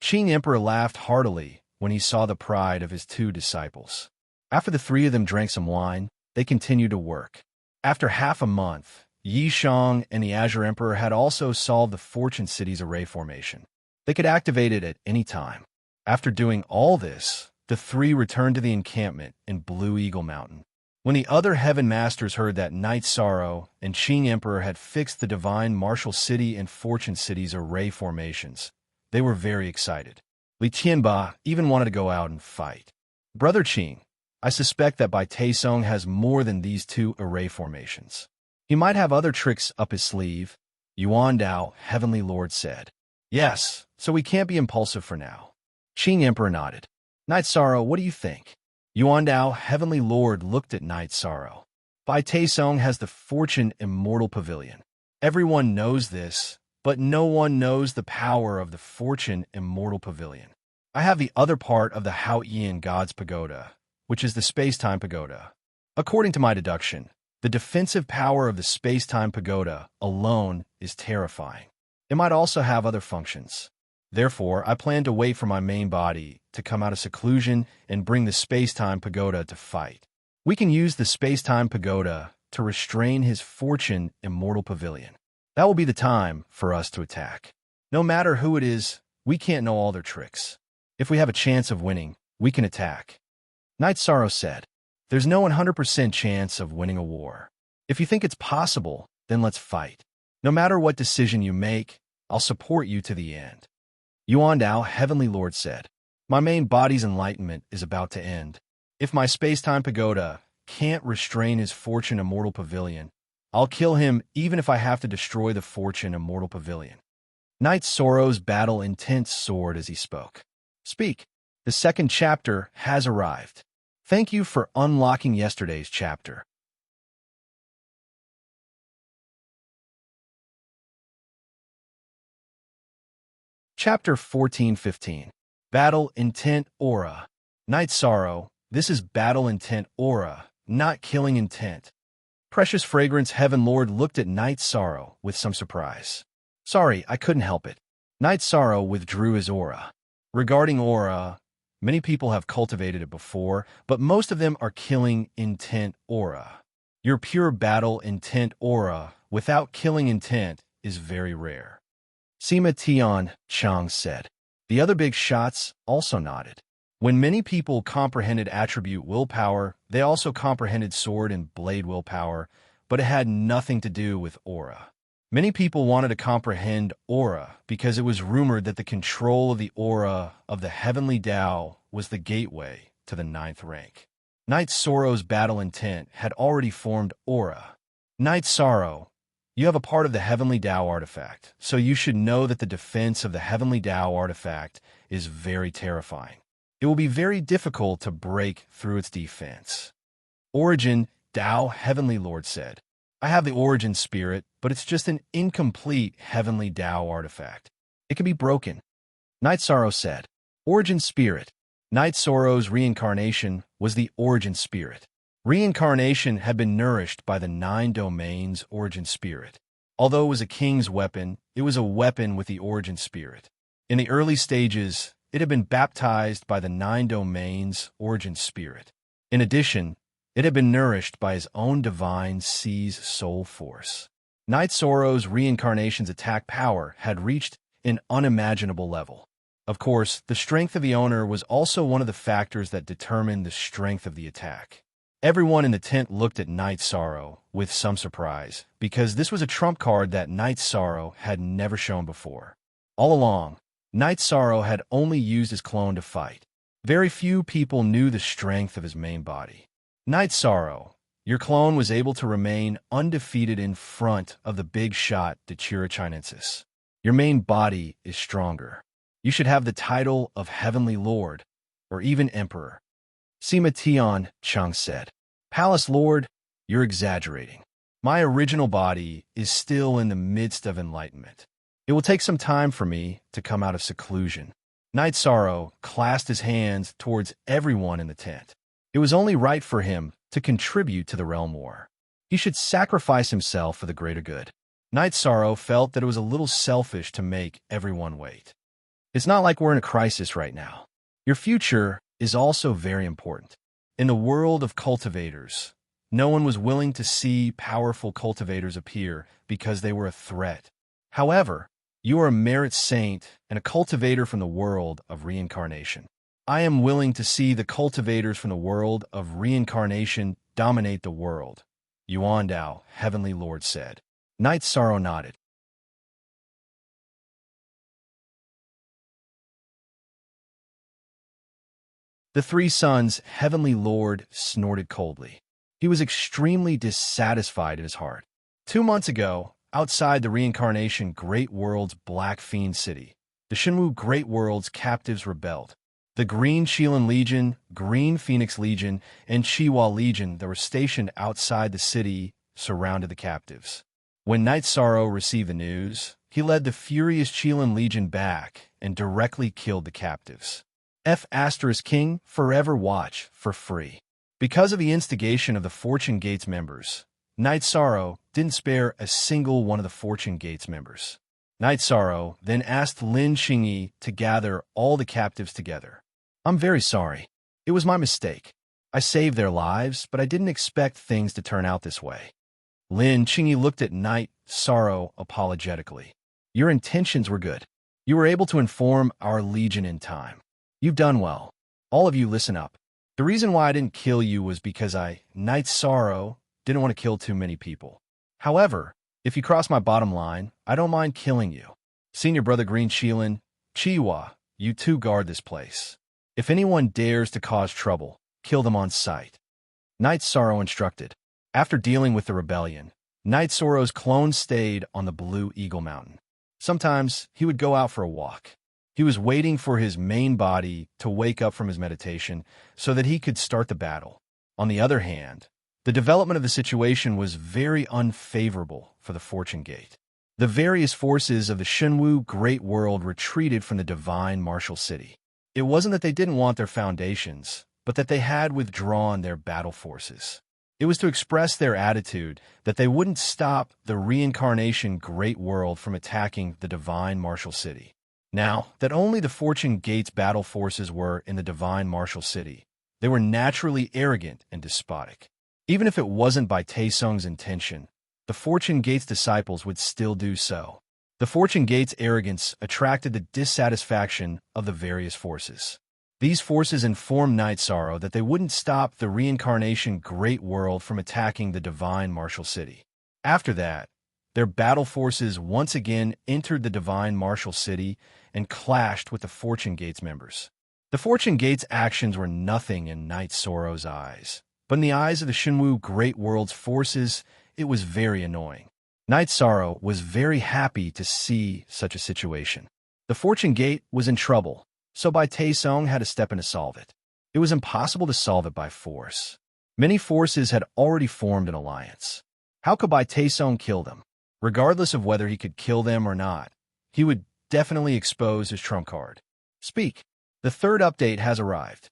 Qing Emperor laughed heartily when he saw the pride of his two disciples. After the three of them drank some wine, they continued to work. After half a month, Yi Shang and the Azure Emperor had also solved the Fortune City's array formation. They could activate it at any time. After doing all this, the three returned to the encampment in Blue Eagle Mountain. When the other Heaven Masters heard that Night Sorrow and Qing Emperor had fixed the Divine Martial City and Fortune City's array formations, they were very excited. Li Tianba even wanted to go out and fight. Brother Qing, I suspect that Bai Taisong has more than these two array formations. He might have other tricks up his sleeve, Yuan Dao, Heavenly Lord said. Yes, so we can't be impulsive for now. Qing Emperor nodded. Night Sorrow, what do you think? Yuan Dao, Heavenly Lord, looked at Night Sorrow. Bai Taisong has the Fortune Immortal Pavilion. Everyone knows this, but no one knows the power of the Fortune Immortal Pavilion. I have the other part of the Hao Yian God's Pagoda, which is the Space-Time Pagoda. According to my deduction, the defensive power of the Space-Time Pagoda alone is terrifying. It might also have other functions. Therefore, I plan to wait for my main body to come out of seclusion and bring the Space-Time Pagoda to fight. We can use the Space-Time Pagoda to restrain his Fortune Immortal Pavilion. That will be the time for us to attack. No matter who it is, we can't know all their tricks. If we have a chance of winning, we can attack. Night Sorrow said, there's no 100% chance of winning a war. If you think it's possible, then let's fight. No matter what decision you make, I'll support you to the end. Yuan Dao, Heavenly Lord said, my main body's enlightenment is about to end. If my space-time pagoda can't restrain his Fortune Immortal Pavilion, I'll kill him even if I have to destroy the Fortune Immortal Pavilion. Night Sorrow's battle intent soared as he spoke. Speak. The second chapter has arrived. Thank you for unlocking yesterday's chapter. Chapter 14-15. Battle Intent Aura. Night Sorrow, this is Battle Intent Aura, not Killing Intent. Precious Fragrance Heaven Lord looked at Night Sorrow with some surprise. Sorry, I couldn't help it. Night Sorrow withdrew his aura. Regarding aura, many people have cultivated it before, but most of them are Killing Intent Aura. Your pure Battle Intent Aura without Killing Intent is very rare. Sima Tian Chang said. The other big shots also nodded. When many people comprehended attribute willpower, they also comprehended sword and blade willpower, but it had nothing to do with aura. Many people wanted to comprehend aura because it was rumored that the control of the aura of the heavenly Tao was the gateway to the 9th rank. Night Sorrow's battle intent had already formed aura. Night Sorrow, you have a part of the heavenly Tao artifact, so you should know that the defense of the heavenly Tao artifact is very terrifying. It will be very difficult to break through its defense. Origin, Tao, Heavenly Lord said. I have the origin spirit, but it's just an incomplete heavenly Tao artifact. It can be broken. Night Sorrow said. Origin spirit. Night Sorrow's reincarnation was the origin spirit. Reincarnation had been nourished by the 9 domains origin spirit. Although it was a king's weapon, it was a weapon with the origin spirit. In the early stages, it had been baptized by the 9 domains origin spirit. In addition, it had been nourished by his own divine Sea's soul force. Night Sorrow's reincarnation's attack power had reached an unimaginable level. Of course, the strength of the owner was also one of the factors that determined the strength of the attack. Everyone in the tent looked at Night Sorrow with some surprise, because this was a trump card that Night Sorrow had never shown before. All along, Night Sorrow had only used his clone to fight. Very few people knew the strength of his main body. Night Sorrow, your clone was able to remain undefeated in front of the big shot Dachira Chinensis. Your main body is stronger. You should have the title of Heavenly Lord, or even Emperor. Sima Tian Chang said. Palace Lord, you're exaggerating. My original body is still in the midst of enlightenment. It will take some time for me to come out of seclusion. Night Sorrow clasped his hands towards everyone in the tent. It was only right for him to contribute to the realm war. He should sacrifice himself for the greater good. Night Sorrow felt that it was a little selfish to make everyone wait. It's not like we're in a crisis right now. Your future is also very important. In the world of cultivators, no one was willing to see powerful cultivators appear because they were a threat. However, you are a merit saint and a cultivator from the world of reincarnation. I am willing to see the cultivators from the world of reincarnation dominate the world, Yuan Dao, Heavenly Lord said. Night Sorrow nodded. The three sons, Heavenly Lord, snorted coldly. He was extremely dissatisfied in his heart. 2 months ago, outside the reincarnation Great World's Black Fiend City, the Shenwu Great World's captives rebelled. The Green Qilin Legion, Green Phoenix Legion, and Chiwa Legion that were stationed outside the city surrounded the captives. When Night Sorrow received the news, he led the furious Qilin Legion back and directly killed the captives. King, forever watch for free. Because of the instigation of the Fortune Gates members, Night Sorrow didn't spare a single one of the Fortune Gates members. Night Sorrow then asked Lin Xingyi to gather all the captives together. I'm very sorry. It was my mistake. I saved their lives, but I didn't expect things to turn out this way. Lin Xingyi looked at Night Sorrow apologetically. Your intentions were good. You were able to inform our legion in time. You've done well. All of you listen up. The reason why I didn't kill you was because Night Sorrow, didn't want to kill too many people. However, if you cross my bottom line, I don't mind killing you. Senior Brother Green Qilin, Chiwa, you two guard this place. If anyone dares to cause trouble, kill them on sight. Night Sorrow instructed. After dealing with the rebellion, Night Sorrow's clone stayed on the Blue Eagle Mountain. Sometimes he would go out for a walk. He was waiting for his main body to wake up from his meditation so that he could start the battle. On the other hand, the development of the situation was very unfavorable for the Fortune Gate. The various forces of the Shenwu Great World retreated from the Divine Martial City. It wasn't that they didn't want their foundations, but that they had withdrawn their battle forces. It was to express their attitude that they wouldn't stop the Reincarnation Great World from attacking the Divine Martial City. Now that only the Fortune Gates battle forces were in the Divine Martial City, they were naturally arrogant and despotic. Even if it wasn't by Taesung's intention, the Fortune Gates disciples would still do so. The Fortune Gates' arrogance attracted the dissatisfaction of the various forces. These forces informed Night Sorrow that they wouldn't stop the Reincarnation Great World from attacking the Divine Martial City. After that, their battle forces once again entered the Divine Martial City and clashed with the Fortune Gates members. The Fortune Gates' actions were nothing in Night Sorrow's eyes, but in the eyes of the Shenwu Great World's forces, it was very annoying. Night Sorrow was very happy to see such a situation. The Fortune Gate was in trouble, so Bai Taesung had to step in to solve it. It was impossible to solve it by force. Many forces had already formed an alliance. How could Bai Taesung kill them? Regardless of whether he could kill them or not, he would definitely expose his trump card. Speak. The third update has arrived.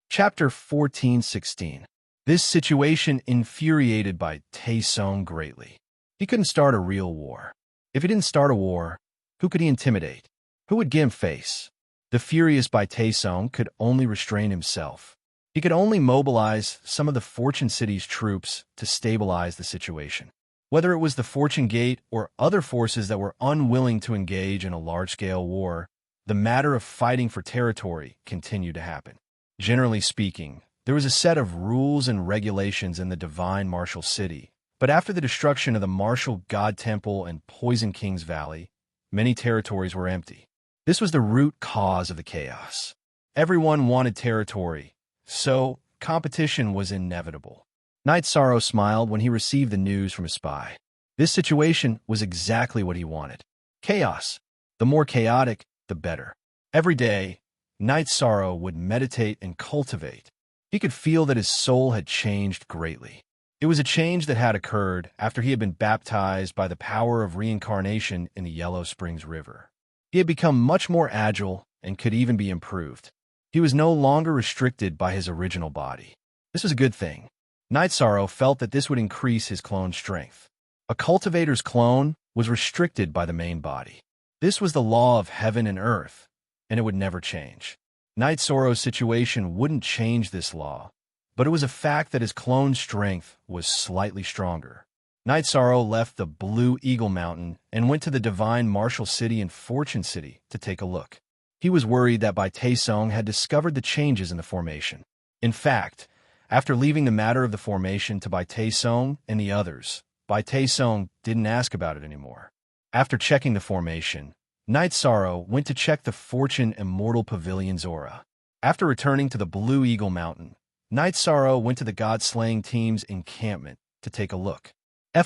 Chapter 14:16. This situation infuriated Bai Taesung greatly. He couldn't start a real war. If he didn't start a war, who could he intimidate? Who would give him face? The furious Bai Taesung could only restrain himself. He could only mobilize some of the Fortune City's troops to stabilize the situation. Whether it was the Fortune Gate or other forces that were unwilling to engage in a large-scale war, the matter of fighting for territory continued to happen. Generally speaking, there was a set of rules and regulations in the Divine Martial City, but after the destruction of the Martial God Temple and Poison King's Valley, many territories were empty. This was the root cause of the chaos. Everyone wanted territory, so competition was inevitable. Night Sorrow smiled when he received the news from a spy. This situation was exactly what he wanted. Chaos. The more chaotic, the better. Every day, Night Sorrow would meditate and cultivate. He could feel that his soul had changed greatly. It was a change that had occurred after he had been baptized by the power of reincarnation in the Yellow Springs River. He had become much more agile and could even be improved. He was no longer restricted by his original body. This was a good thing. Night Sorrow felt that this would increase his clone's strength. A cultivator's clone was restricted by the main body. This was the law of heaven and earth, and it would never change. Night Sorrow's situation wouldn't change this law, but it was a fact that his clone's strength was slightly stronger. Night Sorrow left the Blue Eagle Mountain and went to the Divine Martial City and Fortune City to take a look. He was worried that Bai Taesong had discovered the changes in the formation. In fact, after leaving the matter of the formation to Bai Taesong and the others, Bai Taesong didn't ask about it anymore. After checking the formation, Night Sorrow went to check the Fortune Immortal Pavilion's aura. After returning to the Blue Eagle Mountain, Night Sorrow went to the God-Slaying Team's encampment to take a look.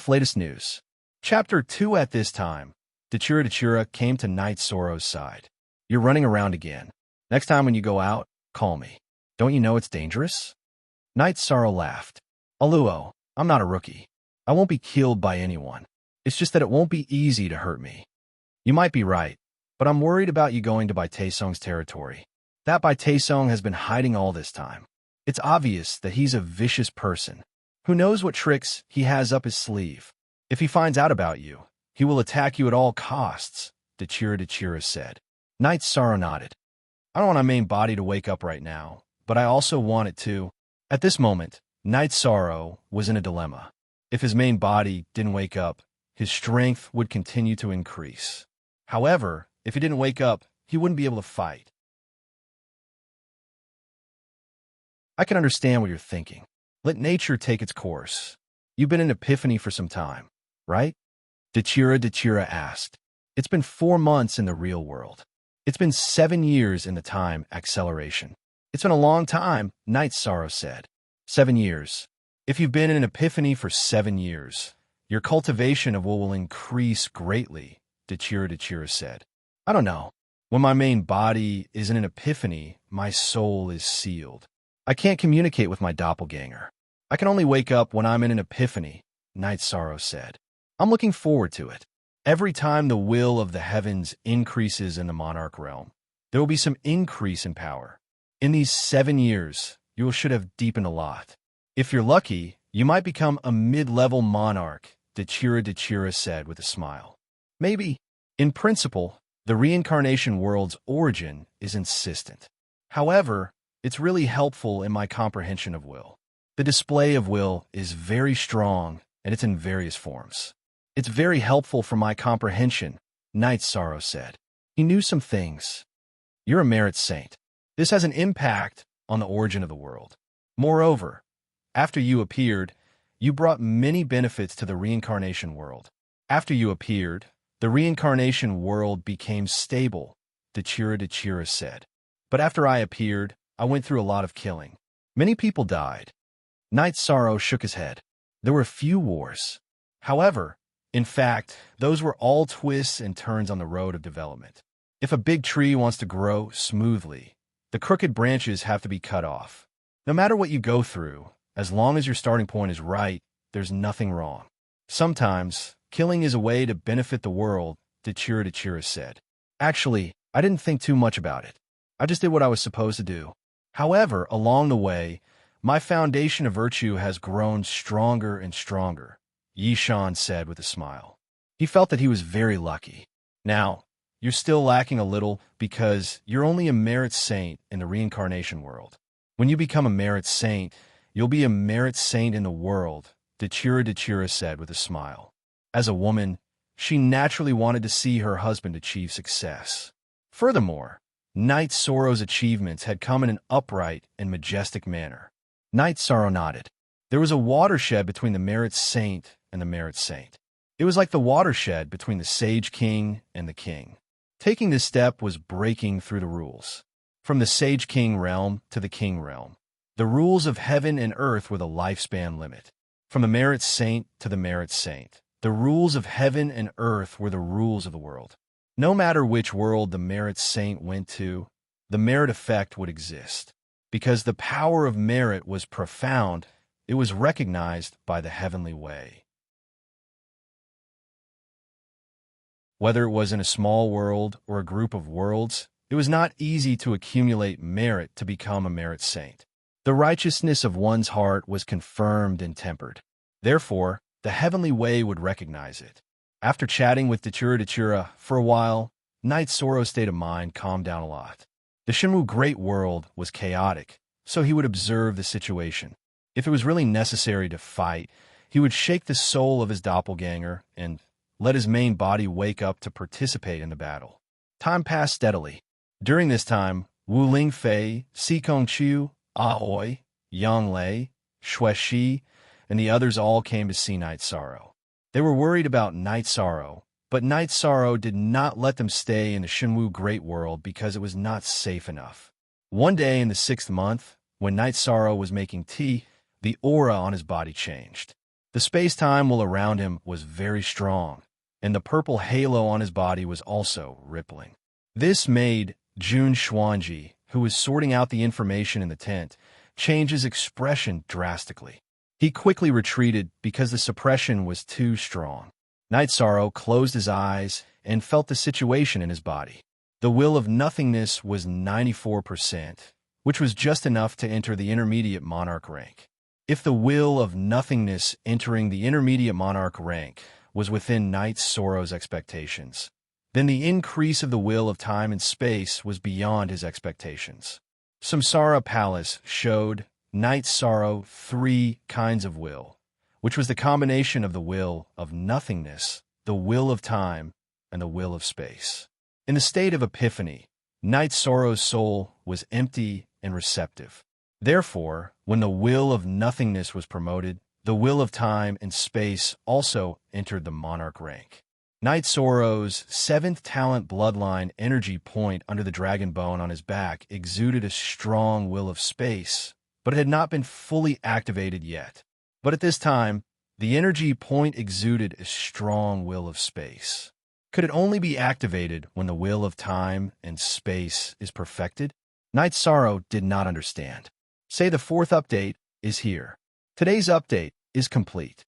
Latest news. Chapter 2. At this time, Dachira came to Night Sorrow's side. You're running around again. Next time when you go out, call me. Don't you know it's dangerous? Night Sorrow laughed. Aluo, I'm not a rookie. I won't be killed by anyone. It's just that it won't be easy to hurt me. You might be right, but I'm worried about you going to Bai Taesong's territory. That Bai Taesong has been hiding all this time. It's obvious that he's a vicious person. Who knows what tricks he has up his sleeve? If he finds out about you, he will attack you at all costs, Dachira said. Night Sorrow nodded. I don't want my main body to wake up right now, but I also want it to. At this moment, Night Sorrow was in a dilemma. If his main body didn't wake up, his strength would continue to increase. However, if he didn't wake up, he wouldn't be able to fight. I can understand what you're thinking. Let nature take its course. You've been in Epiphany for some time, right? Dachira asked. It's been 4 months in the real world. It's been 7 years in the time acceleration. It's been a long time, Night Sorrow said. 7 years. If you've been in an Epiphany for 7 years, your cultivation of will increase greatly, Dachira said. I don't know. When my main body is in an Epiphany, my soul is sealed. I can't communicate with my doppelganger. I can only wake up when I'm in an Epiphany, Night Sorrow said. I'm looking forward to it. Every time the will of the heavens increases in the monarch realm, there will be some increase in power. In these 7 years, you should have deepened a lot. If you're lucky, you might become a mid-level monarch, Dachira said with a smile. Maybe. In principle, the reincarnation world's origin is insistent. However, it's really helpful in my comprehension of will. The display of will is very strong, and it's in various forms. It's very helpful for my comprehension, Night Sorrow said. He knew some things. You're a merit saint. This has an impact on the origin of the world. Moreover, after you appeared, you brought many benefits to the reincarnation world. After you appeared, the reincarnation world became stable, Dachira said. But after I appeared, I went through a lot of killing. Many people died. Night Sorrow shook his head. There were few wars. However, in fact, those were all twists and turns on the road of development. If a big tree wants to grow smoothly, the crooked branches have to be cut off. No matter what you go through, as long as your starting point is right, there's nothing wrong. Sometimes, killing is a way to benefit the world, Dachira said. Actually, I didn't think too much about it. I just did what I was supposed to do. However, along the way, my foundation of virtue has grown stronger and stronger, Yishan said with a smile. He felt that he was very lucky. Now, you're still lacking a little because you're only a merit saint in the reincarnation world. When you become a merit saint, you'll be a merit saint in the world, Dachira said with a smile. As a woman, she naturally wanted to see her husband achieve success. Furthermore, Night Sorrow's achievements had come in an upright and majestic manner. Night Sorrow nodded. There was a watershed between the merit saint and the merit saint. It was like the watershed between the Sage King and the King. Taking this step was breaking through the rules. From the Sage King realm to the King realm, the rules of heaven and earth were the lifespan limit. From the merit saint to the merit saint, the rules of heaven and earth were the rules of the world. No matter which world the merit saint went to, the merit effect would exist. Because the power of merit was profound, it was recognized by the heavenly way. Whether it was in a small world or a group of worlds, It was not easy to accumulate merit to become a merit saint. The righteousness of one's heart was confirmed and tempered. Therefore, the heavenly way would recognize it. After chatting with Datura for a while, Knight Soro's state of mind calmed down a lot. The Shenwu Great World was chaotic, so he would observe the situation. If it was really necessary to fight, he would shake the soul of his doppelganger and let his main body wake up to participate in the battle. Time passed steadily. During this time, Wu Lingfei, Si Kongqiu, Ahoy, Yang Lei, Xue Shi, and the others all came to see Knight Soro. They were worried about Knight Soro, but Knight Soro did not let them stay in the Shenwu Great World because it was not safe enough. One day in the 6th month, when Knight Soro was making tea, the aura on his body changed. The space-time wall around him was very strong, and the purple halo on his body was also rippling. This made Jun Xuanji, who was sorting out the information in the tent, change his expression drastically. He quickly retreated because the suppression was too strong. Knight Soro closed his eyes and felt the situation in his body. The will of nothingness was 94%, which was just enough to enter the intermediate monarch rank. If the will of nothingness entering the intermediate monarch rank was within Knight Soro's expectations, then the increase of the will of time and space was beyond his expectations. Samsara Palace showed Knight Soro 3 kinds of will, which was the combination of the will of nothingness, the will of time, and the will of space. In the state of epiphany, Knight Soro's soul was empty and receptive. Therefore, when the will of nothingness was promoted, the will of time and space also entered the monarch rank. Knight Soro's 7th talent bloodline energy point under the dragon bone on his back exuded a strong will of space, but it had not been fully activated yet. But at this time, the energy point exuded a strong will of space. Could it only be activated when the will of time and space is perfected? Knight Soro did not understand. Say the 4th update is here. Today's update is complete.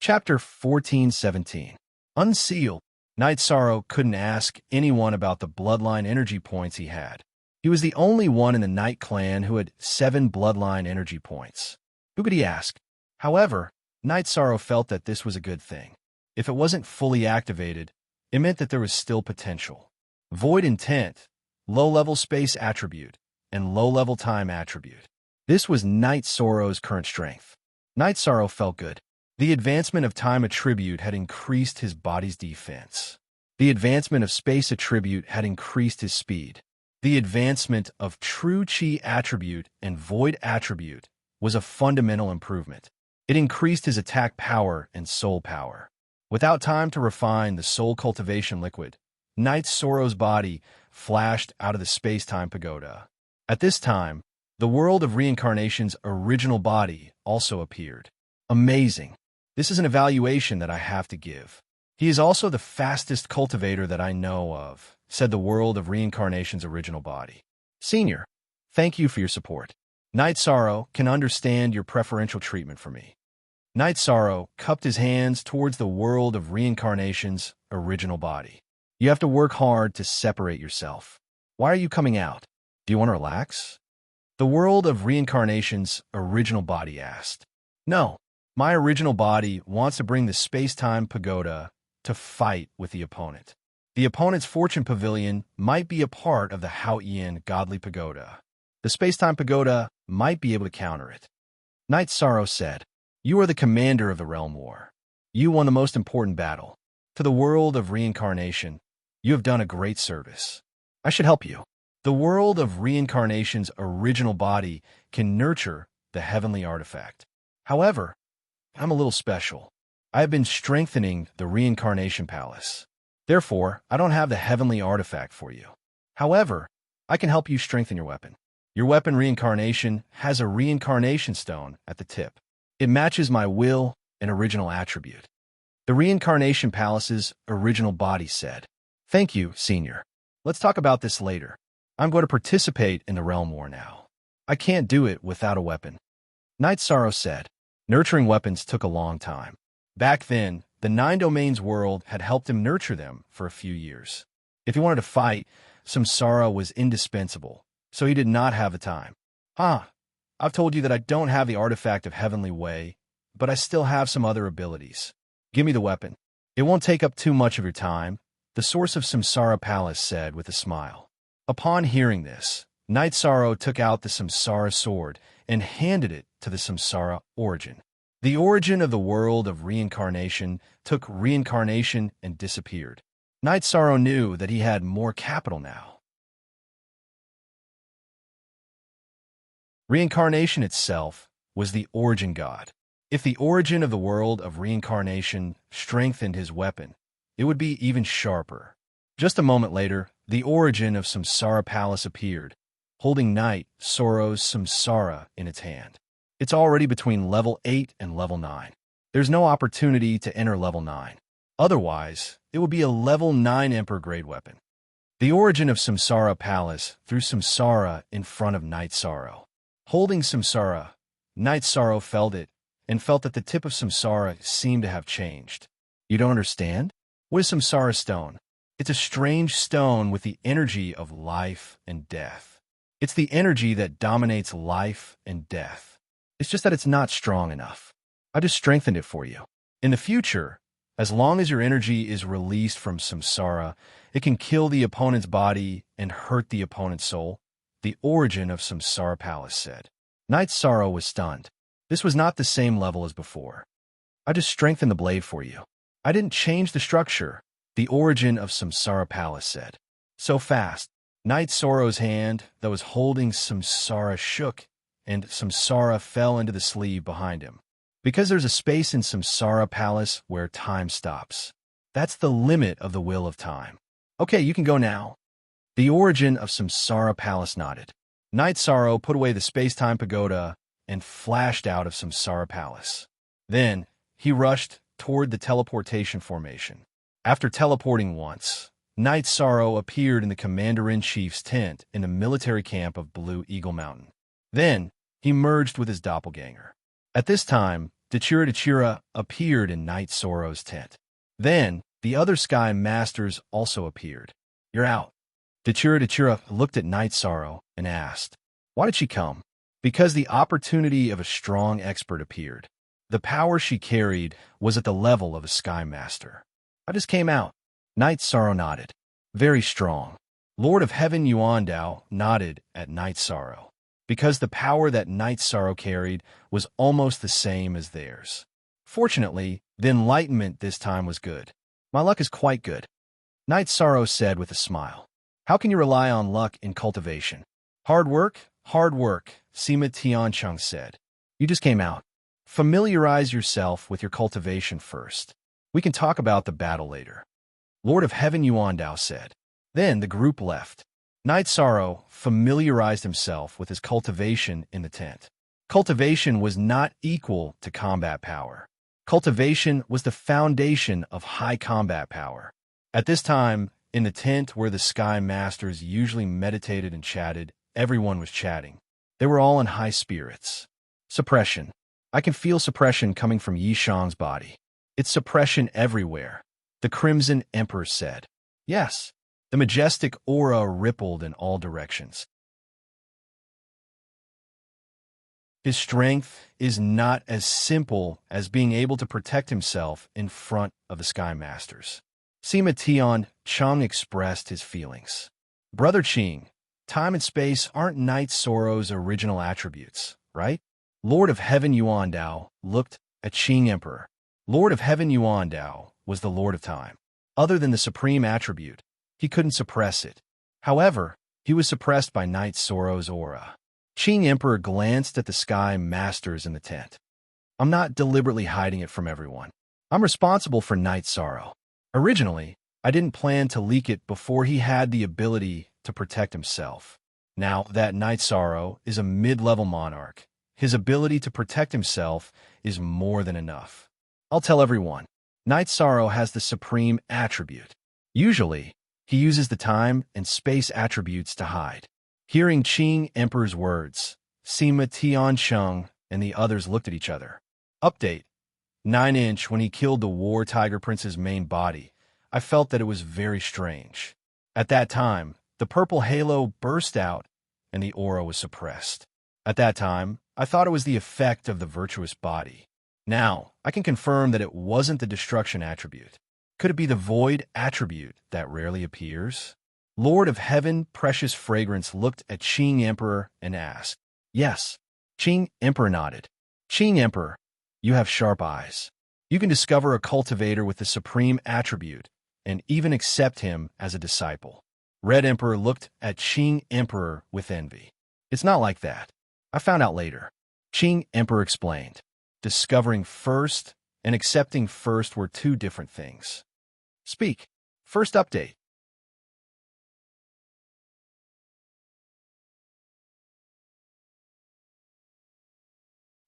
Chapter 1417. Unsealed. Knight Soro couldn't ask anyone about the bloodline energy points he had. He was the only one in the Knight clan who had 7 bloodline energy points. Who could he ask? However, Knight Soro felt that this was a good thing. If it wasn't fully activated, it meant that there was still potential. Void Intent, low-level space attribute, and low-level time attribute. This was Knight Soro's current strength. Knight Soro felt good. The advancement of time attribute had increased his body's defense. The advancement of space attribute had increased his speed. The advancement of true chi attribute and void attribute was a fundamental improvement. It increased his attack power and soul power. Without time to refine the soul cultivation liquid, Knight Soro's body flashed out of the space-time pagoda. At this time, the world of reincarnation's original body also appeared. Amazing. This is an evaluation that I have to give. He is also the fastest cultivator that I know of, said the world of reincarnation's original body. Senior, thank you for your support. Knight Soro can understand your preferential treatment for me. Knight Soro cupped his hands towards the world of reincarnation's original body. You have to work hard to separate yourself. Why are you coming out? Do you want to relax? The world of reincarnation's original body asked. No. My original body wants to bring the space-time pagoda to fight with the opponent. The opponent's fortune pavilion might be a part of the Hao-Ian godly pagoda. The space-time pagoda might be able to counter it. Knight Soro said, You are the commander of the realm war. You won the most important battle. To the world of reincarnation, you have done a great service. I should help you. The world of reincarnation's original body can nurture the heavenly artifact. However, I'm a little special. I have been strengthening the reincarnation palace. Therefore, I don't have the heavenly artifact for you. However, I can help you strengthen your weapon. Your weapon reincarnation has a reincarnation stone at the tip. It matches my will and original attribute. The reincarnation palace's original body said, Thank you, Senior. Let's talk about this later. I'm going to participate in the realm war now. I can't do it without a weapon. Knight Soro said, Nurturing weapons took a long time. Back then, the Nine Domains world had helped him nurture them for a few years. If he wanted to fight, Samsara was indispensable, so he did not have the time. I've told you that I don't have the artifact of Heavenly Way, but I still have some other abilities. Give me the weapon. It won't take up too much of your time, the source of Samsara Palace said with a smile. Upon hearing this, Night Sorrow took out the Samsara sword and handed it to the Samsara origin. The origin of the world of reincarnation took reincarnation and disappeared. Night Sorrow knew that he had more capital now. Reincarnation itself was the origin god. If the origin of the world of reincarnation strengthened his weapon, it would be even sharper. Just a moment later, the origin of Samsara Palace appeared, holding Night Sorrow's Samsara in its hand. It's already between level 8 and level 9. There's no opportunity to enter level 9. Otherwise, it would be a level 9 Emperor-grade weapon. The origin of Samsara Palace threw Samsara in front of Night Sorrow. Holding Samsara, Night Sorrow felt it, and felt that the tip of Samsara seemed to have changed. You don't understand? What is Samsara stone? It's a strange stone with the energy of life and death. It's the energy that dominates life and death. It's just that it's not strong enough. I just strengthened it for you. In the future, as long as your energy is released from Samsara, it can kill the opponent's body and hurt the opponent's soul, the origin of Samsara Palace said. Night Sorrow was stunned. This was not the same level as before. I just strengthened the blade for you. I didn't change the structure, the origin of Samsara Palace said. So fast, Night Sorrow's hand that was holding Samsara shook, and Samsara fell into the sleeve behind him. Because there's a space in Samsara Palace where time stops. That's the limit of the wheel of time. Okay, you can go now. The origin of Samsara Palace nodded. Night Sorrow put away the space-time pagoda and flashed out of Samsara Palace. Then, he rushed toward the teleportation formation. After teleporting once, Night Sorrow appeared in the Commander-in-Chief's tent in the military camp of Blue Eagle Mountain. Then, he merged with his doppelganger. At this time, Dachira appeared in Night Sorrow's tent. Then, the other Sky Masters also appeared. You're out. Dachira looked at Night Sorrow and asked, why did she come? Because the opportunity of a strong expert appeared. The power she carried was at the level of a Sky Master. I just came out. Night Sorrow nodded. Very strong. Lord of Heaven Yuandao nodded at Night Sorrow, because the power that Night Sorrow carried was almost the same as theirs. Fortunately, the enlightenment this time was good. My luck is quite good. Night Sorrow said with a smile. How can you rely on luck in cultivation? Hard work, Sima Tiancheng said. You just came out. Familiarize yourself with your cultivation first. We can talk about the battle later. Lord of Heaven Yuandao said. Then the group left. Night Sorrow familiarized himself with his cultivation in the tent. Cultivation was not equal to combat power. Cultivation was the foundation of high combat power. At this time, in the tent where the Sky Masters usually meditated and chatted, everyone was chatting. They were all in high spirits. Suppression. I can feel suppression coming from Yishang's body. It's suppression everywhere, the Crimson Emperor said. Yes. The majestic aura rippled in all directions. His strength is not as simple as being able to protect himself in front of the Sky Masters. Sima Tiancheng expressed his feelings. Brother Qing, time and space aren't Night Sorrow's original attributes, right? Lord of Heaven Yuandao looked at Qing Emperor. Lord of Heaven Yuandao was the Lord of Time. Other than the supreme attribute, he couldn't suppress it. However, he was suppressed by Night Sorrow's aura. Qing Emperor glanced at the Sky Masters in the tent. I'm not deliberately hiding it from everyone. I'm responsible for Night Sorrow. Originally, I didn't plan to leak it before he had the ability to protect himself. Now that Night Sorrow is a mid-level monarch, his ability to protect himself is more than enough. I'll tell everyone. Night Sorrow has the supreme attribute. Usually, he uses the time and space attributes to hide. Hearing Qing Emperor's words, Sima Tiancheng and the others looked at each other. Update. 9-inch. When he killed the War Tiger Prince's main body, I felt that it was very strange. At that time, the purple halo burst out and the aura was suppressed. At that time, I thought it was the effect of the virtuous body. Now, I can confirm that it wasn't the destruction attribute. Could it be the void attribute that rarely appears? Lord of Heaven, Precious Fragrance looked at Qing Emperor and asked. Yes. Qing Emperor nodded. Qing Emperor, you have sharp eyes. You can discover a cultivator with the supreme attribute and even accept him as a disciple. Red Emperor looked at Qing Emperor with envy. It's not like that. I found out later. Qing Emperor explained. Discovering first and accepting first were two different things. Speak. First update.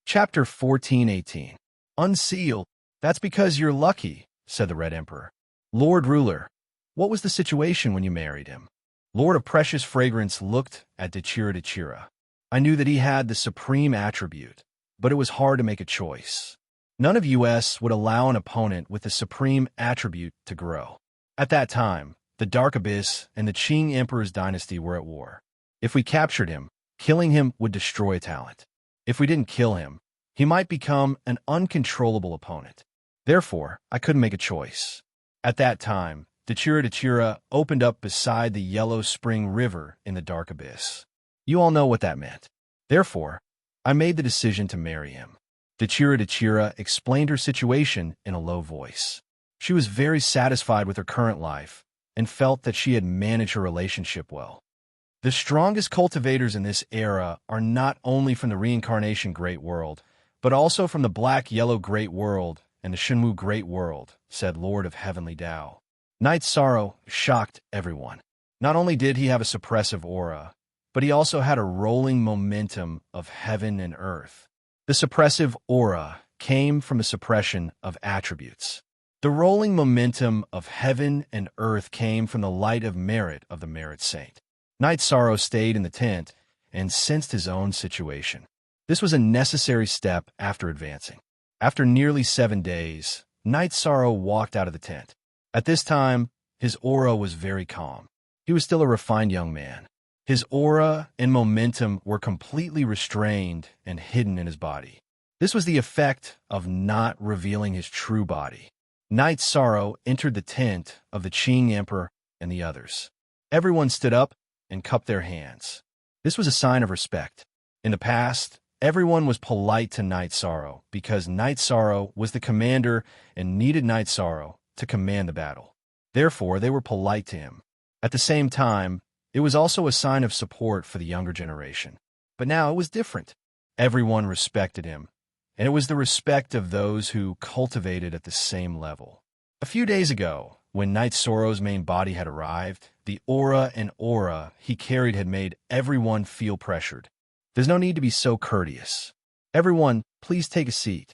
Chapter 14:18. Unsealed. That's because you're lucky, said the Red Emperor. Lord Ruler, what was the situation when you married him? Lord of Precious Fragrance looked at Dachira. I knew that he had the supreme attribute, but it was hard to make a choice. None of us would allow an opponent with the supreme attribute to grow. At that time, the Dark Abyss and the Qing Emperor's dynasty were at war. If we captured him, killing him would destroy a talent. If we didn't kill him, he might become an uncontrollable opponent. Therefore, I couldn't make a choice. At that time, Dachira opened up beside the Yellow Spring River in the Dark Abyss. You all know what that meant. Therefore, I made the decision to marry him. Dachira explained her situation in a low voice. She was very satisfied with her current life and felt that she had managed her relationship well. The strongest cultivators in this era are not only from the Reincarnation Great World, but also from the Black-Yellow Great World and the Shenwu Great World, said Lord of Heavenly Tao. Night Sorrow shocked everyone. Not only did he have a suppressive aura, but he also had a rolling momentum of heaven and earth. The suppressive aura came from the suppression of attributes. The rolling momentum of heaven and earth came from the light of merit of the Merit Saint. Night Sorrow stayed in the tent and sensed his own situation. This was a necessary step after advancing. After nearly 7 days, Night Sorrow walked out of the tent. At this time, his aura was very calm. He was still a refined young man. His aura and momentum were completely restrained and hidden in his body. This was the effect of not revealing his true body. Night Sorrow entered the tent of the Qing Emperor and the others. Everyone stood up and cupped their hands. This was a sign of respect. In the past, everyone was polite to Night Sorrow because Night Sorrow was the commander and needed Night Sorrow to command the battle. Therefore, they were polite to him. At the same time, it was also a sign of support for the younger generation. But now it was different. Everyone respected him, and it was the respect of those who cultivated at the same level. A few days ago, when Night Sorrow's main body had arrived, the aura he carried had made everyone feel pressured. There's no need to be so courteous. Everyone, please take a seat.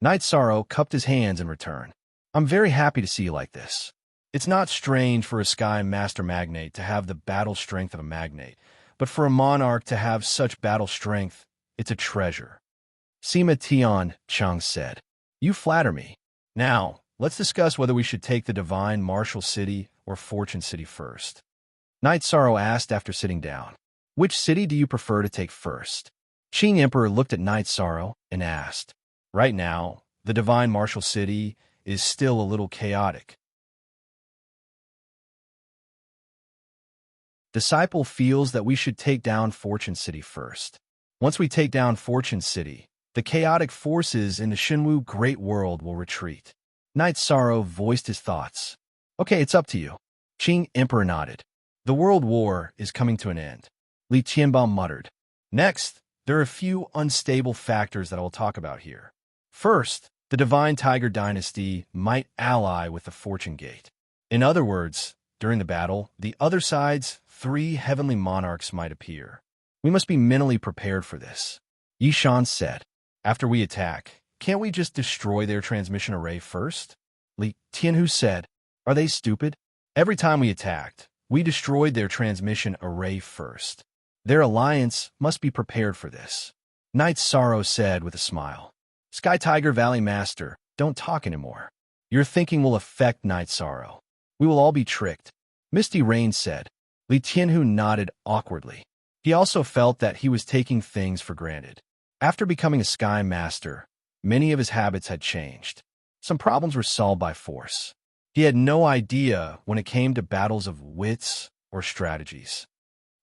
Night Sorrow cupped his hands in return. I'm very happy to see you like this. It's not strange for a Sky Master Magnate to have the battle strength of a magnate, but for a monarch to have such battle strength, it's a treasure. Sima Tian Chang said, You flatter me. Now, let's discuss whether we should take the Divine Martial City or Fortune City first. Night Sorrow asked after sitting down. Which city do you prefer to take first? Qing Emperor looked at Night Sorrow and asked. Right now, the Divine Martial City is still a little chaotic. Disciple feels that we should take down Fortune City first. Once we take down Fortune City, the chaotic forces in the Shenwu Great World will retreat. Night Sorrow voiced his thoughts. Okay, it's up to you. Qing Emperor nodded. The World War is coming to an end. Li Qianbao muttered. Next, there are a few unstable factors that I will talk about here. First, the Divine Tiger Dynasty might ally with the Fortune Gate. In other words, during the battle, the other side's 3 heavenly monarchs might appear. We must be mentally prepared for this. Yishan said, After we attack, can't we just destroy their transmission array first? Li Tianhu said, Are they stupid? Every time we attacked, we destroyed their transmission array first. Their alliance must be prepared for this. Night Sorrow said with a smile. Sky Tiger Valley Master, don't talk anymore. Your thinking will affect Night Sorrow. We will all be tricked. Misty Rain said. Li Tianhu nodded awkwardly. He also felt that he was taking things for granted. After becoming a Sky Master, many of his habits had changed. Some problems were solved by force. He had no idea when it came to battles of wits or strategies.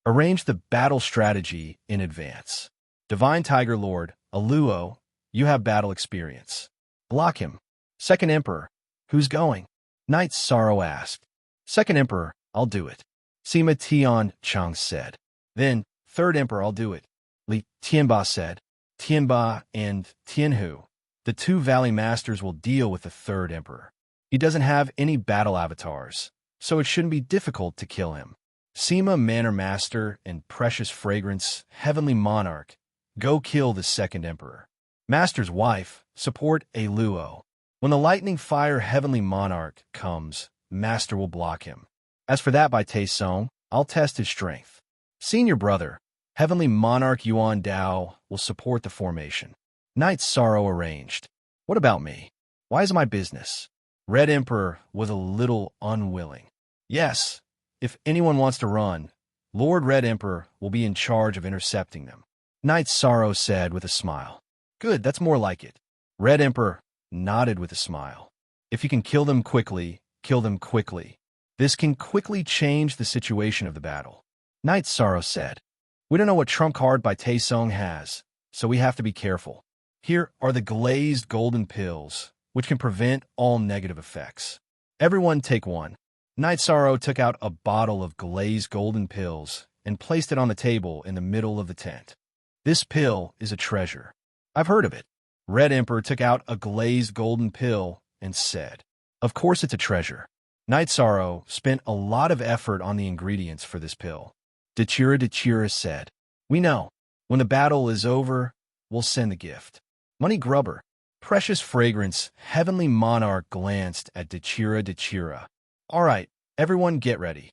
Arrange the battle strategy in advance. Divine Tiger Lord, Aluo, you have battle experience. Block him. Second Emperor, who's going? Night Sorrow asked. Second Emperor, I'll do it. Sima Tian Chang said. Then, Third Emperor, I'll do it. Li Tianba said. Tianba and Tianhu, the two Valley Masters, will deal with the Third Emperor. He doesn't have any battle avatars, so it shouldn't be difficult to kill him. Sima Manor Master and Precious Fragrance, Heavenly Monarch, go kill the Second Emperor. Master's wife, support Aluo. When the Lightning Fire Heavenly Monarch comes, Master will block him. As for that by Taesong, I'll test his strength. Senior Brother, Heavenly Monarch Yuan Dao, will support the formation. Night Sorrow arranged. What about me? Why is it my business? Red Emperor was a little unwilling. Yes, if anyone wants to run, Lord Red Emperor will be in charge of intercepting them. Night Sorrow said with a smile. Good, that's more like it. Red Emperor nodded with a smile. If you can kill them quickly, kill them quickly. This can quickly change the situation of the battle. Night Sorrow said. We don't know what trump card by Taesong has, so we have to be careful. Here are the glazed golden pills, which can prevent all negative effects. Everyone take one. Night Sorrow took out a bottle of glazed golden pills and placed it on the table in the middle of the tent. This pill is a treasure. I've heard of it. Red Emperor took out a glazed golden pill and said, Of course it's a treasure. Night Sorrow spent a lot of effort on the ingredients for this pill. Dechira said, We know. When the battle is over, we'll send the gift. Money Grubber, Precious Fragrance, Heavenly Monarch glanced at Dechira. All right, everyone get ready.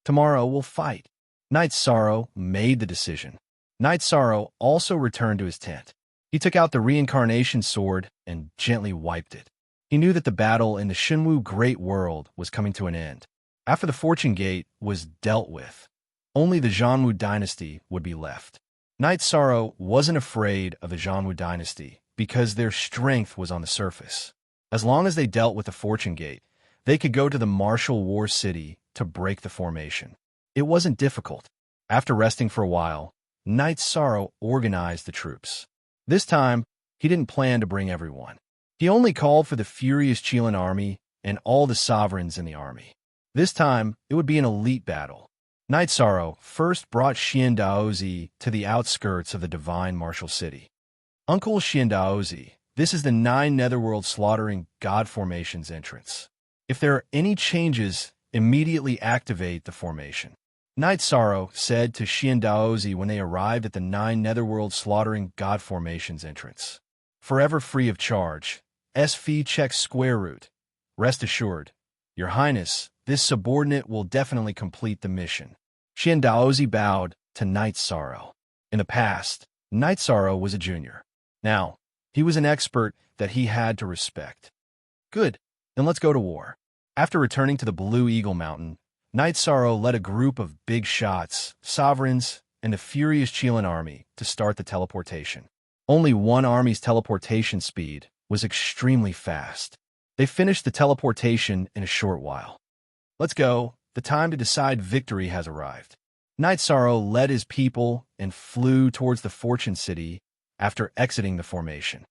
Tomorrow we'll fight. Night Sorrow made the decision. Night Sorrow also returned to his tent. He took out the reincarnation sword and gently wiped it. He knew that the battle in the Shenwu Great World was coming to an end. After the Fortune Gate was dealt with, only the Zhanwu dynasty would be left. Night Sorrow wasn't afraid of the Zhanwu dynasty because their strength was on the surface. As long as they dealt with the Fortune Gate, they could go to the martial war city to break the formation. It wasn't difficult. After resting for a while, Night Sorrow organized the troops. This time, he didn't plan to bring everyone. He only called for the furious Qilin army and all the sovereigns in the army. This time, it would be an elite battle. Night Sorrow first brought Xian Daozi to the outskirts of the divine martial city. Uncle Xian Daozi, this is the 9 Netherworld Slaughtering God Formation's entrance. If there are any changes, immediately activate the formation. Night Sorrow said to Xian Daozi when they arrived at the 9 Netherworld Slaughtering God Formation's entrance. Forever free of charge. SV checks square root. Rest assured, Your Highness, this subordinate will definitely complete the mission. Xian Daozi bowed to Night Sorrow. In the past, Night Sorrow was a junior. Now, he was an expert that he had to respect. Good, then let's go to war. After returning to the Blue Eagle Mountain, Night Sorrow led a group of big shots, sovereigns, and the furious Qilin army to start the teleportation. Only one army's teleportation speed was extremely fast. They finished the teleportation in a short while. Let's go. The time to decide victory has arrived. Night Sorrow led his people and flew towards the Fortune City after exiting the formation.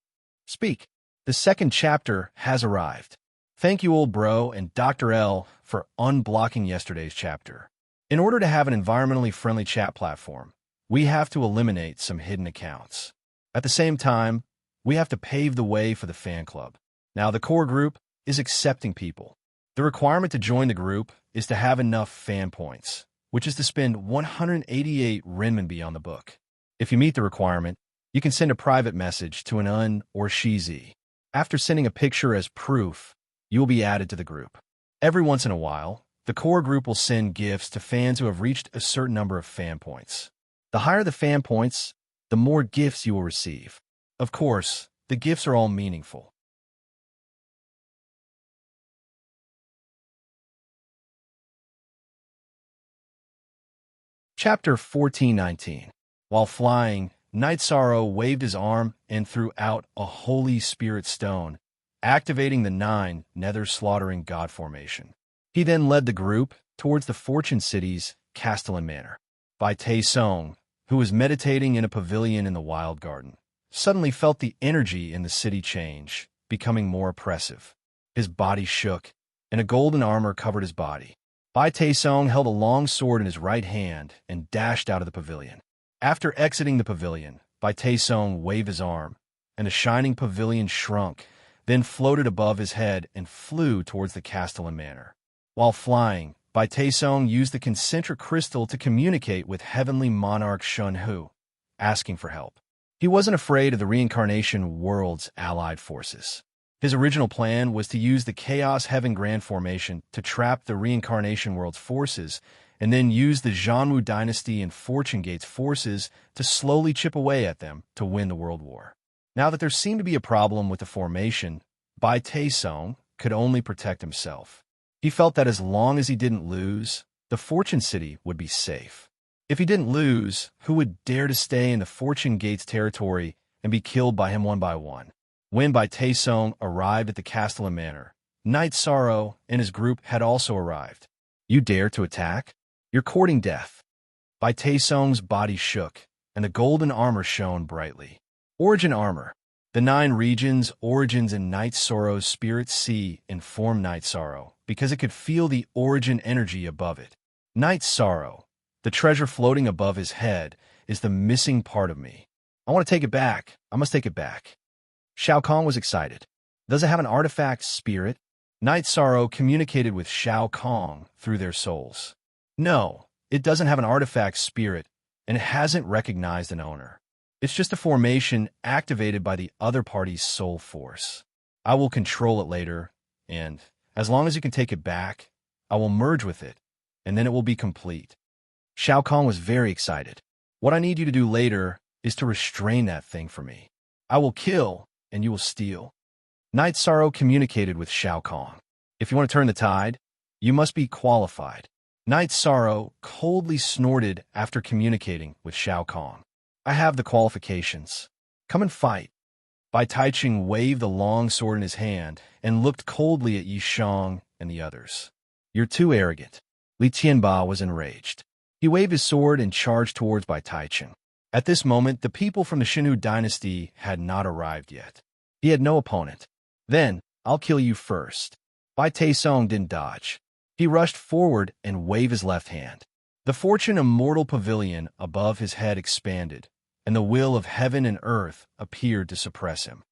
Speak. The second chapter has arrived. Thank you, old bro, and Dr. L for unblocking yesterday's chapter. In order to have an environmentally friendly chat platform, we have to eliminate some hidden accounts. At the same time, we have to pave the way for the fan club. Now, the core group is accepting people. The requirement to join the group is to have enough fan points, which is to spend 188 renminbi on the book. If you meet the requirement, you can send a private message to an un or shizi. After sending a picture as proof, you will be added to the group. Every once in a while, the core group will send gifts to fans who have reached a certain number of fan points. The higher the fan points, the more gifts you will receive. Of course, the gifts are all meaningful. Chapter 1419. While flying, Night Sorrow waved his arm and threw out a Holy Spirit stone, activating the 9 nether-slaughtering god formation. He then led the group towards the Fortune City's Castellan Manor. Bai Te Song, who was meditating in a pavilion in the Wild Garden, suddenly felt the energy in the city change, becoming more oppressive. His body shook, and a golden armor covered his body. Bai Te Song held a long sword in his right hand and dashed out of the pavilion. After exiting the pavilion, Bai Te Song waved his arm, and the shining pavilion shrunk, then floated above his head and flew towards the Castellan Manor. While flying, Bai Te Song used the concentric crystal to communicate with heavenly monarch Shun Hu, asking for help. He wasn't afraid of the reincarnation world's allied forces. His original plan was to use the Chaos Heaven Grand Formation to trap the reincarnation world's forces and then use the Zhanwu Dynasty and Fortune Gate's forces to slowly chip away at them to win the World War. Now that there seemed to be a problem with the formation, Bai Te Song could only protect himself. He felt that as long as he didn't lose, the Fortune City would be safe. If he didn't lose, who would dare to stay in the Fortune Gate's territory and be killed by him one by one? When Bai Te Song arrived at the Castellan Manor, Night Sorrow and his group had also arrived. You dare to attack? You're courting death. Bai Te Song's body shook, and the golden armor shone brightly. Origin armor. The 9 regions, origins in Night Sorrow's spirit sea inform Night Sorrow, because it could feel the origin energy above it. Night Sorrow, the treasure floating above his head, is the missing part of me. I want to take it back. I must take it back. Shao Kahn was excited. Does it have an artifact spirit? Night Sorrow communicated with Shao Kahn through their souls. No, it doesn't have an artifact spirit, and it hasn't recognized an owner. It's just a formation activated by the other party's soul force. I will control it later, and as long as you can take it back, I will merge with it, and then it will be complete. Shao Kahn was very excited. What I need you to do later is to restrain that thing for me. I will kill, and you will steal. Night Sorrow communicated with Shao Kahn. If you want to turn the tide, you must be qualified. Night Sorrow coldly snorted after communicating with Shao Kahn. I have the qualifications. Come and fight. Bai Taiching waved the long sword in his hand and looked coldly at Yi Shang and the others. You're too arrogant. Li Tianba was enraged. He waved his sword and charged towards Bai Taiching. At this moment, the people from the Xinhu dynasty had not arrived yet. He had no opponent. Then, I'll kill you first. Bai Te Song didn't dodge. He rushed forward and waved his left hand. The Fortune Immortal Pavilion above his head expanded, and the will of heaven and earth appeared to suppress him.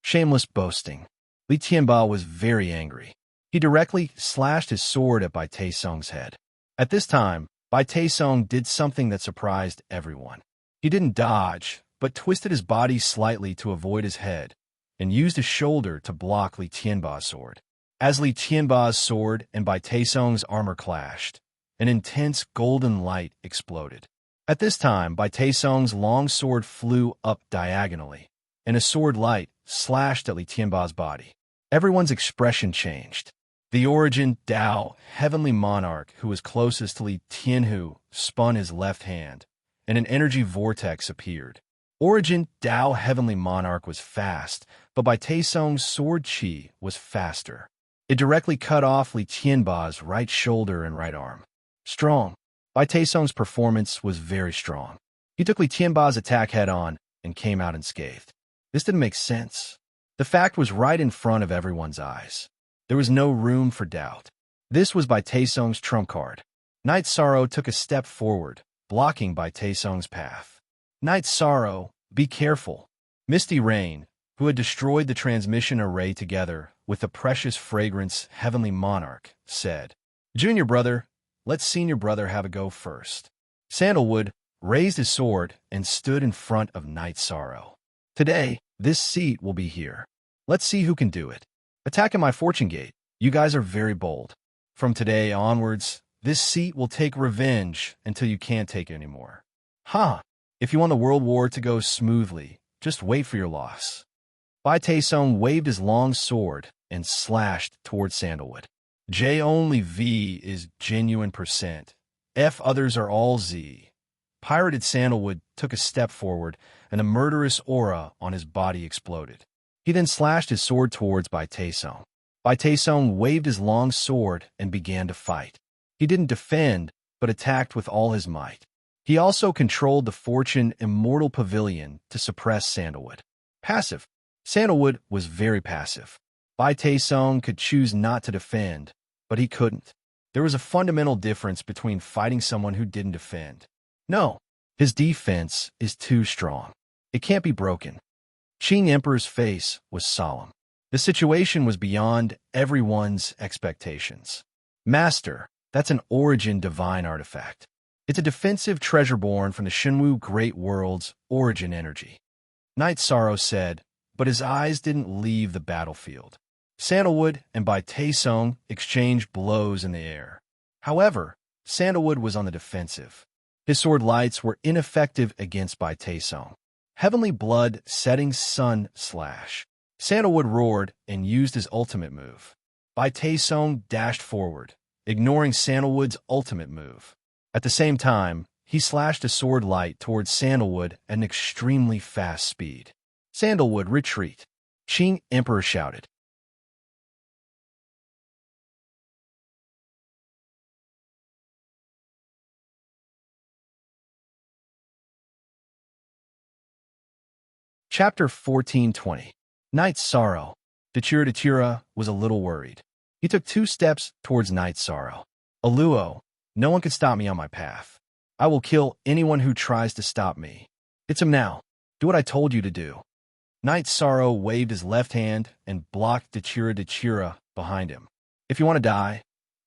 Shameless boasting. Li Tianba was very angry. He directly slashed his sword at Bai Te Song's head. At this time, Bai Te Song did something that surprised everyone. He didn't dodge, but twisted his body slightly to avoid his head, and used his shoulder to block Li Tianba's sword. As Li Tianba's sword and Bai Te Song's armor clashed, an intense golden light exploded. At this time, Bai Te Song's long sword flew up diagonally, and a sword light slashed at Li Tianba's body. Everyone's expression changed. The origin Dao, heavenly monarch who was closest to Li Tianhu, spun his left hand, and an energy vortex appeared. Origin Dao, heavenly monarch, was fast, but Bai Te Song's sword chi was faster. It directly cut off Li Tianba's right shoulder and right arm. Strong. Bai Te Song's performance was very strong. He took Li Tianba's attack head-on and came out unscathed. This didn't make sense. The fact was right in front of everyone's eyes. There was no room for doubt. This was Bai Te Song's trump card. Night Sorrow took a step forward, blocking Bai Te Song's path. Night Sorrow, be careful. Misty Rain, who had destroyed the transmission array together with the precious fragrance Heavenly Monarch, said, Junior brother, let senior brother have a go first. Sandalwood raised his sword and stood in front of Night Sorrow. Today, this seat will be here. Let's see who can do it. Attack in my fortune gate. You guys are very bold. From today onwards, This seat will take revenge until you can't take it anymore. Ha! If you want the world war to go smoothly, just wait for your loss. Bai Taesung waved his long sword and slashed towards Sandalwood. J only V is genuine percent. F others are all Z. Pirated Sandalwood took a step forward, and a murderous aura on his body exploded. He then slashed his sword towards Bai Taesung. Bai Taesung waved his long sword and began to fight. He didn't defend, but attacked with all his might. He also controlled the Fortune Immortal Pavilion to suppress Sandalwood. Passive. Sandalwood was very passive. Bai Taesung could choose not to defend, but he couldn't. There was a fundamental difference between fighting someone who didn't defend. No, his defense is too strong. It can't be broken. Qing Emperor's face was solemn. The situation was beyond everyone's expectations. Master, that's an origin divine artifact. It's a defensive treasure born from the Shenwu Great World's origin energy. Knight Sorrow said, but his eyes didn't leave the battlefield. Sandalwood and Bai Taesung exchanged blows in the air. However, Sandalwood was on the defensive. His sword lights were ineffective against Bai Taesung. Heavenly Blood Setting Sun Slash. Sandalwood roared and used his ultimate move. Bai Taesung dashed forward, ignoring Sandalwood's ultimate move. At the same time, he slashed a sword light towards Sandalwood at an extremely fast speed. Sandalwood, retreat! Qing Emperor shouted. Chapter 1420. Knight Sorrow. Dachira was a little worried. He took 2 steps towards Knight Sorrow. Aluo, no one can stop me on my path. I will kill anyone who tries to stop me. It's him now. Do what I told you to do. Knight Sorrow waved his left hand and blocked Dachira behind him. If you want to die,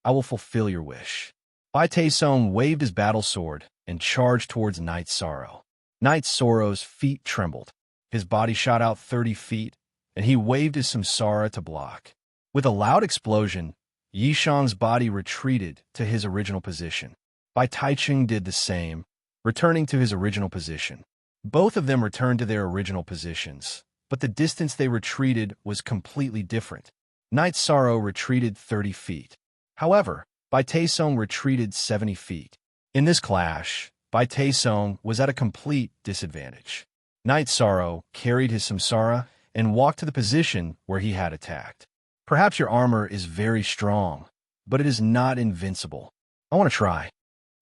I will fulfill your wish. Bai Taesung waved his battle sword and charged towards Knight Sorrow. Knight Sorrow's feet trembled. His body shot out 30 feet, and he waved his samsara to block. With a loud explosion, Yishang's body retreated to his original position. Bai Taiching did the same, returning to his original position. Both of them returned to their original positions, but the distance they retreated was completely different. Knight Sorrow retreated 30 feet. However, Bai Taesung retreated 70 feet. In this clash, Bai Taesung was at a complete disadvantage. Knight Sorrow carried his samsara and walked to the position where he had attacked. Perhaps your armor is very strong, but it is not invincible. I want to try.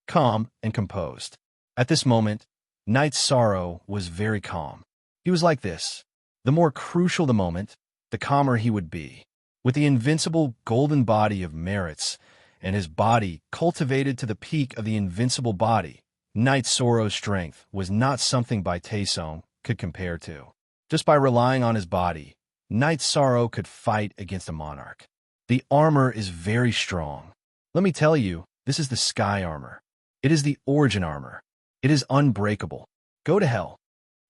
Calm and composed. At this moment, Knight Sorrow was very calm. He was like this. The more crucial the moment, the calmer he would be. With the invincible golden body of merits, and his body cultivated to the peak of the invincible body, Knight Sorrow's strength was not something Bai Taesung could compare to. Just by relying on his body, Knight Sorrow could fight against a monarch. The armor is very strong. Let me tell you, this is the sky armor. It is the origin armor. It is unbreakable. Go to hell.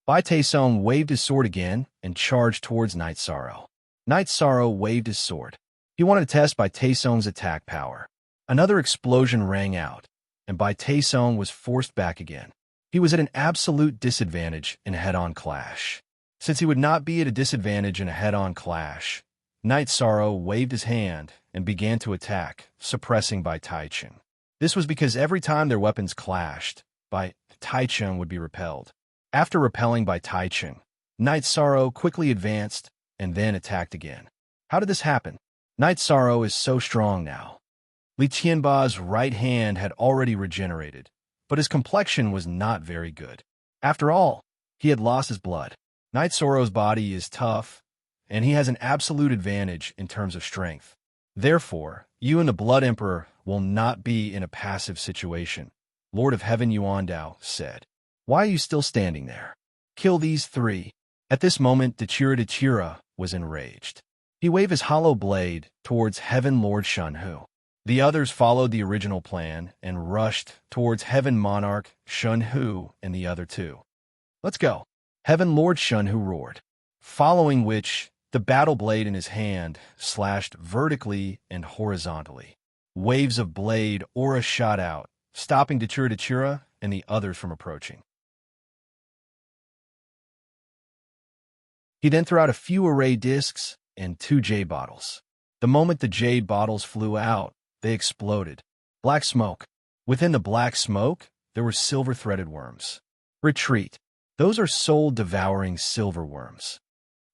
Bai Taesung waved his sword again and charged towards Knight Sorrow. Knight Sorrow waved his sword. He wanted to test Bai Taesung's attack power. Another explosion rang out, and Bai Taesung was forced back again. He was at an absolute disadvantage in a head-on clash. Since he would not be at a disadvantage in a head-on clash, Knight Sorrow waved his hand and began to attack, suppressing Bai Taichung. This was because every time their weapons clashed, Bai Taichung would be repelled. After repelling Bai Taichung, Knight Sorrow quickly advanced and then attacked again. How did this happen? Knight Sorrow is so strong now. Li Tianba's right hand had already regenerated, but his complexion was not very good. After all, he had lost his blood. Knight Sorrow's body is tough, and he has an absolute advantage in terms of strength. Therefore, you and the Blood Emperor will not be in a passive situation, Lord of Heaven Yuandao said. Why are you still standing there? Kill these 3. At this moment, Dachira was enraged. He waved his hollow blade towards Heaven Lord Shunhu. The others followed the original plan and rushed towards Heaven Monarch Shunhu and the other 2. Let's go. Heaven Lord Shunhu roared, following which the battle blade in his hand slashed vertically and horizontally. Waves of blade aura shot out, stopping Dachira and the others from approaching. He then threw out a few array discs and 2 jade bottles. The moment the jade bottles flew out, they exploded. Black smoke. Within the black smoke, there were silver-threaded worms. Retreat. Those are soul-devouring silver worms.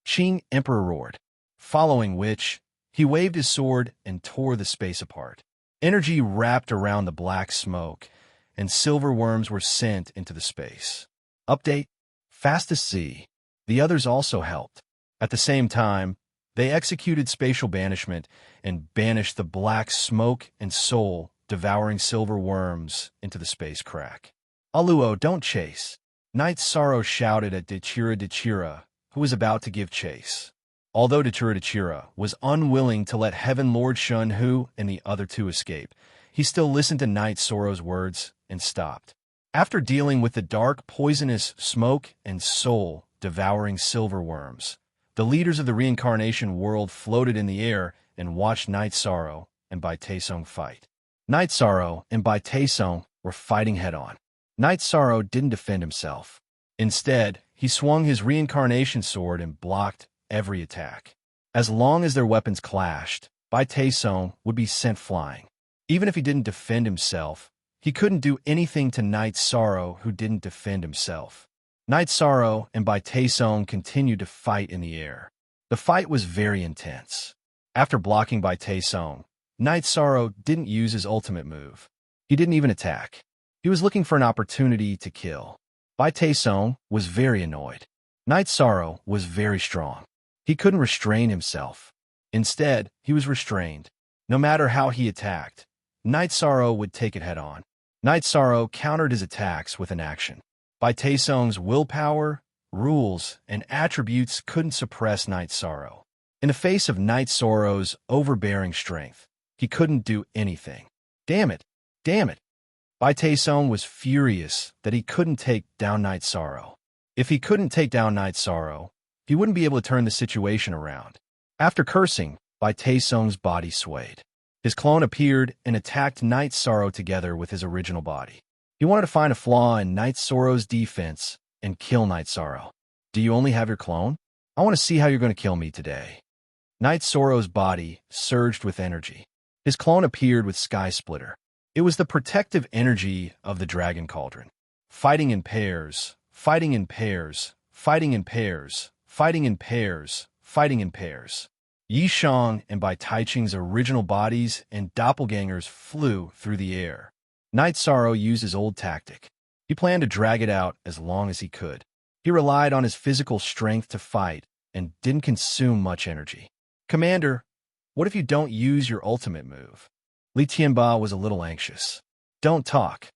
Qing Emperor roared, following which, he waved his sword and tore the space apart. Energy wrapped around the black smoke, and silver worms were sent into the space. Update: fast as sea. The others also helped. At the same time, they executed spatial banishment and banished the black smoke and soul-devouring silver worms into the space crack. Aluo, don't chase. Night Sorrow shouted at Dachira, who was about to give chase. Although Dachira was unwilling to let Heaven Lord Shun-Hu and the other 2 escape, he still listened to Night Sorrow's words and stopped. After dealing with the dark, poisonous smoke and soul-devouring silver worms, the leaders of the reincarnation world floated in the air and watched Night Sorrow and Bai Taesong fight. Night Sorrow and Bai Taesong were fighting head-on. Night Sorrow didn't defend himself. Instead, he swung his reincarnation sword and blocked every attack. As long as their weapons clashed, Bai Taesong would be sent flying. Even if he didn't defend himself, he couldn't do anything to Night Sorrow who didn't defend himself. Night Sorrow and Bai Taesong continued to fight in the air. The fight was very intense. After blocking Bai Taesong, Night Sorrow didn't use his ultimate move. He didn't even attack. He was looking for an opportunity to kill. Bai Taesong was very annoyed. Night Sorrow was very strong. He couldn't restrain himself. Instead, he was restrained. No matter how he attacked, Night Sorrow would take it head-on. Night Sorrow countered his attacks with an action. Bai Taesong's willpower, rules, and attributes couldn't suppress Night Sorrow. In the face of Night Sorrow's overbearing strength, he couldn't do anything. Damn it! Damn it! Bai Taesong was furious that he couldn't take down Night Sorrow. If he couldn't take down Night Sorrow, he wouldn't be able to turn the situation around. After cursing, Bai Taesong's body swayed. His clone appeared and attacked Night Sorrow together with his original body. He wanted to find a flaw in Night Sorrow's defense and kill Night Sorrow. Do you only have your clone? I want to see how you're going to kill me today. Night Sorrow's body surged with energy. His clone appeared with Sky Splitter. It was the protective energy of the Dragon Cauldron. Fighting in pairs, fighting in pairs, fighting in pairs, fighting in pairs, fighting in pairs. Yi Shang and Bai Taiching's original bodies and doppelgangers flew through the air. Night Sorrow used his old tactic. He planned to drag it out as long as he could. He relied on his physical strength to fight and didn't consume much energy. Commander, what if you don't use your ultimate move? Li Tianba was a little anxious. Don't talk.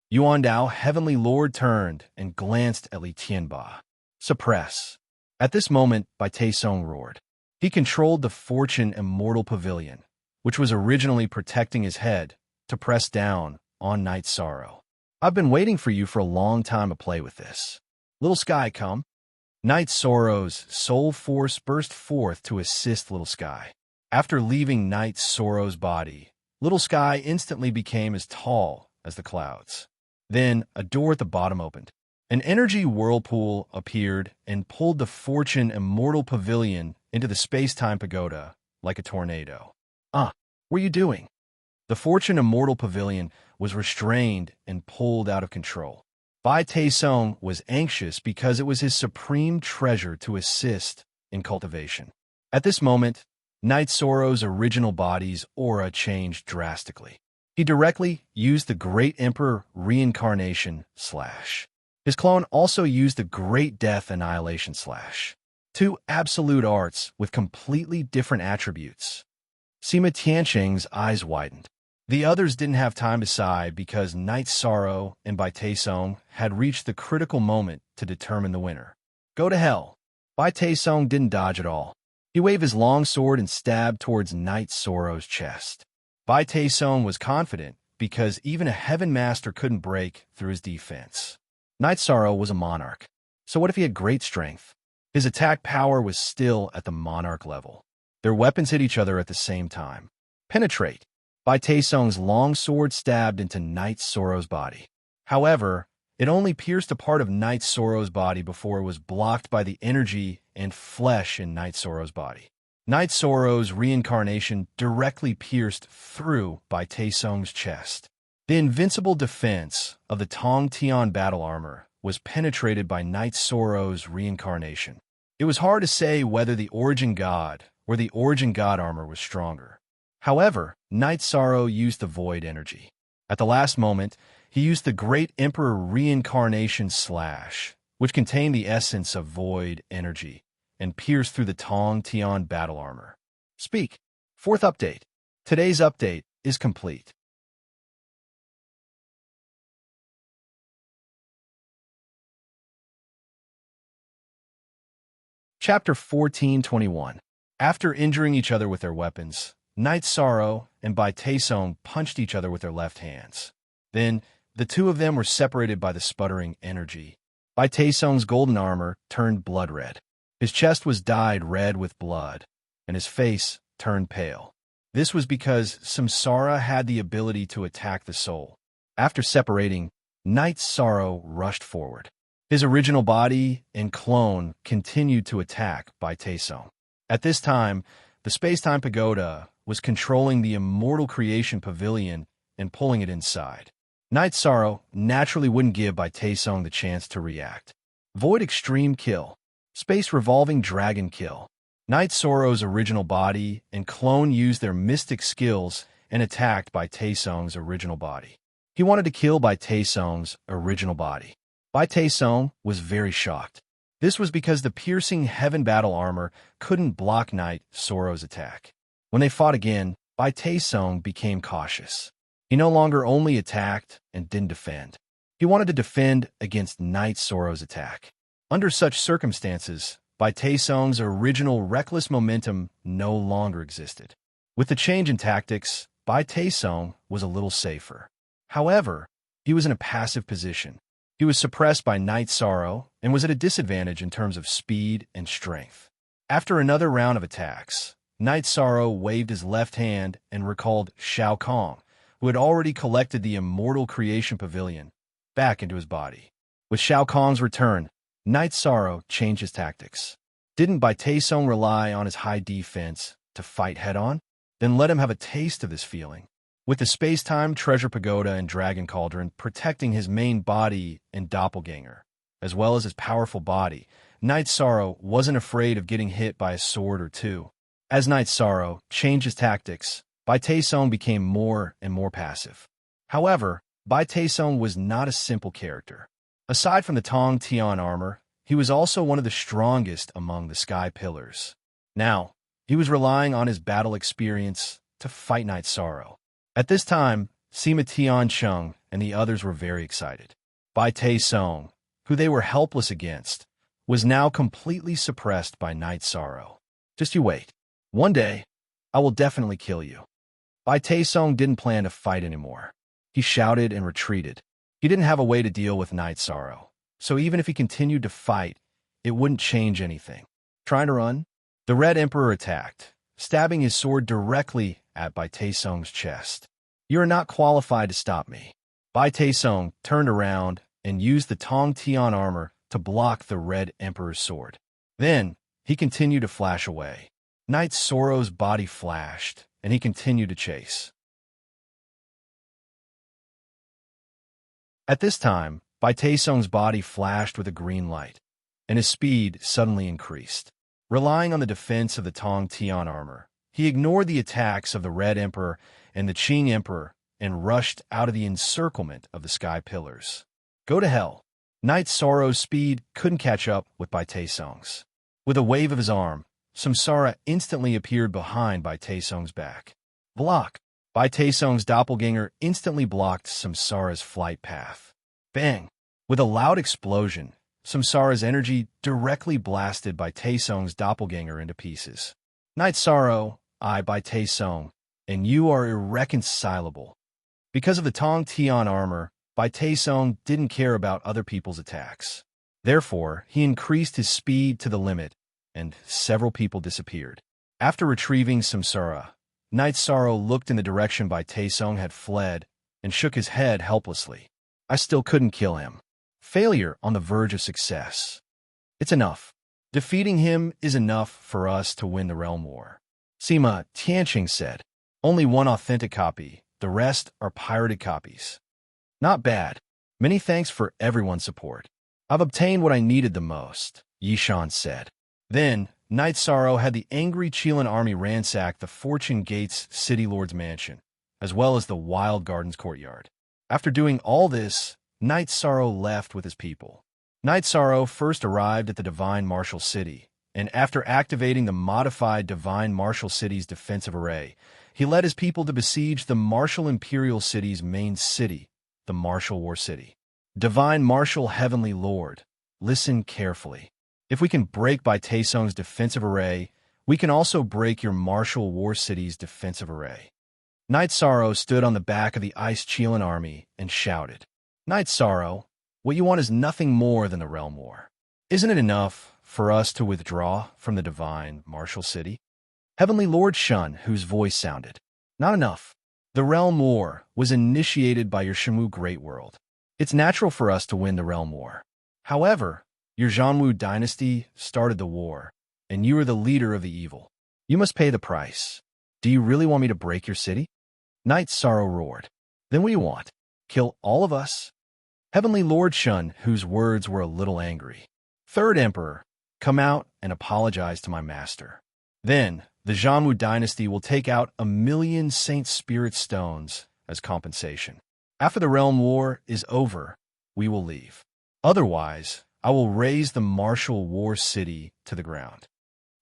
Yuan Dao, Heavenly Lord, turned and glanced at Li Tianba. Suppress. At this moment, Bai Taesong roared. He controlled the Fortune Immortal Pavilion, which was originally protecting his head, to press down on Night Sorrow. I've been waiting for you for a long time to play with this. Little Sky, come. Night Sorrow's soul force burst forth to assist Little Sky. After leaving Night Sorrow's body, Little Sky instantly became as tall as the clouds. Then, a door at the bottom opened. An energy whirlpool appeared and pulled the Fortune Immortal Pavilion into the space-time pagoda like a tornado. What are you doing? The Fortune Immortal Pavilion was restrained and pulled out of control. Bai Taesong was anxious because it was his supreme treasure to assist in cultivation. At this moment, Night Sorrow's original body's aura changed drastically. He directly used the Great Emperor Reincarnation / His clone also used the Great Death Annihilation / Two absolute arts with completely different attributes. Sima Tianqing's eyes widened. The others didn't have time to sigh because Night Sorrow and Bai Taesong had reached the critical moment to determine the winner. Go to hell. Bai Taesong didn't dodge at all. He waved his long sword and stabbed towards Night Sorrow's chest. Bai Taesong was confident because even a Heaven Master couldn't break through his defense. Night Sorrow was a monarch, so what if he had great strength? His attack power was still at the monarch level. Their weapons hit each other at the same time. Penetrate. Bai Taesong's long sword stabbed into Knight Soro's body. However, it only pierced a part of Knight Soro's body before it was blocked by the energy and flesh in Knight Soro's body. Knight Soro's reincarnation directly pierced through Bai Taesong's chest. The invincible defense of the Tong Tian battle armor was penetrated by Knight Soro's reincarnation. It was hard to say whether the Origin God or the Origin God armor was stronger. However, Knight Soro used the Void energy. At the last moment, he used the Great Emperor Reincarnation Slash, which contained the essence of Void energy, and pierced through the Tong Tian battle armor. Speak. Fourth update. Today's update is complete. Chapter 14:21. After injuring each other with their weapons, Knight Soro and Bai Taesong punched each other with their left hands. Then, the two of them were separated by the sputtering energy. Bai Taesong's golden armor turned blood red. His chest was dyed red with blood, and his face turned pale. This was because Samsara had the ability to attack the soul. After separating, Knight Soro rushed forward. His original body and clone continued to attack Bai Taesong. At this time, the Space-Time Pagoda was controlling the Immortal Creation Pavilion and pulling it inside. Knight Soro naturally wouldn't give Bai Taesong the chance to react. Void Extreme Kill. Space Revolving Dragon Kill. Knight Soro's original body and clone used their mystic skills and attacked Bai Taesong's original body. He wanted to kill Bai Taesong's original body. Bai Taesong was very shocked. This was because the piercing heaven battle armor couldn't block Knight Soro's attack. When they fought again, Bai Taesong became cautious. He no longer only attacked and didn't defend. He wanted to defend against Knight Soro's attack. Under such circumstances, Bai Taesong's original reckless momentum no longer existed. With the change in tactics, Bai Taesong was a little safer. However, he was in a passive position. He was suppressed by Knight Soro and was at a disadvantage in terms of speed and strength. After another round of attacks, Knight Soro waved his left hand and recalled Shao Kahn, who had already collected the Immortal Creation Pavilion, back into his body. With Shao Kahn's return, Knight Soro changed his tactics. Didn't Bai Taesong rely on his high defense to fight head-on? Then let him have a taste of this feeling. With the Space-Time Treasure Pagoda and Dragon Cauldron protecting his main body and doppelganger, as well as his powerful body, Knight Soro wasn't afraid of getting hit by a sword or two. As Knight Soro changed his tactics, Bai Taesong became more and more passive. However, Bai Taesong was not a simple character. Aside from the Tong Tian armor, he was also one of the strongest among the Sky Pillars. Now, he was relying on his battle experience to fight Knight Soro. At this time, Sima Tiancheng and the others were very excited. Bai Taesong, who they were helpless against, was now completely suppressed by Knight Soro. Just you wait. One day, I will definitely kill you. Bai Taesong didn't plan to fight anymore. He shouted and retreated. He didn't have a way to deal with Knight Soro, so even if he continued to fight, it wouldn't change anything. Trying to run? The Red Emperor attacked, stabbing his sword directly at Bai Taesong's chest. You are not qualified to stop me. Bai Taesong turned around and used the Tong Tian armor to block the Red Emperor's sword. Then, he continued to flash away. Knight Soro's body flashed, and he continued to chase. At this time, Bai Taesong's body flashed with a green light, and his speed suddenly increased. Relying on the defense of the Tong Tian armor, he ignored the attacks of the Red Emperor and the Qing Emperor and rushed out of the encirclement of the Sky Pillars. Go to hell. Knight Soro's speed couldn't catch up with Bai Taesong's. With a wave of his arm, Samsara instantly appeared behind Bai Taesong's back. Block. Bai Taesong's doppelganger instantly blocked Samsara's flight path. Bang! With a loud explosion, Samsara's energy directly blasted Bai Taesong's doppelganger into pieces. Knight Soro, I, Bai Taesong, and you are irreconcilable. Because of the Tong Tian armor, Bai Taesong didn't care about other people's attacks. Therefore, he increased his speed to the limit, and several people disappeared. After retrieving Samsara, Night Sorrow looked in the direction by Taesung had fled and shook his head helplessly. I still couldn't kill him. Failure on the verge of success. It's enough. Defeating him is enough for us to win the Realm War. Sima Tianqing said. Only one authentic copy. The rest are pirated copies. Not bad. Many thanks for everyone's support. I've obtained what I needed the most, Yishan said. Then, Night Sorrow had the angry Qilin army ransack the Fortune Gates City Lord's mansion, as well as the Wild Gardens courtyard. After doing all this, Night Sorrow left with his people. Night Sorrow first arrived at the Divine Martial City, and after activating the modified Divine Martial City's defensive array, he led his people to besiege the Martial Imperial City's main city, the Martial War City. Divine Martial Heavenly Lord, listen carefully. If we can break by Taesung's defensive array, we can also break your Martial War City's defensive array. Night Sorrow stood on the back of the Ice Qilin army and shouted, Night Sorrow, what you want is nothing more than the Realm War. Isn't it enough for us to withdraw from the Divine Martial City? Heavenly Lord Shun, whose voice sounded, not enough. The Realm War was initiated by your Shamu Great World. It's natural for us to win the Realm War. However, your Zhanwu dynasty started the war, and you are the leader of the evil. You must pay the price. Do you really want me to break your city? Night Sorrow roared. Then what do you want? Kill all of us? Heavenly Lord Shun, whose words were a little angry. Third Emperor, come out and apologize to my master. Then, the Zhanwu dynasty will take out 1,000,000 Saint Spirit stones as compensation. After the Realm War is over, we will leave. Otherwise, I will raze the Martial War City to the ground.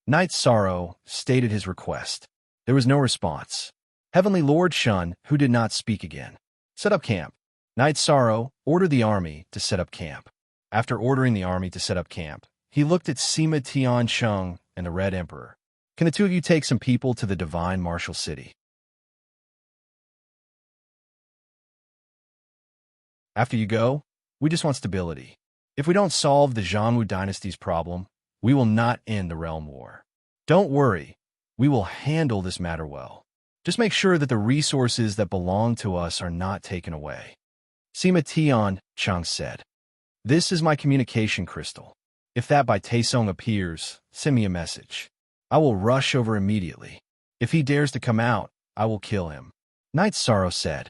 Night Sorrow stated his request. There was no response. Heavenly Lord Shun, who did not speak again, set up camp. Night Sorrow ordered the army to set up camp. After ordering the army to set up camp, he looked at Sima Tianqing and the Red Emperor. Can the two of you take some people to the Divine Martial City? After you go, we just want stability. If we don't solve the Zhanwu dynasty's problem, we will not end the Realm War. Don't worry, we will handle this matter well. Just make sure that the resources that belong to us are not taken away. Sima Tianqing said, This is my communication crystal. If that by Taesung appears, send me a message. I will rush over immediately. If he dares to come out, I will kill him. Night Sorrow said,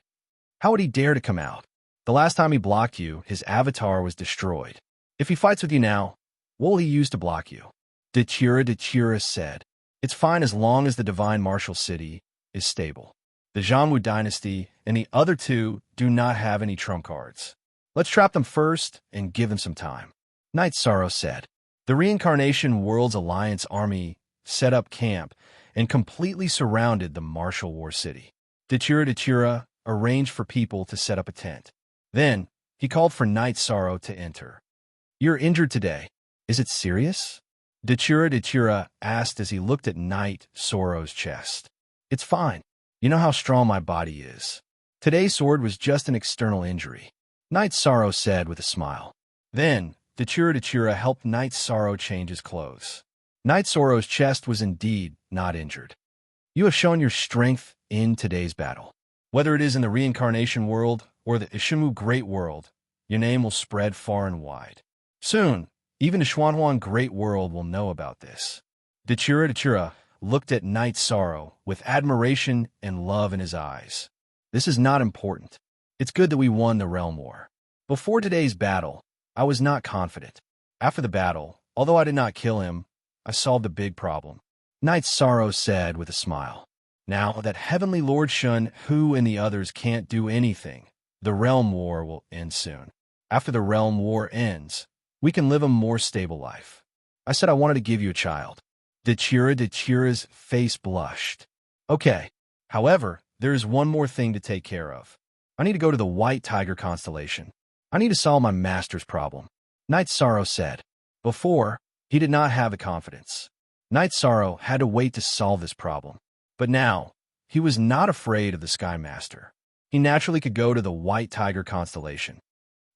How would he dare to come out? The last time he blocked you, his avatar was destroyed. If he fights with you now, what will he use to block you? Dechira said, It's fine as long as the Divine Martial City is stable. The Zhanwu dynasty and the other two do not have any trump cards. Let's trap them first and give them some time. Night Sorrow said. The Reincarnation Worlds Alliance army set up camp and completely surrounded the Martial War City. Dechira arranged for people to set up a tent. Then, he called for Night Sorrow to enter. You're injured today. Is it serious? Dechira asked as he looked at Night Sorrow's chest. It's fine. You know how strong my body is. Today's sword was just an external injury. Night Sorrow said with a smile. Then, Dechira helped Night Sorrow change his clothes. Night Sorrow's chest was indeed not injured. You have shown your strength in today's battle. Whether it is in the Reincarnation World or the Ishimu Great World, your name will spread far and wide. Soon, even the Xuanhuan Great World will know about this. Dechira looked at Night Sorrow with admiration and love in his eyes. This is not important. It's good that we won the Realm War. Before today's battle, I was not confident. After the battle, although I did not kill him, I solved a big problem. Night Sorrow said with a smile. Now that Heavenly Lord Shun, who and the others can't do anything, the Realm War will end soon. After the Realm War ends, we can live a more stable life. I said I wanted to give you a child. Dechira's face blushed. Okay. However, there is one more thing to take care of. I need to go to the White Tiger constellation. I need to solve my master's problem. Night Sorrow said. Before, he did not have the confidence. Night Sorrow had to wait to solve this problem. But now, he was not afraid of the Sky Master. He naturally could go to the White Tiger constellation.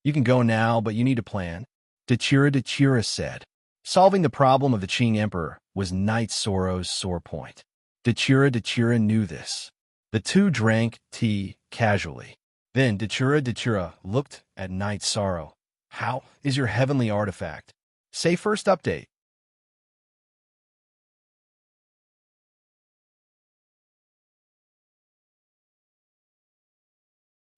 You can go now, but you need to plan. Dechira said. Solving the problem of the Qing Emperor was Night Sorrow's sore point. Dachira knew this. The two drank tea casually. Then Dachira looked at Night Sorrow. How is your heavenly artifact? Say first update.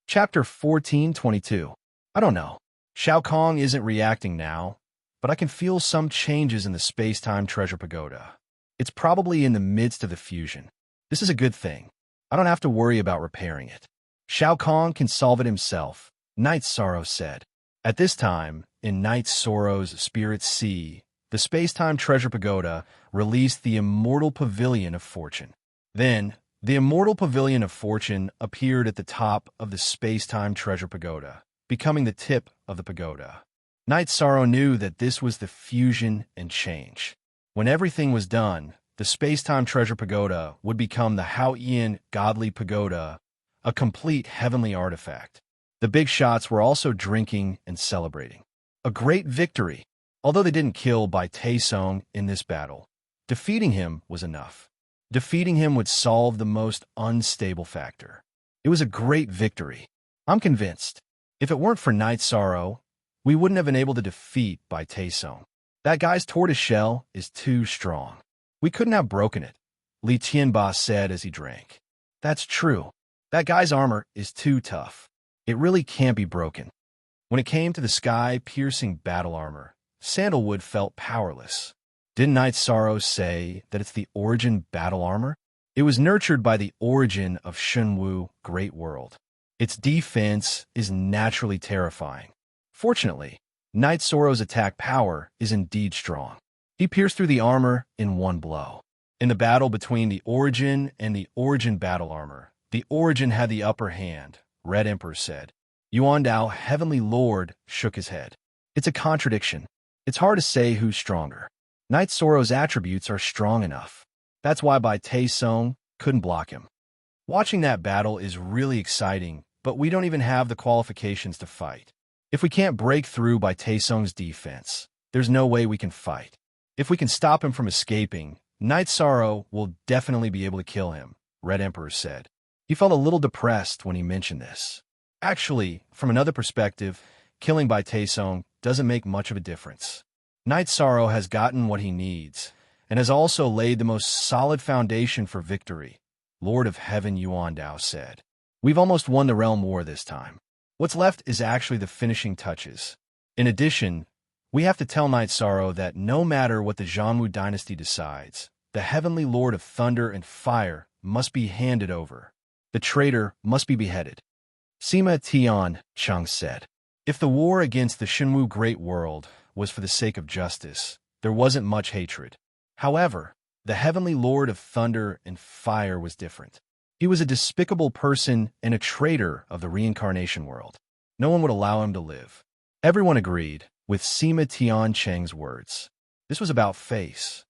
Chapter 1422. I don't know. Shao Kong isn't reacting now, but I can feel some changes in the space-time treasure pagoda. It's probably in the midst of the fusion. This is a good thing. I don't have to worry about repairing it. Shao Kong can solve it himself, Night Sorrow said. At this time, in Night Sorrow's Spirit Sea, the space-time treasure pagoda released the Immortal Pavilion of Fortune. Then, the Immortal Pavilion of Fortune appeared at the top of the space-time treasure pagoda, becoming the tip of the pagoda. Night Sorrow knew that this was the fusion and change. When everything was done, the space-time treasure pagoda would become the Hao-Ian Godly Pagoda, a complete heavenly artifact. The big shots were also drinking and celebrating. A great victory, although they didn't kill Bai Taesong in this battle. Defeating him was enough. Defeating him would solve the most unstable factor. It was a great victory. I'm convinced. If it weren't for Night Sorrow, we wouldn't have been able to defeat Bai Taesong. That guy's tortoise shell is too strong. We couldn't have broken it, Li Tianba said as he drank. That's true. That guy's armor is too tough. It really can't be broken. When it came to the sky-piercing battle armor, Sandalwood felt powerless. Didn't Night Sorrow say that it's the origin battle armor? It was nurtured by the origin of Shenwu Great World. Its defense is naturally terrifying. Fortunately, Night Sorrow's attack power is indeed strong. He pierced through the armor in one blow. In the battle between the origin and the origin battle armor, the origin had the upper hand, Red Emperor said. Yuan Dao, Heavenly Lord, shook his head. It's a contradiction. It's hard to say who's stronger. Night Sorrow's attributes are strong enough. That's why Bai Taesong couldn't block him. Watching that battle is really exciting, but we don't even have the qualifications to fight. If we can't break through Bai Taesong's defense, there's no way we can fight. If we can stop him from escaping, Night Sorrow will definitely be able to kill him, Red Emperor said. He felt a little depressed when he mentioned this. Actually, from another perspective, killing Bai Taesong doesn't make much of a difference. Night Sorrow has gotten what he needs, and has also laid the most solid foundation for victory, Lord of Heaven Yuan Dao said. We've almost won the realm war this time. What's left is actually the finishing touches. In addition, we have to tell Night Sorrow that no matter what the Zhongwu dynasty decides, the Heavenly Lord of Thunder and Fire must be handed over. The traitor must be beheaded. Sima Tian Chung said. If the war against the Shenwu Great World was for the sake of justice, there wasn't much hatred. However, the Heavenly Lord of Thunder and Fire was different. He was a despicable person and a traitor of the reincarnation world. No one would allow him to live. Everyone agreed with Sima Tian Cheng's words. This was about face.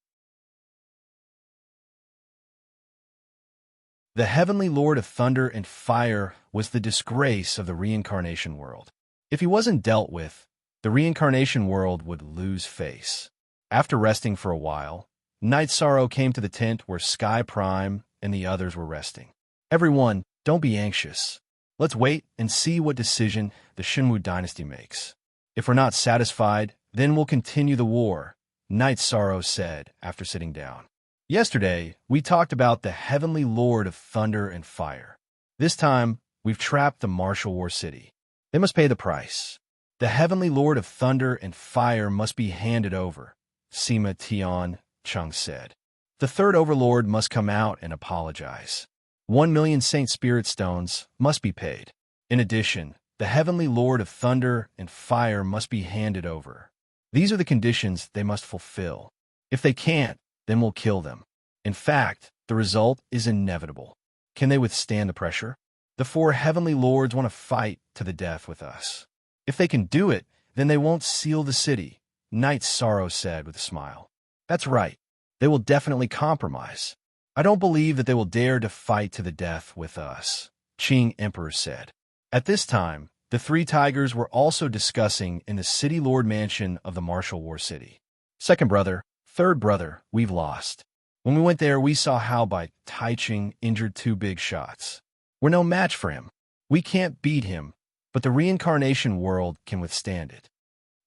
The Heavenly Lord of Thunder and Fire was the disgrace of the reincarnation world. If he wasn't dealt with, the reincarnation world would lose face. After resting for a while, Night Sorrow came to the tent where Sky Prime and the others were resting. Everyone, don't be anxious. Let's wait and see what decision the Shenwu dynasty makes. If we're not satisfied, then we'll continue the war, Night Sorrow said after sitting down. Yesterday, we talked about the Heavenly Lord of Thunder and Fire. This time, we've trapped the Martial War City. They must pay the price. The Heavenly Lord of Thunder and Fire must be handed over, Sima Tian Chung said. The third overlord must come out and apologize. 1,000,000 Saint Spirit Stones must be paid. In addition, the Heavenly Lord of Thunder and Fire must be handed over. These are the conditions they must fulfill. If they can't, then we'll kill them. In fact, the result is inevitable. Can they withstand the pressure? The four Heavenly Lords want to fight to the death with us. If they can do it, then they won't seal the city, Night Sorrow said with a smile. That's right. They will definitely compromise. I don't believe that they will dare to fight to the death with us, Qing Emperor said. At this time, the three tigers were also discussing in the City Lord Mansion of the Martial War City. Second brother, Third brother, we've lost. When we went there, we saw how by Taiching injured two big shots. We're no match for him. We can't beat him, but the reincarnation world can withstand it.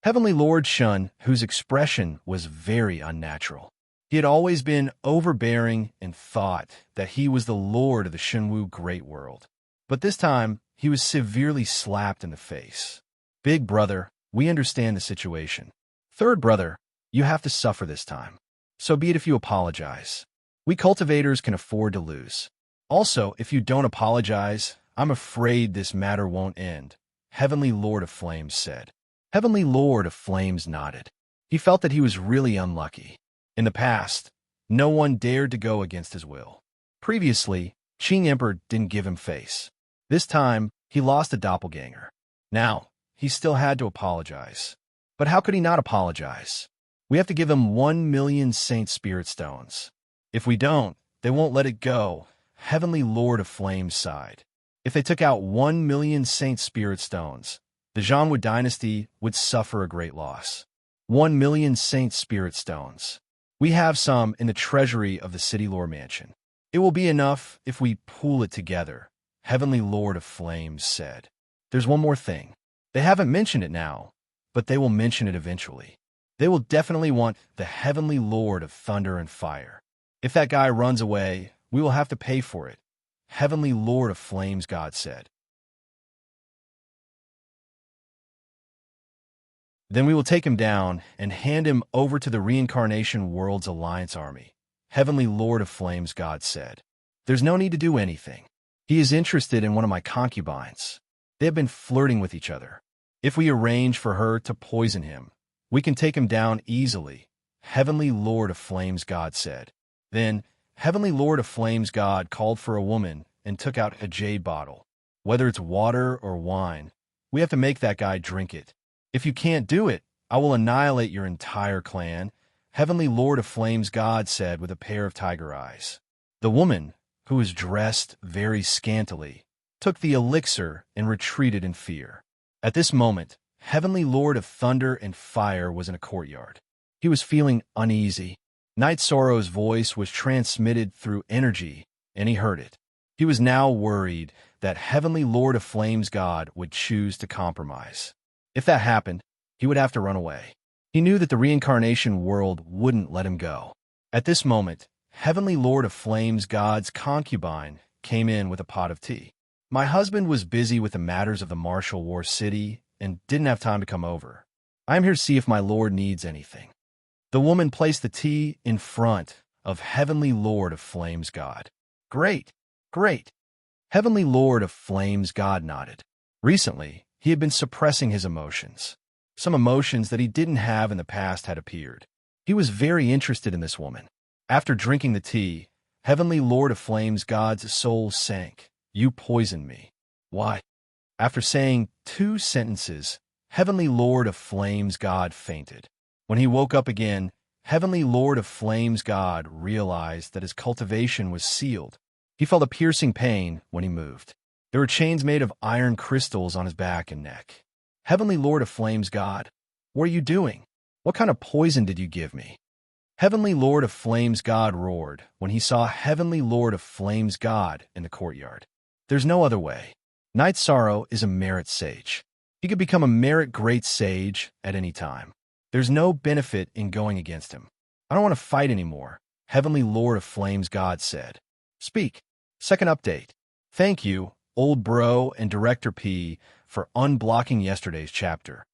Heavenly Lord Shun, whose expression was very unnatural. He had always been overbearing and thought that he was the lord of the Shenwu Great World. But this time, he was severely slapped in the face. Big brother, we understand the situation. Third brother, you have to suffer this time. So be it if you apologize. We cultivators can afford to lose. Also, if you don't apologize, I'm afraid this matter won't end, Heavenly Lord of Flames said. Heavenly Lord of Flames nodded. He felt that he was really unlucky. In the past, no one dared to go against his will. Previously, Qing Emperor didn't give him face. This time, he lost a doppelganger. Now, he still had to apologize. But how could he not apologize? We have to give him 1,000,000 Saint Spirit Stones. If we don't, they won't let it go, Heavenly Lord of Flames sighed. If they took out 1,000,000 Saint Spirit Stones, the Zhongwu dynasty would suffer a great loss. 1,000,000 Saint Spirit Stones. We have some in the treasury of the City Lore Mansion. It will be enough if we pool it together, Heavenly Lord of Flames said. There's one more thing. They haven't mentioned it now, but they will mention it eventually. They will definitely want the Heavenly Lord of Thunder and Fire. If that guy runs away, we will have to pay for it, Heavenly Lord of Flames God said. Then we will take him down and hand him over to the Reincarnation World's Alliance Army, Heavenly Lord of Flames God said. There's no need to do anything. He is interested in one of my concubines. They have been flirting with each other. If we arrange for her to poison him, we can take him down easily, Heavenly Lord of Flames God said. Then, Heavenly Lord of Flames God called for a woman and took out a jade bottle. Whether it's water or wine, we have to make that guy drink it. If you can't do it, I will annihilate your entire clan, Heavenly Lord of Flames God said with a pair of tiger eyes. The woman, who was dressed very scantily, took the elixir and retreated in fear. At this moment, Heavenly Lord of Thunder and Fire was in a courtyard. He was feeling uneasy. Night Sorrow's voice was transmitted through energy, and he heard it. He was now worried that Heavenly Lord of Flames God would choose to compromise. If that happened, he would have to run away. He knew that the reincarnation world wouldn't let him go. At this moment, Heavenly Lord of Flames God's concubine came in with a pot of tea. My husband was busy with the matters of the martial war city and didn't have time to come over. I am here to see if my lord needs anything. The woman placed the tea in front of Heavenly Lord of Flames God. Great, great. Heavenly Lord of Flames God nodded. Recently, he had been suppressing his emotions. Some emotions that he didn't have in the past had appeared. He was very interested in this woman. After drinking the tea, Heavenly Lord of Flames God's soul sank. You poisoned me. Why? After saying 2 sentences, Heavenly Lord of Flames God fainted. When he woke up again, Heavenly Lord of Flames God realized that his cultivation was sealed. He felt a piercing pain when he moved. There were chains made of iron crystals on his back and neck. Heavenly Lord of Flames God, what are you doing? What kind of poison did you give me? Heavenly Lord of Flames God roared when he saw Heavenly Lord of Flames God in the courtyard. There's no other way. Night Sorrow is a merit sage. He could become a merit great sage at any time. There's no benefit in going against him. I don't want to fight anymore, Heavenly Lord of Flames God said. Speak. Second update. Thank you, Old Bro and Director P, for unblocking yesterday's chapter.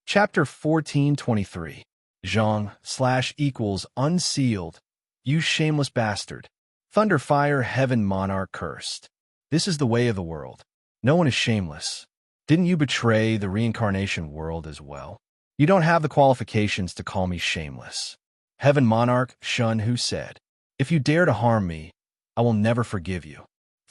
Chapter 1423. Zhang / unsealed. You shameless bastard. Thunder Fire Heaven Monarch cursed. This is the way of the world. No one is shameless. Didn't you betray the reincarnation world as well? You don't have the qualifications to call me shameless. Heaven Monarch Shun Hu said, if you dare to harm me, I will never forgive you.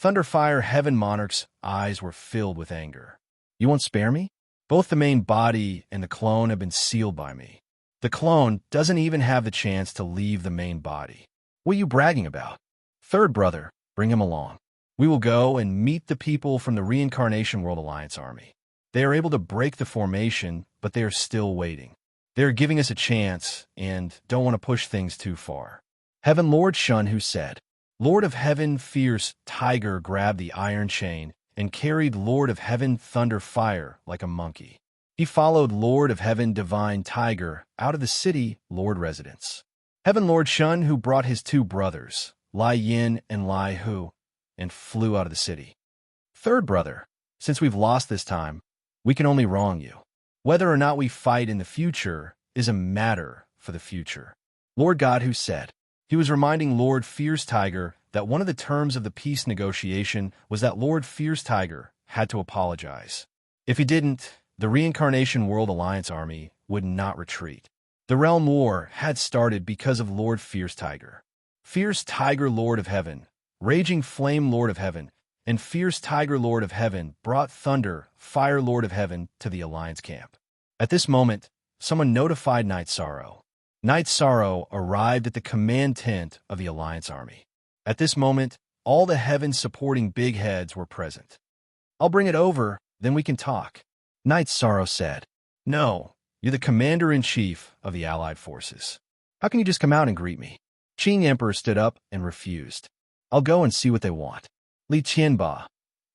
Thunderfire Heaven Monarch's eyes were filled with anger. You won't spare me? Both the main body and the clone have been sealed by me. The clone doesn't even have the chance to leave the main body. What are you bragging about? Third brother, bring him along. We will go and meet the people from the Reincarnation World Alliance Army. They are able to break the formation, but they are still waiting. They are giving us a chance and don't want to push things too far. Heaven Lord Shun, who said, Lord of Heaven, fierce tiger, grabbed the iron chain and carried Lord of Heaven, thunder fire, like a monkey. He followed Lord of Heaven, divine tiger, out of the city, Lord residence. Heaven Lord Shun, who brought his two brothers, Lai Yin and Lai Hu, and flew out of the city. Third brother, since we've lost this time, we can only wrong you. Whether or not we fight in the future is a matter for the future. Lord God, who said, he was reminding Lord Fierce Tiger that one of the terms of the peace negotiation was that Lord Fierce Tiger had to apologize. If he didn't, the Reincarnation World Alliance Army would not retreat. The Realm War had started because of Lord Fierce Tiger. Fierce Tiger Lord of Heaven, Raging Flame Lord of Heaven, and Fierce Tiger Lord of Heaven brought Thunder, Fire Lord of Heaven to the Alliance camp. At this moment, someone notified Night Sorrow. Night Sorrow arrived at the command tent of the Alliance Army. At this moment, all the heaven-supporting big heads were present. I'll bring it over, then we can talk. Night Sorrow said, No, you're the commander-in-chief of the Allied forces. How can you just come out and greet me? Qing Emperor stood up and refused. I'll go and see what they want. Li Qianba,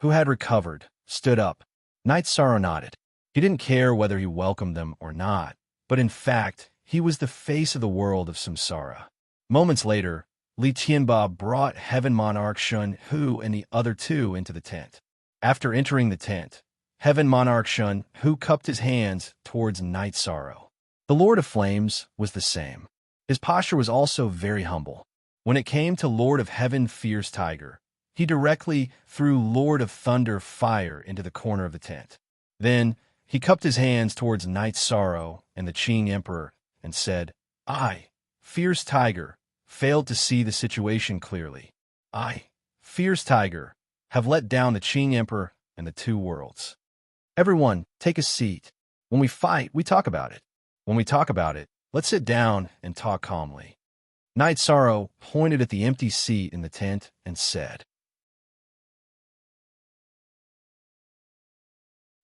who had recovered, stood up. Night Sorrow nodded. He didn't care whether he welcomed them or not, but in fact, he was the face of the world of samsara. Moments later, Li Qianba brought Heaven Monarch Shun Hu and the other two into the tent. After entering the tent, Heaven Monarch Shun Hu cupped his hands towards Night Sorrow. The Lord of Flames was the same. His posture was also very humble. When it came to Lord of Heaven Fierce Tiger, he directly threw Lord of Thunder Fire into the corner of the tent. Then, he cupped his hands towards Night Sorrow and the Qing Emperor and said, I, Fierce Tiger, failed to see the situation clearly. I, Fierce Tiger, have let down the Qing Emperor and the two worlds. Everyone, take a seat. When we fight, we talk about it. When we talk about it, let's sit down and talk calmly. Night Sorrow pointed at the empty seat in the tent and said,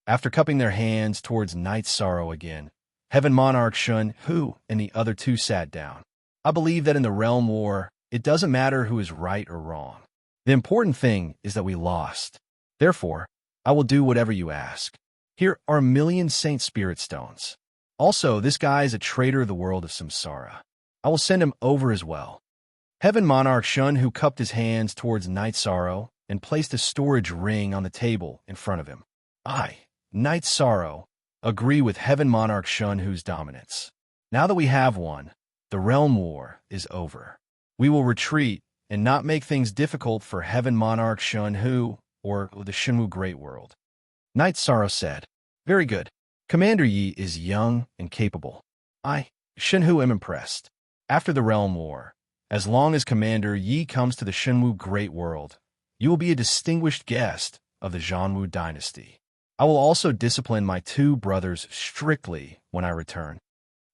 After cupping their hands towards Night Sorrow again, Heaven Monarch Shun Hu and the other two sat down. I believe that in the Realm War, it doesn't matter who is right or wrong. The important thing is that we lost. Therefore, I will do whatever you ask. Here are 1,000,000 Saint Spirit Stones. Also, this guy is a traitor of the world of samsara. I will send him over as well. Heaven Monarch Shun Hu cupped his hands towards Night Sorrow and placed a storage ring on the table in front of him. I, Night Sorrow, agree with Heaven Monarch Shun Hu's dominance. Now that we have one, the Realm War is over. We will retreat and not make things difficult for Heaven Monarch Shun Hu or the Shenwu Great World. Night Sorrow said, Very good. Commander Yi is young and capable. I, Shen Hu, am impressed. After the Realm War, as long as Commander Yi comes to the Shenwu Great World, you will be a distinguished guest of the Zhanwu dynasty. I will also discipline my two brothers strictly when I return.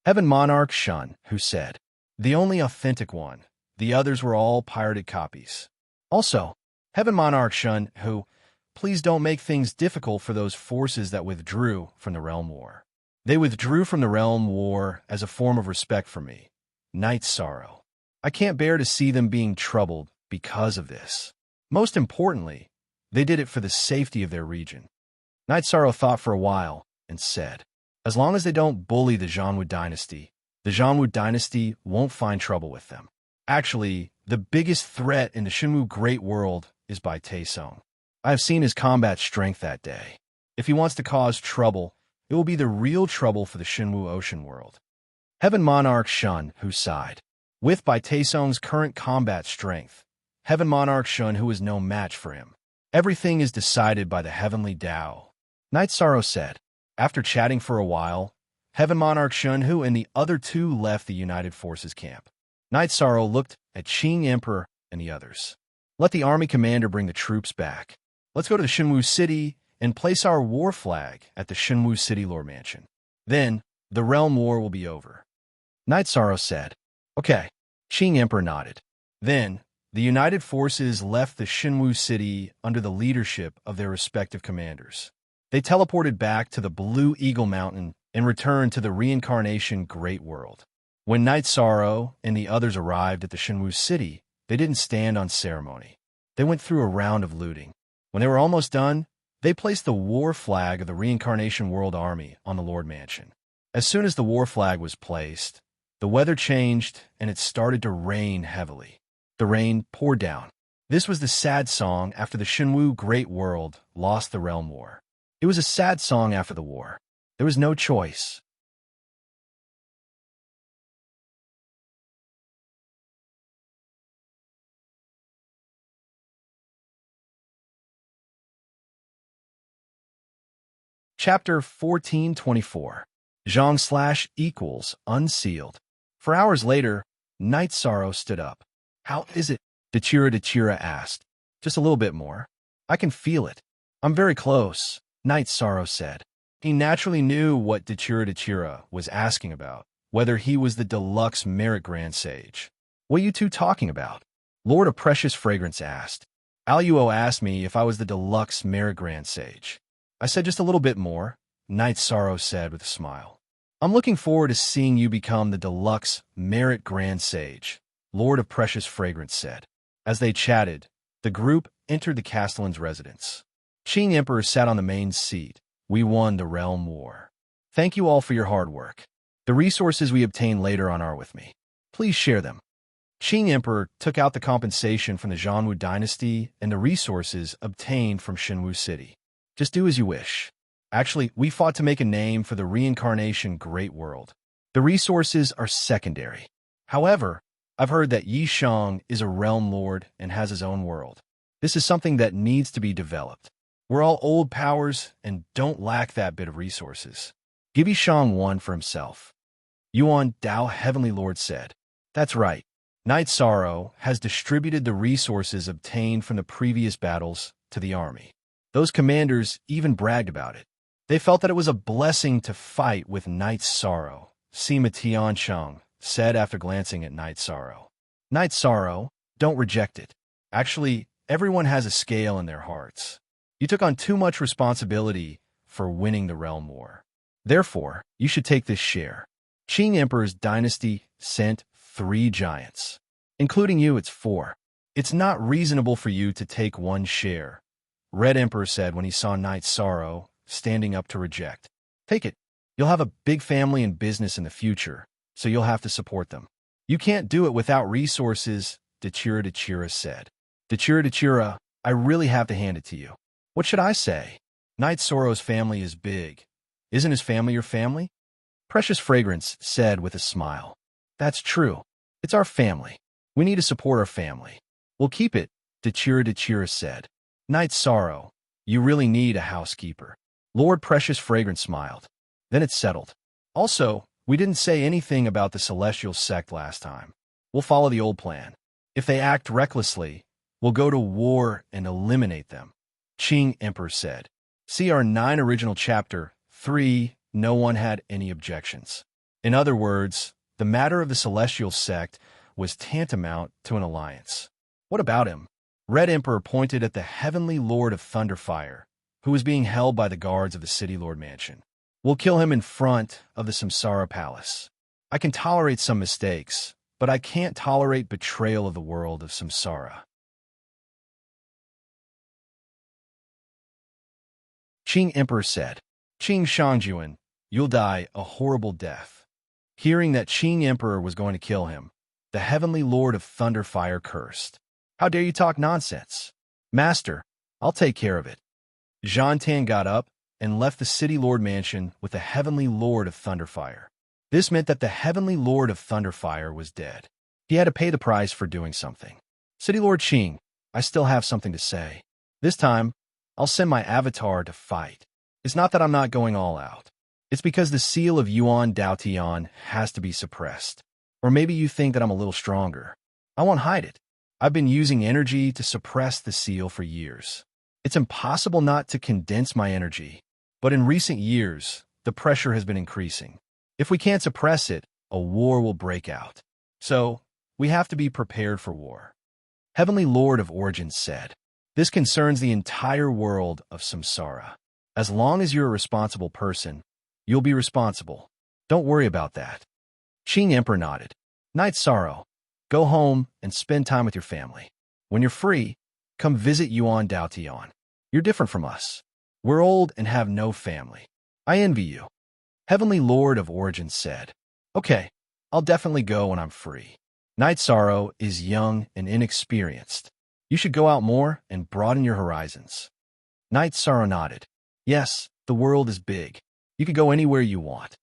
Heaven Monarch Shun Hu said, The only authentic one. The others were all pirated copies. Also, Heaven Monarch Shun Hu, please don't make things difficult for those forces that withdrew from the Realm War. They withdrew from the Realm War as a form of respect for me. Night Sorrow. I can't bear to see them being troubled because of this. Most importantly, they did it for the safety of their region. Night Sorrow thought for a while and said, As long as they don't bully the Zhanwu dynasty, the Zhanwu dynasty won't find trouble with them. Actually, the biggest threat in the Shenwu Great World is by Taesong. I have seen his combat strength that day. If he wants to cause trouble, it will be the real trouble for the Shenwu Ocean World. Heaven Monarch Shun Hu sighed. With Bai Taesong's current combat strength, Heaven Monarch Shun Hu is no match for him. Everything is decided by the Heavenly Tao. Night Sorrow said. After chatting for a while, Heaven Monarch Shun Hu and the other two left the United Forces camp. Night Sorrow looked at Qing Emperor and the others. Let the army commander bring the troops back. Let's go to the Shenwu City and place our war flag at the Shenwu City Lord Mansion. Then, the Realm War will be over. Night Sorrow said, Okay. Qing Emperor nodded. Then, The united forces left the Shinwu city under the leadership of their respective commanders. They teleported back to the Blue Eagle Mountain and returned to the reincarnation Great World. When Night Sorrow and the others arrived at the Shinwu city, they didn't stand on ceremony. They went through a round of looting. When they were almost done, they placed the war flag of the Reincarnation World Army on the Lord Mansion. As soon as the war flag was placed, the weather changed and it started to rain heavily. The rain poured down. This was the sad song after the Shinwu Great World lost the Realm War. It was a sad song after the war. There was no choice. Chapter 1424. Zhang / Unsealed. For hours later, Night Sorrow stood up. How is it? Dachira asked. Just a little bit more. I can feel it. I'm very close, Night Sorrow said. He naturally knew what Dachira was asking about, whether he was the deluxe Merit Grand Sage. What are you two talking about? Lord of Precious Fragrance asked. Aluo asked me if I was the deluxe Merit Grand Sage. I said just a little bit more, Night Sorrow said with a smile. I'm looking forward to seeing you become the deluxe Merit Grand Sage, Lord of Precious Fragrance said. As they chatted, the group entered the Castellan's residence. Qing Emperor sat on the main seat. We won the Realm War. Thank you all for your hard work. The resources we obtain later on are with me. Please share them. Qing Emperor took out the compensation from the Zhongwu dynasty and the resources obtained from Shinwu City. Just do as you wish. Actually, we fought to make a name for the reincarnation Great World. The resources are secondary. However, I've heard that Yi Shang is a realm lord and has his own world. This is something that needs to be developed. We're all old powers and don't lack that bit of resources. Give Yi Shang one for himself. Yuan Dao Heavenly Lord said. That's right. Night Sorrow has distributed the resources obtained from the previous battles to the army. Those commanders even bragged about it. They felt that it was a blessing to fight with Night Sorrow, Sima Tiansheng said after glancing at Night Sorrow. Night Sorrow, don't reject it. Actually, everyone has a scale in their hearts. You took on too much responsibility for winning the Realm War. Therefore, you should take this share. Qing Emperor's dynasty sent 3 giants. Including you, it's 4. It's not reasonable for you to take 1 share, Red Emperor said when he saw Night Sorrow standing up to reject. Take it. You'll have a big family and business in the future, so you'll have to support them. You can't do it without resources, Dachira said. Dachira, I really have to hand it to you. What should I say? Night Sorrow's family is big. Isn't his family your family? Precious Fragrance said with a smile. That's true. It's our family. We need to support our family. We'll keep it, Dachira said. Night Sorrow, you really need a housekeeper. Lord Precious Fragrance smiled. Then it settled. Also, we didn't say anything about the Celestial Sect last time. We'll follow the old plan. If they act recklessly, we'll go to war and eliminate them, Qing Emperor said. See our 9 original chapter 3, no one had any objections. In other words, the matter of the Celestial Sect was tantamount to an alliance. What about him? Red Emperor pointed at the Heavenly Lord of Thunderfire, who was being held by the guards of the City Lord Mansion. We'll kill him in front of the Samsara Palace. I can tolerate some mistakes, but I can't tolerate betrayal of the world of Samsara. Qing Emperor said, Qing Shangjuan, you'll die a horrible death. Hearing that Qing Emperor was going to kill him, the Heavenly Lord of Thunderfire cursed. How dare you talk nonsense? Master, I'll take care of it. Zhan Tan got up and left the City Lord Mansion with the Heavenly Lord of Thunderfire. This meant that the Heavenly Lord of Thunderfire was dead. He had to pay the price for doing something. City Lord Qing, I still have something to say. This time, I'll send my avatar to fight. It's not that I'm not going all out. It's because the seal of Yuan Daotian has to be suppressed. Or maybe you think that I'm a little stronger. I won't hide it. I've been using energy to suppress the seal for years. It's impossible not to condense my energy, but in recent years, the pressure has been increasing. If we can't suppress it, a war will break out. So, we have to be prepared for war. Heavenly Lord of Origins said, "This concerns the entire world of samsara. As long as you're a responsible person, you'll be responsible. Don't worry about that." Qing Emperor nodded. "Night sorrow. Go home and spend time with your family. When you're free, come visit Yuan Daotian. You're different from us. We're old and have no family. I envy you." Heavenly Lord of Origins said, "Okay, I'll definitely go when I'm free. Night Sorrow is young and inexperienced. You should go out more and broaden your horizons." Night Sorrow nodded. "Yes, the world is big. You could go anywhere you want."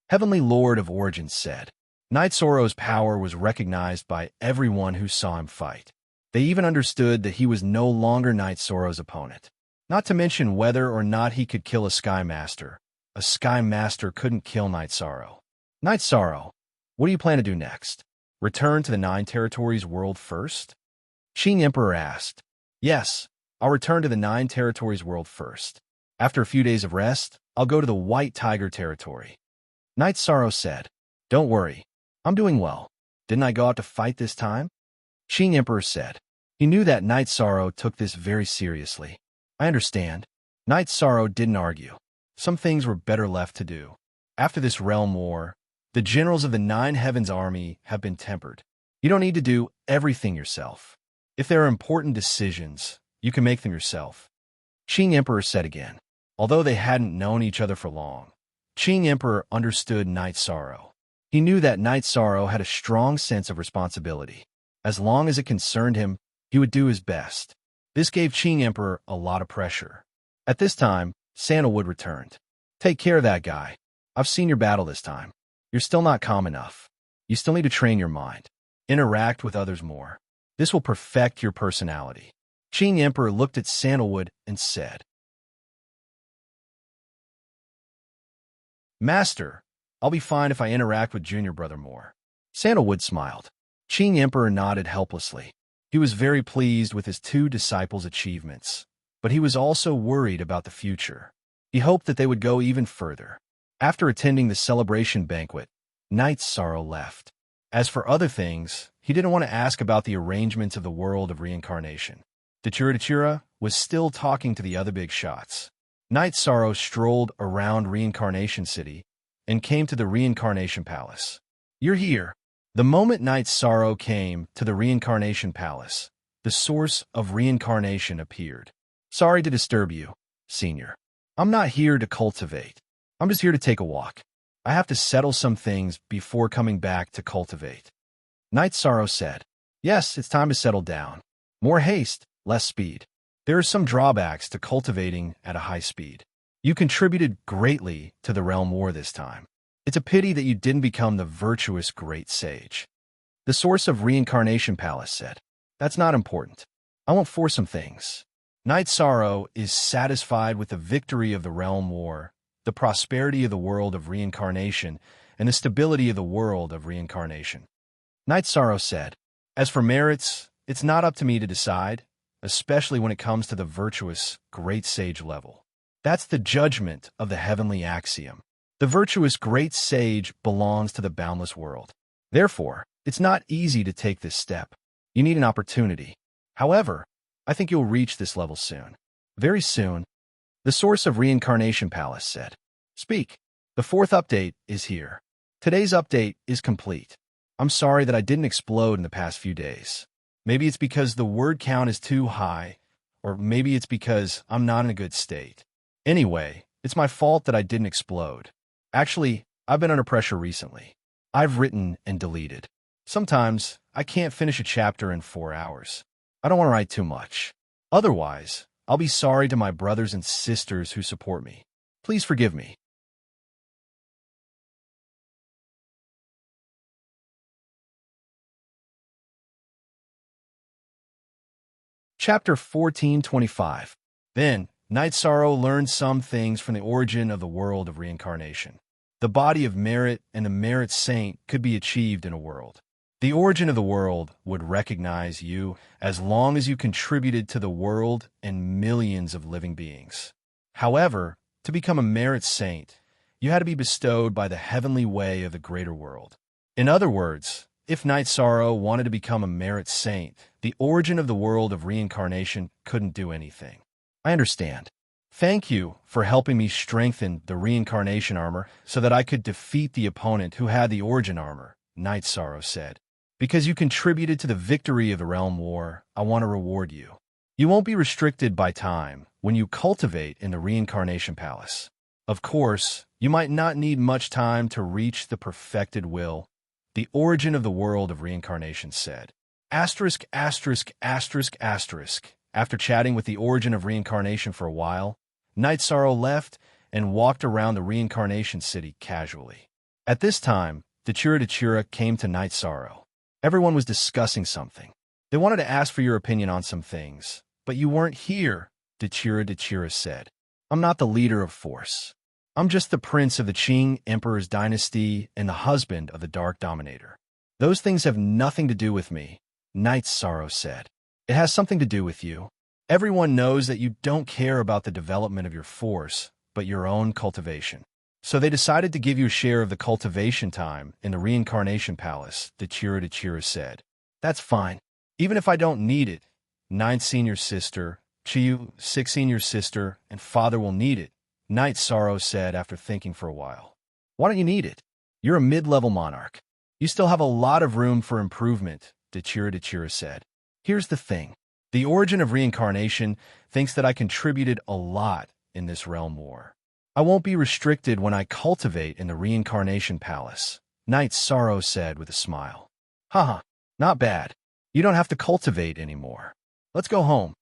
Heavenly Lord of Origins said, Night Sorrow's power was recognized by everyone who saw him fight. They even understood that he was no longer Night Sorrow's opponent. Not to mention whether or not he could kill a Sky Master. A Sky Master couldn't kill Night Sorrow. Night Sorrow, what do you plan to do next? Return to the Nine Territories world first? Qing Emperor asked. Yes, I'll return to the Nine Territories world first. After a few days of rest, I'll go to the White Tiger Territory. Night Sorrow said, Don't worry, I'm doing well. Didn't I go out to fight this time? Qing Emperor said. He knew that Night Sorrow took this very seriously. I understand. Night Sorrow didn't argue. Some things were better left to do. After this realm war, the generals of the Nine Heavens army have been tempered. You don't need to do everything yourself. If there are important decisions, you can make them yourself. Qing Emperor said again. Although they hadn't known each other for long, Qing Emperor understood Night Sorrow. He knew that Night Sorrow had a strong sense of responsibility. As long as it concerned him, he would do his best. This gave Qing Emperor a lot of pressure. At this time, Sandalwood returned. Take care of that guy. I've seen your battle this time. You're still not calm enough. You still need to train your mind. Interact with others more. This will perfect your personality. Qing Emperor looked at Sandalwood and said, Master, I'll be fine if I interact with Junior Brother more. Sandalwood smiled. Qing Emperor nodded helplessly. He was very pleased with his two disciples' achievements, but he was also worried about the future. He hoped that they would go even further. After attending the celebration banquet, Night Sorrow left. As for other things, he didn't want to ask about the arrangements of the world of reincarnation. Dachira was still talking to the other big shots. Night Sorrow strolled around Reincarnation City and came to the Reincarnation Palace. You're here. The moment Night Sorrow came to the Reincarnation Palace, the source of reincarnation appeared. Sorry to disturb you, Senior. I'm not here to cultivate. I'm just here to take a walk. I have to settle some things before coming back to cultivate. Night Sorrow said, Yes, it's time to settle down. More haste, less speed. There are some drawbacks to cultivating at a high speed. You contributed greatly to the realm war this time. It's a pity that you didn't become the virtuous great sage. The source of Reincarnation Palace said, That's not important. I won't force some things. Night Sorrow is satisfied with the victory of the realm war, the prosperity of the world of reincarnation, and the stability of the world of reincarnation. Night Sorrow said, As for merits, it's not up to me to decide, especially when it comes to the virtuous great sage level. That's the judgment of the heavenly axiom. The virtuous great sage belongs to the boundless world. Therefore, it's not easy to take this step. You need an opportunity. However, I think you'll reach this level soon. Very soon. The source of Reincarnation Palace said, Speak. The fourth update is here. Today's update is complete. I'm sorry that I didn't explode in the past few days. Maybe it's because the word count is too high, or maybe it's because I'm not in a good state. Anyway, it's my fault that I didn't explode. Actually, I've been under pressure recently. I've written and deleted. Sometimes, I can't finish a chapter in 4 hours. I don't want to write too much. Otherwise, I'll be sorry to my brothers and sisters who support me. Please forgive me. Chapter 1425. Then, Night Sorrow learned some things from the origin of the world of reincarnation. The body of merit and the merit saint could be achieved in a world. The origin of the world would recognize you as long as you contributed to the world and millions of living beings. However, to become a merit saint, you had to be bestowed by the heavenly way of the greater world. In other words, If Night Sorrow wanted to become a merit saint, the origin of the world of reincarnation couldn't do anything. I understand. Thank you for helping me strengthen the reincarnation armor so that I could defeat the opponent who had the origin armor, Night Sorrow said. Because you contributed to the victory of the Realm War, I want to reward you. You won't be restricted by time when you cultivate in the Reincarnation Palace. Of course, you might not need much time to reach the perfected will, the origin of the world of reincarnation said. Asterisk, asterisk, asterisk, asterisk. After chatting with the origin of reincarnation for a while, Night Sorrow left and walked around the reincarnation city casually. At this time, Dachira came to Night Sorrow. Everyone was discussing something. They wanted to ask for your opinion on some things, but you weren't here, Dachira said. I'm not the leader of Force. I'm just the prince of the Qing Emperor's dynasty and the husband of the Dark Dominator. Those things have nothing to do with me, Night Sorrow said. It has something to do with you. Everyone knows that you don't care about the development of your force, but your own cultivation. So they decided to give you a share of the cultivation time in the Reincarnation Palace, Dachira said. That's fine. Even if I don't need it, 9th senior sister, Chiyu, 6th senior sister, and father will need it, Night Sorrow said after thinking for a while. Why don't you need it? You're a mid-level monarch. You still have a lot of room for improvement, Dachira said. Here's the thing. The origin of reincarnation thinks that I contributed a lot in this realm war. I won't be restricted when I cultivate in the Reincarnation Palace, Night Sorrow said with a smile. Haha, not bad. You don't have to cultivate anymore. Let's go home.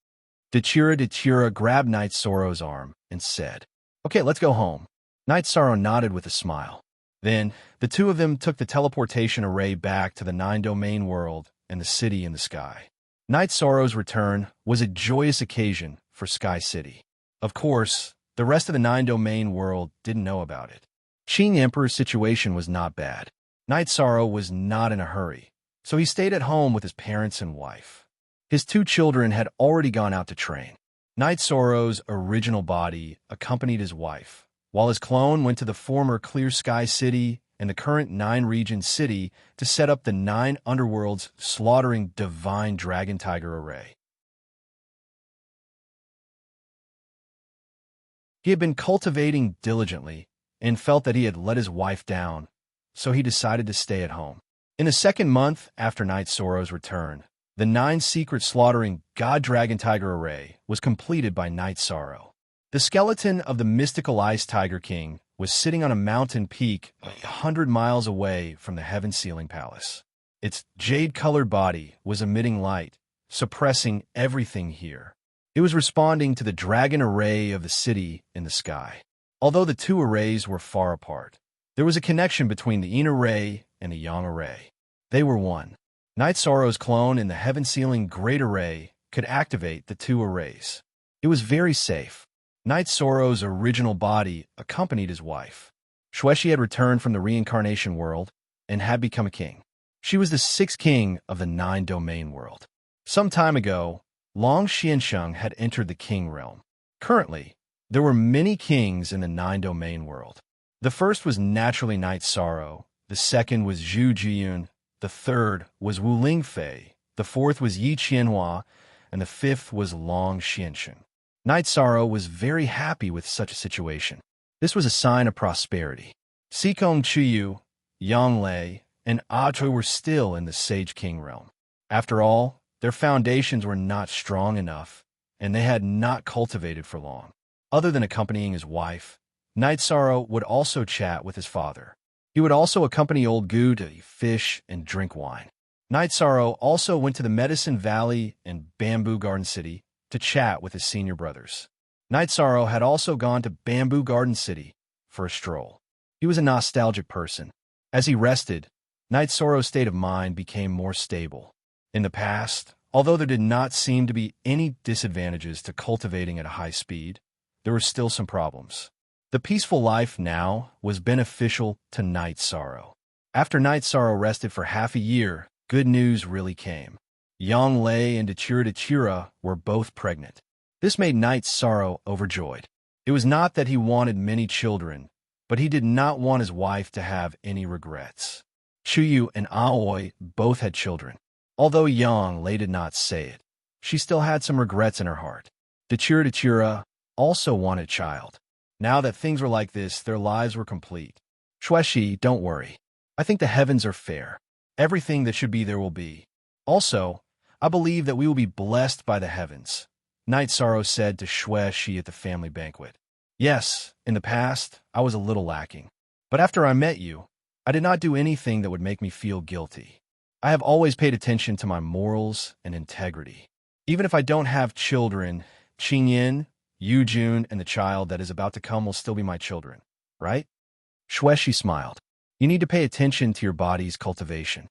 Dachira grabbed Night Sorrow's arm and said, Okay, let's go home. Night Sorrow nodded with a smile. Then, the two of them took the teleportation array back to the 9-domain world and the city in the sky. Night Sorrow's return was a joyous occasion for Sky City. Of course, the rest of the 9-domain world didn't know about it. Qing Emperor's situation was not bad. Night Sorrow was not in a hurry, so he stayed at home with his parents and wife. His 2 children had already gone out to train. Night Sorrow's original body accompanied his wife, while his clone went to the former Clear Sky City and the current 9-region city to set up the 9 underworlds slaughtering divine dragon tiger array. He had been cultivating diligently and felt that he had let his wife down, so he decided to stay at home. In the 2nd month after Night Sorrow's return, the 9 secret slaughtering God Dragon Tiger array was completed by Night Sorrow. The skeleton of the mystical Ice Tiger King was sitting on a mountain peak 100 miles away from the Heaven Sealing Palace. Its jade-colored body was emitting light, suppressing everything here. It was responding to the dragon array of the city in the sky. Although the 2 arrays were far apart, there was a connection between the Yin array and the Yang array. They were one. Night Sorrow's clone in the Heaven Sealing Great Array could activate the 2 arrays. It was very safe. Night Sorrow's original body accompanied his wife. Shueshi had returned from the reincarnation world and had become a king. She was the 6th king of the 9-domain world. Some time ago, Long Xiansheng had entered the king realm. Currently, there were many kings in the 9-domain world. The first was naturally Night Sorrow, the second was Zhu Jiyun, the third was Wu Lingfei, the fourth was Yi Qianhua, and the 5th was Long Xiansheng. Night Sorrow was very happy with such a situation. This was a sign of prosperity. Sikong Chuyu, Yang Lei, and Atrui were still in the Sage King realm. After all, their foundations were not strong enough, and they had not cultivated for long. Other than accompanying his wife, Night Sorrow would also chat with his father. He would also accompany Old Gu to fish and drink wine. Night Sorrow also went to the Medicine Valley and Bamboo Garden City to chat with his senior brothers. Night Sorrow had also gone to Bamboo Garden City for a stroll. He was a nostalgic person. As he rested, Night Sorrow's state of mind became more stable. In the past, although there did not seem to be any disadvantages to cultivating at a high speed, there were still some problems. The peaceful life now was beneficial to Night Sorrow. After Night Sorrow rested for half a year, good news really came. Yang Lei and Dachira were both pregnant. This made Night Sorrow overjoyed. It was not that he wanted many children, but he did not want his wife to have any regrets. Chuyu and Aoi both had children. Although young, Lei did not say it. She still had some regrets in her heart. Dachira also wanted a child. Now that things were like this, their lives were complete. Shueshi, don't worry. I think the heavens are fair. Everything that should be there will be. Also, I believe that we will be blessed by the heavens, Night Sorrow said to Shueshi at the family banquet. Yes, in the past, I was a little lacking. But after I met you, I did not do anything that would make me feel guilty. I have always paid attention to my morals and integrity. Even if I don't have children, Qingyin, Yujun, and the child that is about to come will still be my children, right? Shueshi smiled. You need to pay attention to your body's cultivation.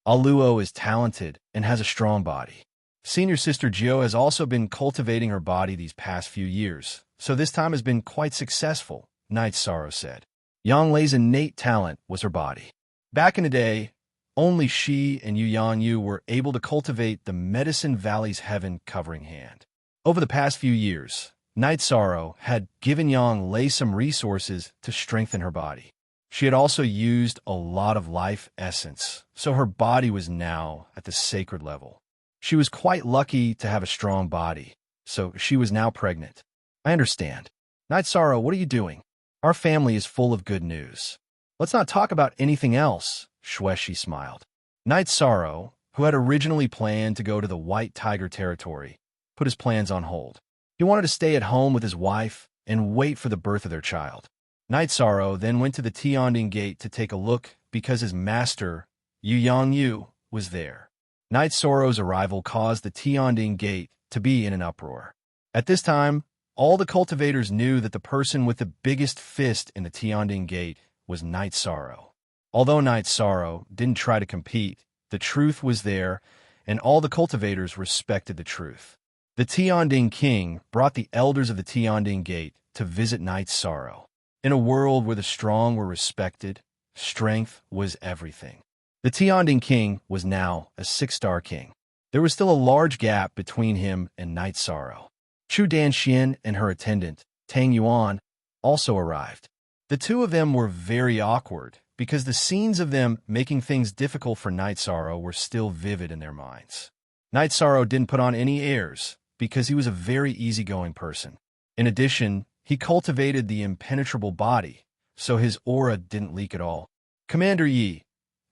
Aluo is talented and has a strong body. Senior sister Jio has also been cultivating her body these past few years, so this time has been quite successful, Night Sorrow said. Yang Lei's innate talent was her body. Back in the day, only she and Yu Yanyu were able to cultivate the Medicine Valley's heaven covering hand. Over the past few years, Night Sorrow had given Yang Lei some resources to strengthen her body. She had also used a lot of life essence, so her body was now at the sacred level. She was quite lucky to have a strong body, so she was now pregnant. I understand. Night Sorrow, what are you doing? Our family is full of good news. Let's not talk about anything else, Shueshi smiled. Night Sorrow, who had originally planned to go to the White Tiger territory, put his plans on hold. He wanted to stay at home with his wife and wait for the birth of their child. Night Sorrow then went to the Tianding Gate to take a look because his master, Yu Yangyu, was there. Night Sorrow's arrival caused the Tianding Gate to be in an uproar. At this time, all the cultivators knew that the person with the biggest fist in the Tianding Gate was Night Sorrow. Although Night Sorrow didn't try to compete, the truth was there, and all the cultivators respected the truth. The Tianding King brought the elders of the Tianding Gate to visit Night Sorrow. In a world where the strong were respected, strength was everything. The Tianding King was now a 6-star king. There was still a large gap between him and Night Sorrow. Chu Danxian and her attendant, Tang Yuan, also arrived. The two of them were very awkward because the scenes of them making things difficult for Night Sorrow were still vivid in their minds. Night Sorrow didn't put on any airs because he was a very easygoing person. In addition, he cultivated the impenetrable body, so his aura didn't leak at all. Commander Yi,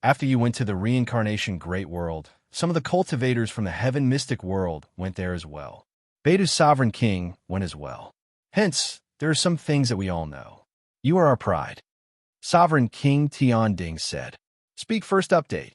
after you went to the reincarnation great world, some of the cultivators from the heaven mystic world went there as well. Beidu's sovereign king went as well. Hence, there are some things that we all know. You are our pride. Sovereign King Tianding said. Speak first update.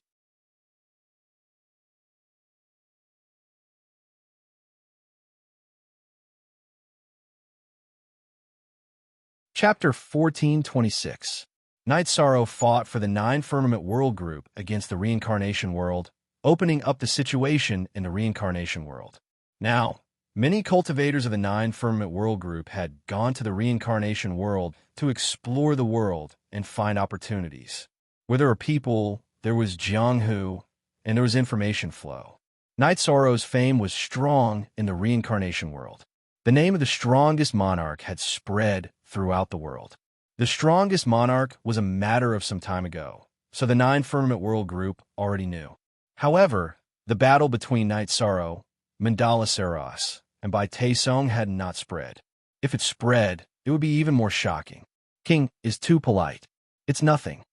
Chapter 1426. Night Sorrow fought for the 9 Firmament World Group against the Reincarnation World, opening up the situation in the Reincarnation World. Now, many cultivators of the 9 Firmament World Group had gone to the Reincarnation World to explore the world and find opportunities. Where there were people, there was Jianghu, and there was information flow. Night Sorrow's fame was strong in the Reincarnation World. The name of the strongest monarch had spread throughout the world. The strongest monarch was a matter of some time ago, so the 9 Firmament World Group already knew. However, the battle between Night Sorrow, Mandala Saras, and Bai Taesong had not spread. If it spread, it would be even more shocking. King is too polite. It's nothing.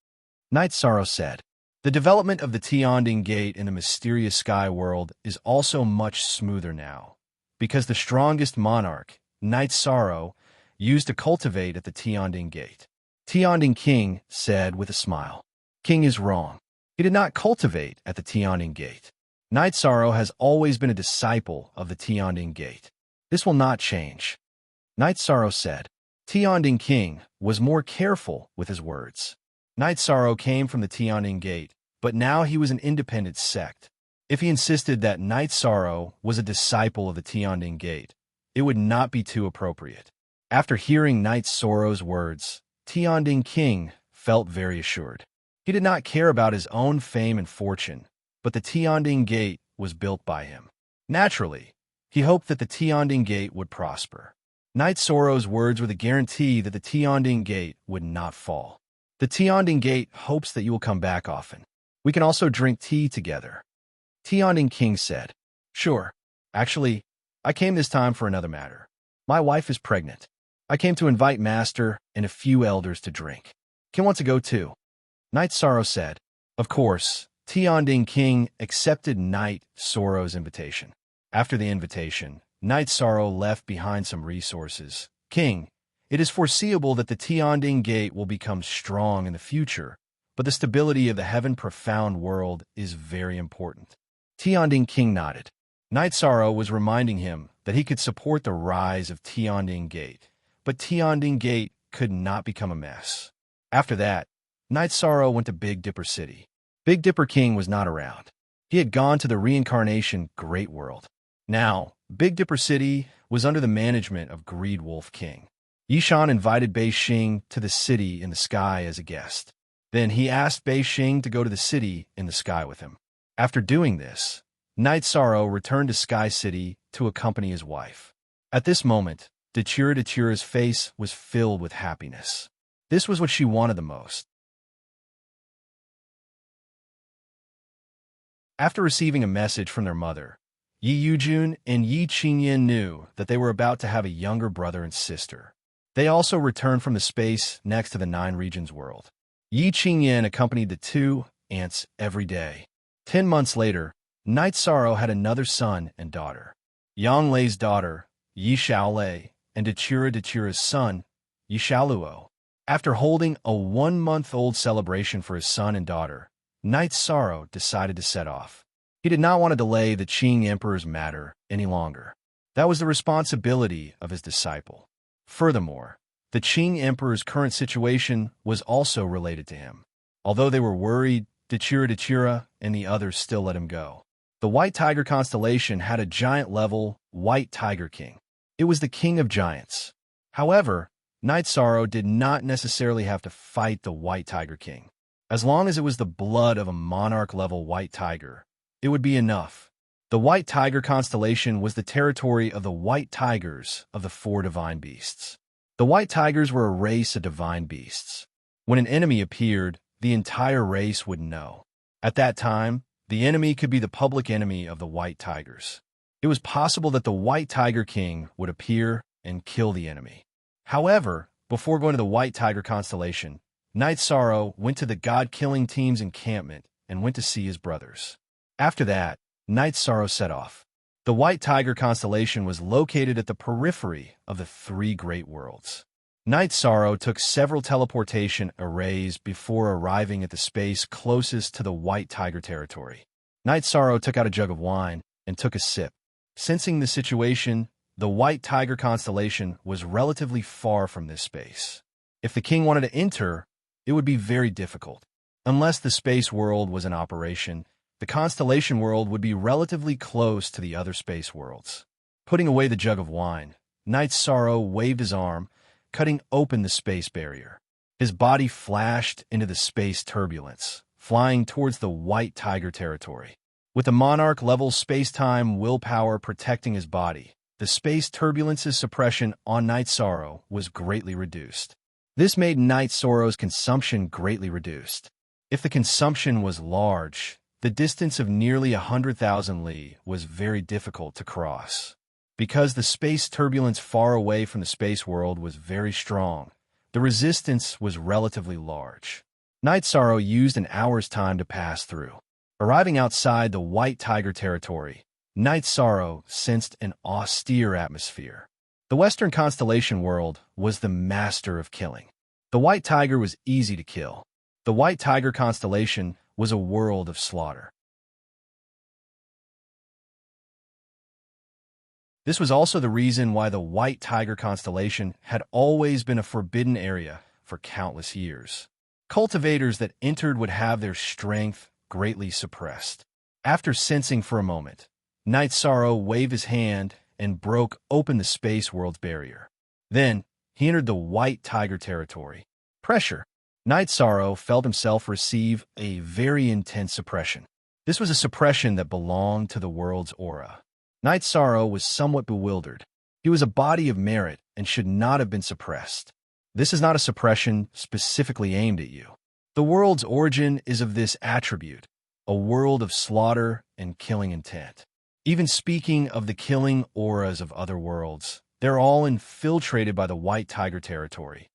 Night Sorrow said. The development of the Tianding Gate in the mysterious sky world is also much smoother now, because the strongest monarch, Night Sorrow, used to cultivate at the Tianding Gate. Tianding King said with a smile. King is wrong. He did not cultivate at the Tianding Gate. Night Sorrow has always been a disciple of the Tianding Gate. This will not change. Night Sorrow said. Tianding King was more careful with his words. Night Sorrow came from the Tianding Gate, but now he was an independent sect. If he insisted that Night Sorrow was a disciple of the Tianding Gate, it would not be too appropriate. After hearing Night Sorrow's words, Tianding King felt very assured. He did not care about his own fame and fortune, but the Tianding Gate was built by him. Naturally, he hoped that the Tianding Gate would prosper. Night Sorrow's words were the guarantee that the Tianding Gate would not fall. The Tianding Gate hopes that you will come back often. We can also drink tea together. Tianding King said, Sure. Actually, I came this time for another matter. My wife is pregnant. I came to invite Master and a few elders to drink. Kim wants to go too. Night Sorrow said, Of course. Tianding King accepted Night Sorrow's invitation. After the invitation, Night Sorrow left behind some resources. King, it is foreseeable that the Tianding Gate will become strong in the future, but the stability of the heaven-profound world is very important. Tianding King nodded. Night Sorrow was reminding him that he could support the rise of Tianding Gate, but Tianding Gate could not become a mess. After that, Night Sorrow went to Big Dipper City. Big Dipper King was not around. He had gone to the reincarnation Great World. Now, Big Dipper City was under the management of Greed Wolf King. Yishan invited Bei Xing to the city in the sky as a guest. Then he asked Bei Xing to go to the city in the sky with him. After doing this, Night Sorrow returned to Sky City to accompany his wife. At this moment, Dachira's face was filled with happiness. This was what she wanted the most. After receiving a message from their mother, Yi Yujun and Yi Qingyan knew that they were about to have a younger brother and sister. They also returned from the space next to the Nine Regions world. Yi Qingyan accompanied the two ants every day. 10 months later, Night Sorrow had another son and daughter. Yang Lei's daughter, Yi Xiaolei, and Dachira's son, Yi Xiaoluo. After holding a 1-month-old celebration for his son and daughter, Night Sorrow decided to set off. He did not want to delay the Qing Emperor's matter any longer. That was the responsibility of his disciple. Furthermore, the Qing Emperor's current situation was also related to him. Although they were worried, Dachira and the others still let him go. The White Tiger constellation had a giant-level White Tiger King. It was the king of giants. However, Night Sorrow did not necessarily have to fight the White Tiger King. As long as it was the blood of a monarch-level White Tiger, it would be enough. The White Tiger constellation was the territory of the White Tigers of the 4 divine beasts. The White Tigers were a race of divine beasts. When an enemy appeared, the entire race would know. At that time, the enemy could be the public enemy of the White Tigers. It was possible that the White Tiger King would appear and kill the enemy. However, before going to the White Tiger constellation, Night Sorrow went to the God-killing team's encampment and went to see his brothers. After that, Night Sorrow set off. The White Tiger constellation was located at the periphery of the 3 great worlds. Night Sorrow took several teleportation arrays before arriving at the space closest to the White Tiger territory. Night Sorrow took out a jug of wine and took a sip. Sensing the situation, the White Tiger constellation was relatively far from this space. If the king wanted to enter, it would be very difficult. Unless the space world was in operation, the constellation world would be relatively close to the other space worlds. Putting away the jug of wine, Night Sorrow waved his arm, cutting open the space barrier. His body flashed into the space turbulence, flying towards the White Tiger territory. With the monarch-level space-time willpower protecting his body, the space turbulence's suppression on Night Sorrow was greatly reduced. This made Night Sorrow's consumption greatly reduced. If the consumption was large, the distance of nearly 100,000 li was very difficult to cross. Because the space turbulence far away from the space world was very strong, the resistance was relatively large. Night Sorrow used an hour's time to pass through. Arriving outside the White Tiger territory, Night Sorrow sensed an austere atmosphere. The Western constellation world was the master of killing. The White Tiger was easy to kill. The White Tiger constellation was a world of slaughter. This was also the reason why the White Tiger constellation had always been a forbidden area for countless years. Cultivators that entered would have their strength greatly suppressed. After sensing for a moment, Night Sorrow waved his hand and broke open the space world's barrier. Then, he entered the White Tiger territory. Pressure. Night Sorrow felt himself receive a very intense suppression. This was a suppression that belonged to the world's aura. Night Sorrow was somewhat bewildered. He was a body of merit and should not have been suppressed. This is not a suppression specifically aimed at you. The world's origin is of this attribute, a world of slaughter and killing intent. Even speaking of the killing auras of other worlds, they're all infiltrated by the White Tiger territory.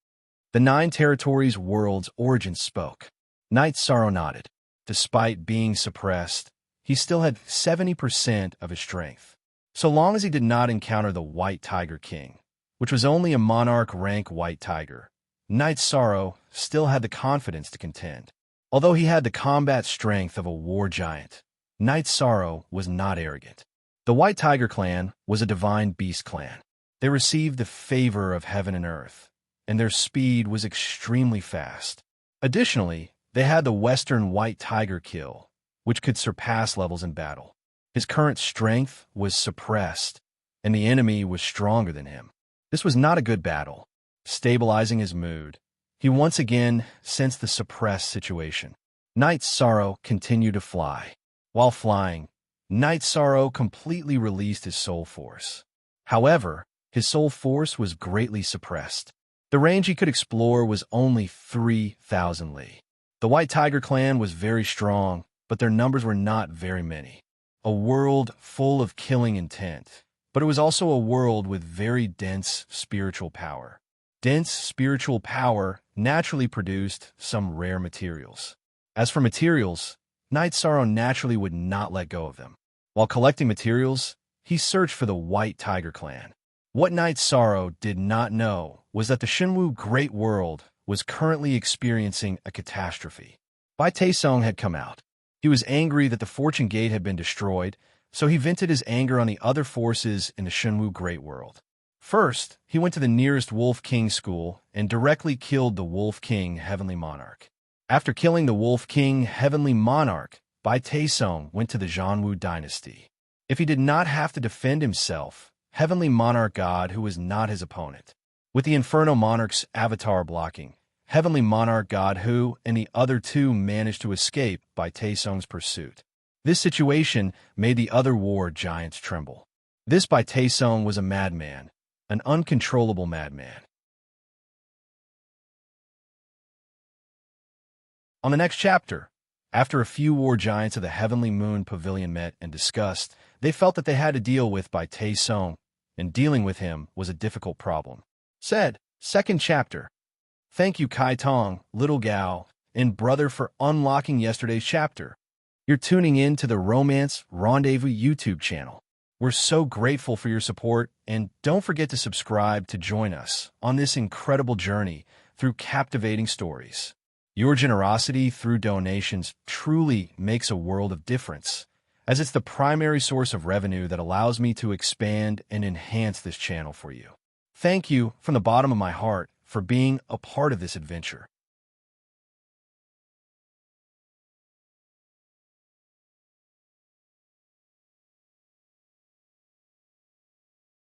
The 9 territories' world's origin spoke. Knight Sorrow nodded. Despite being suppressed, he still had 70% of his strength. So long as he did not encounter the White Tiger King, which was only a monarch rank White Tiger, Knight Sorrow still had the confidence to contend. Although he had the combat strength of a war giant, Knight Sorrow was not arrogant. The White Tiger clan was a divine beast clan. They received the favor of heaven and earth, and their speed was extremely fast. Additionally, they had the Western White Tiger kill, which could surpass levels in battle. His current strength was suppressed, and the enemy was stronger than him. This was not a good battle. Stabilizing his mood, he once again sensed the suppressed situation. Knight Sorrow continued to fly. While flying, Knight Sorrow completely released his soul force. However, his soul force was greatly suppressed. The range he could explore was only 3,000 li. The White Tiger clan was very strong, but their numbers were not very many. A world full of killing intent, but it was also a world with very dense spiritual power. Dense spiritual power naturally produced some rare materials. As for materials, Knight Sorrow naturally would not let go of them. While collecting materials, he searched for the White Tiger clan. What Knight Sorrow did not know was that the Shenwu Great World was currently experiencing a catastrophe. Bai Taesong had come out. He was angry that the Fortune Gate had been destroyed, so he vented his anger on the other forces in the Shenwu Great World. First, he went to the nearest Wolf King school and directly killed the Wolf King Heavenly Monarch. After killing the Wolf King Heavenly Monarch, Bai Taesong went to the Zhanwu dynasty. If he did not have to defend himself, Heavenly Monarch God, who was not his opponent. With the Inferno Monarch's avatar blocking, Heavenly Monarch God Hu and the other 2 managed to escape Bai Taesong's pursuit. This situation made the other war giants tremble. This Bai Taesong was a madman, an uncontrollable madman. On the next chapter, after a few war giants of the Heavenly Moon Pavilion met and discussed, they felt that they had to deal with Bai Taesong, and dealing with him was a difficult problem. Said, second chapter. Thank you, Kai Tong, Little Gao, and Brother for unlocking yesterday's chapter. You're tuning in to the Romance Rendezvous YouTube channel. We're so grateful for your support, and don't forget to subscribe to join us on this incredible journey through captivating stories. Your generosity through donations truly makes a world of difference, as it's the primary source of revenue that allows me to expand and enhance this channel for you. Thank you from the bottom of my heart for being a part of this adventure.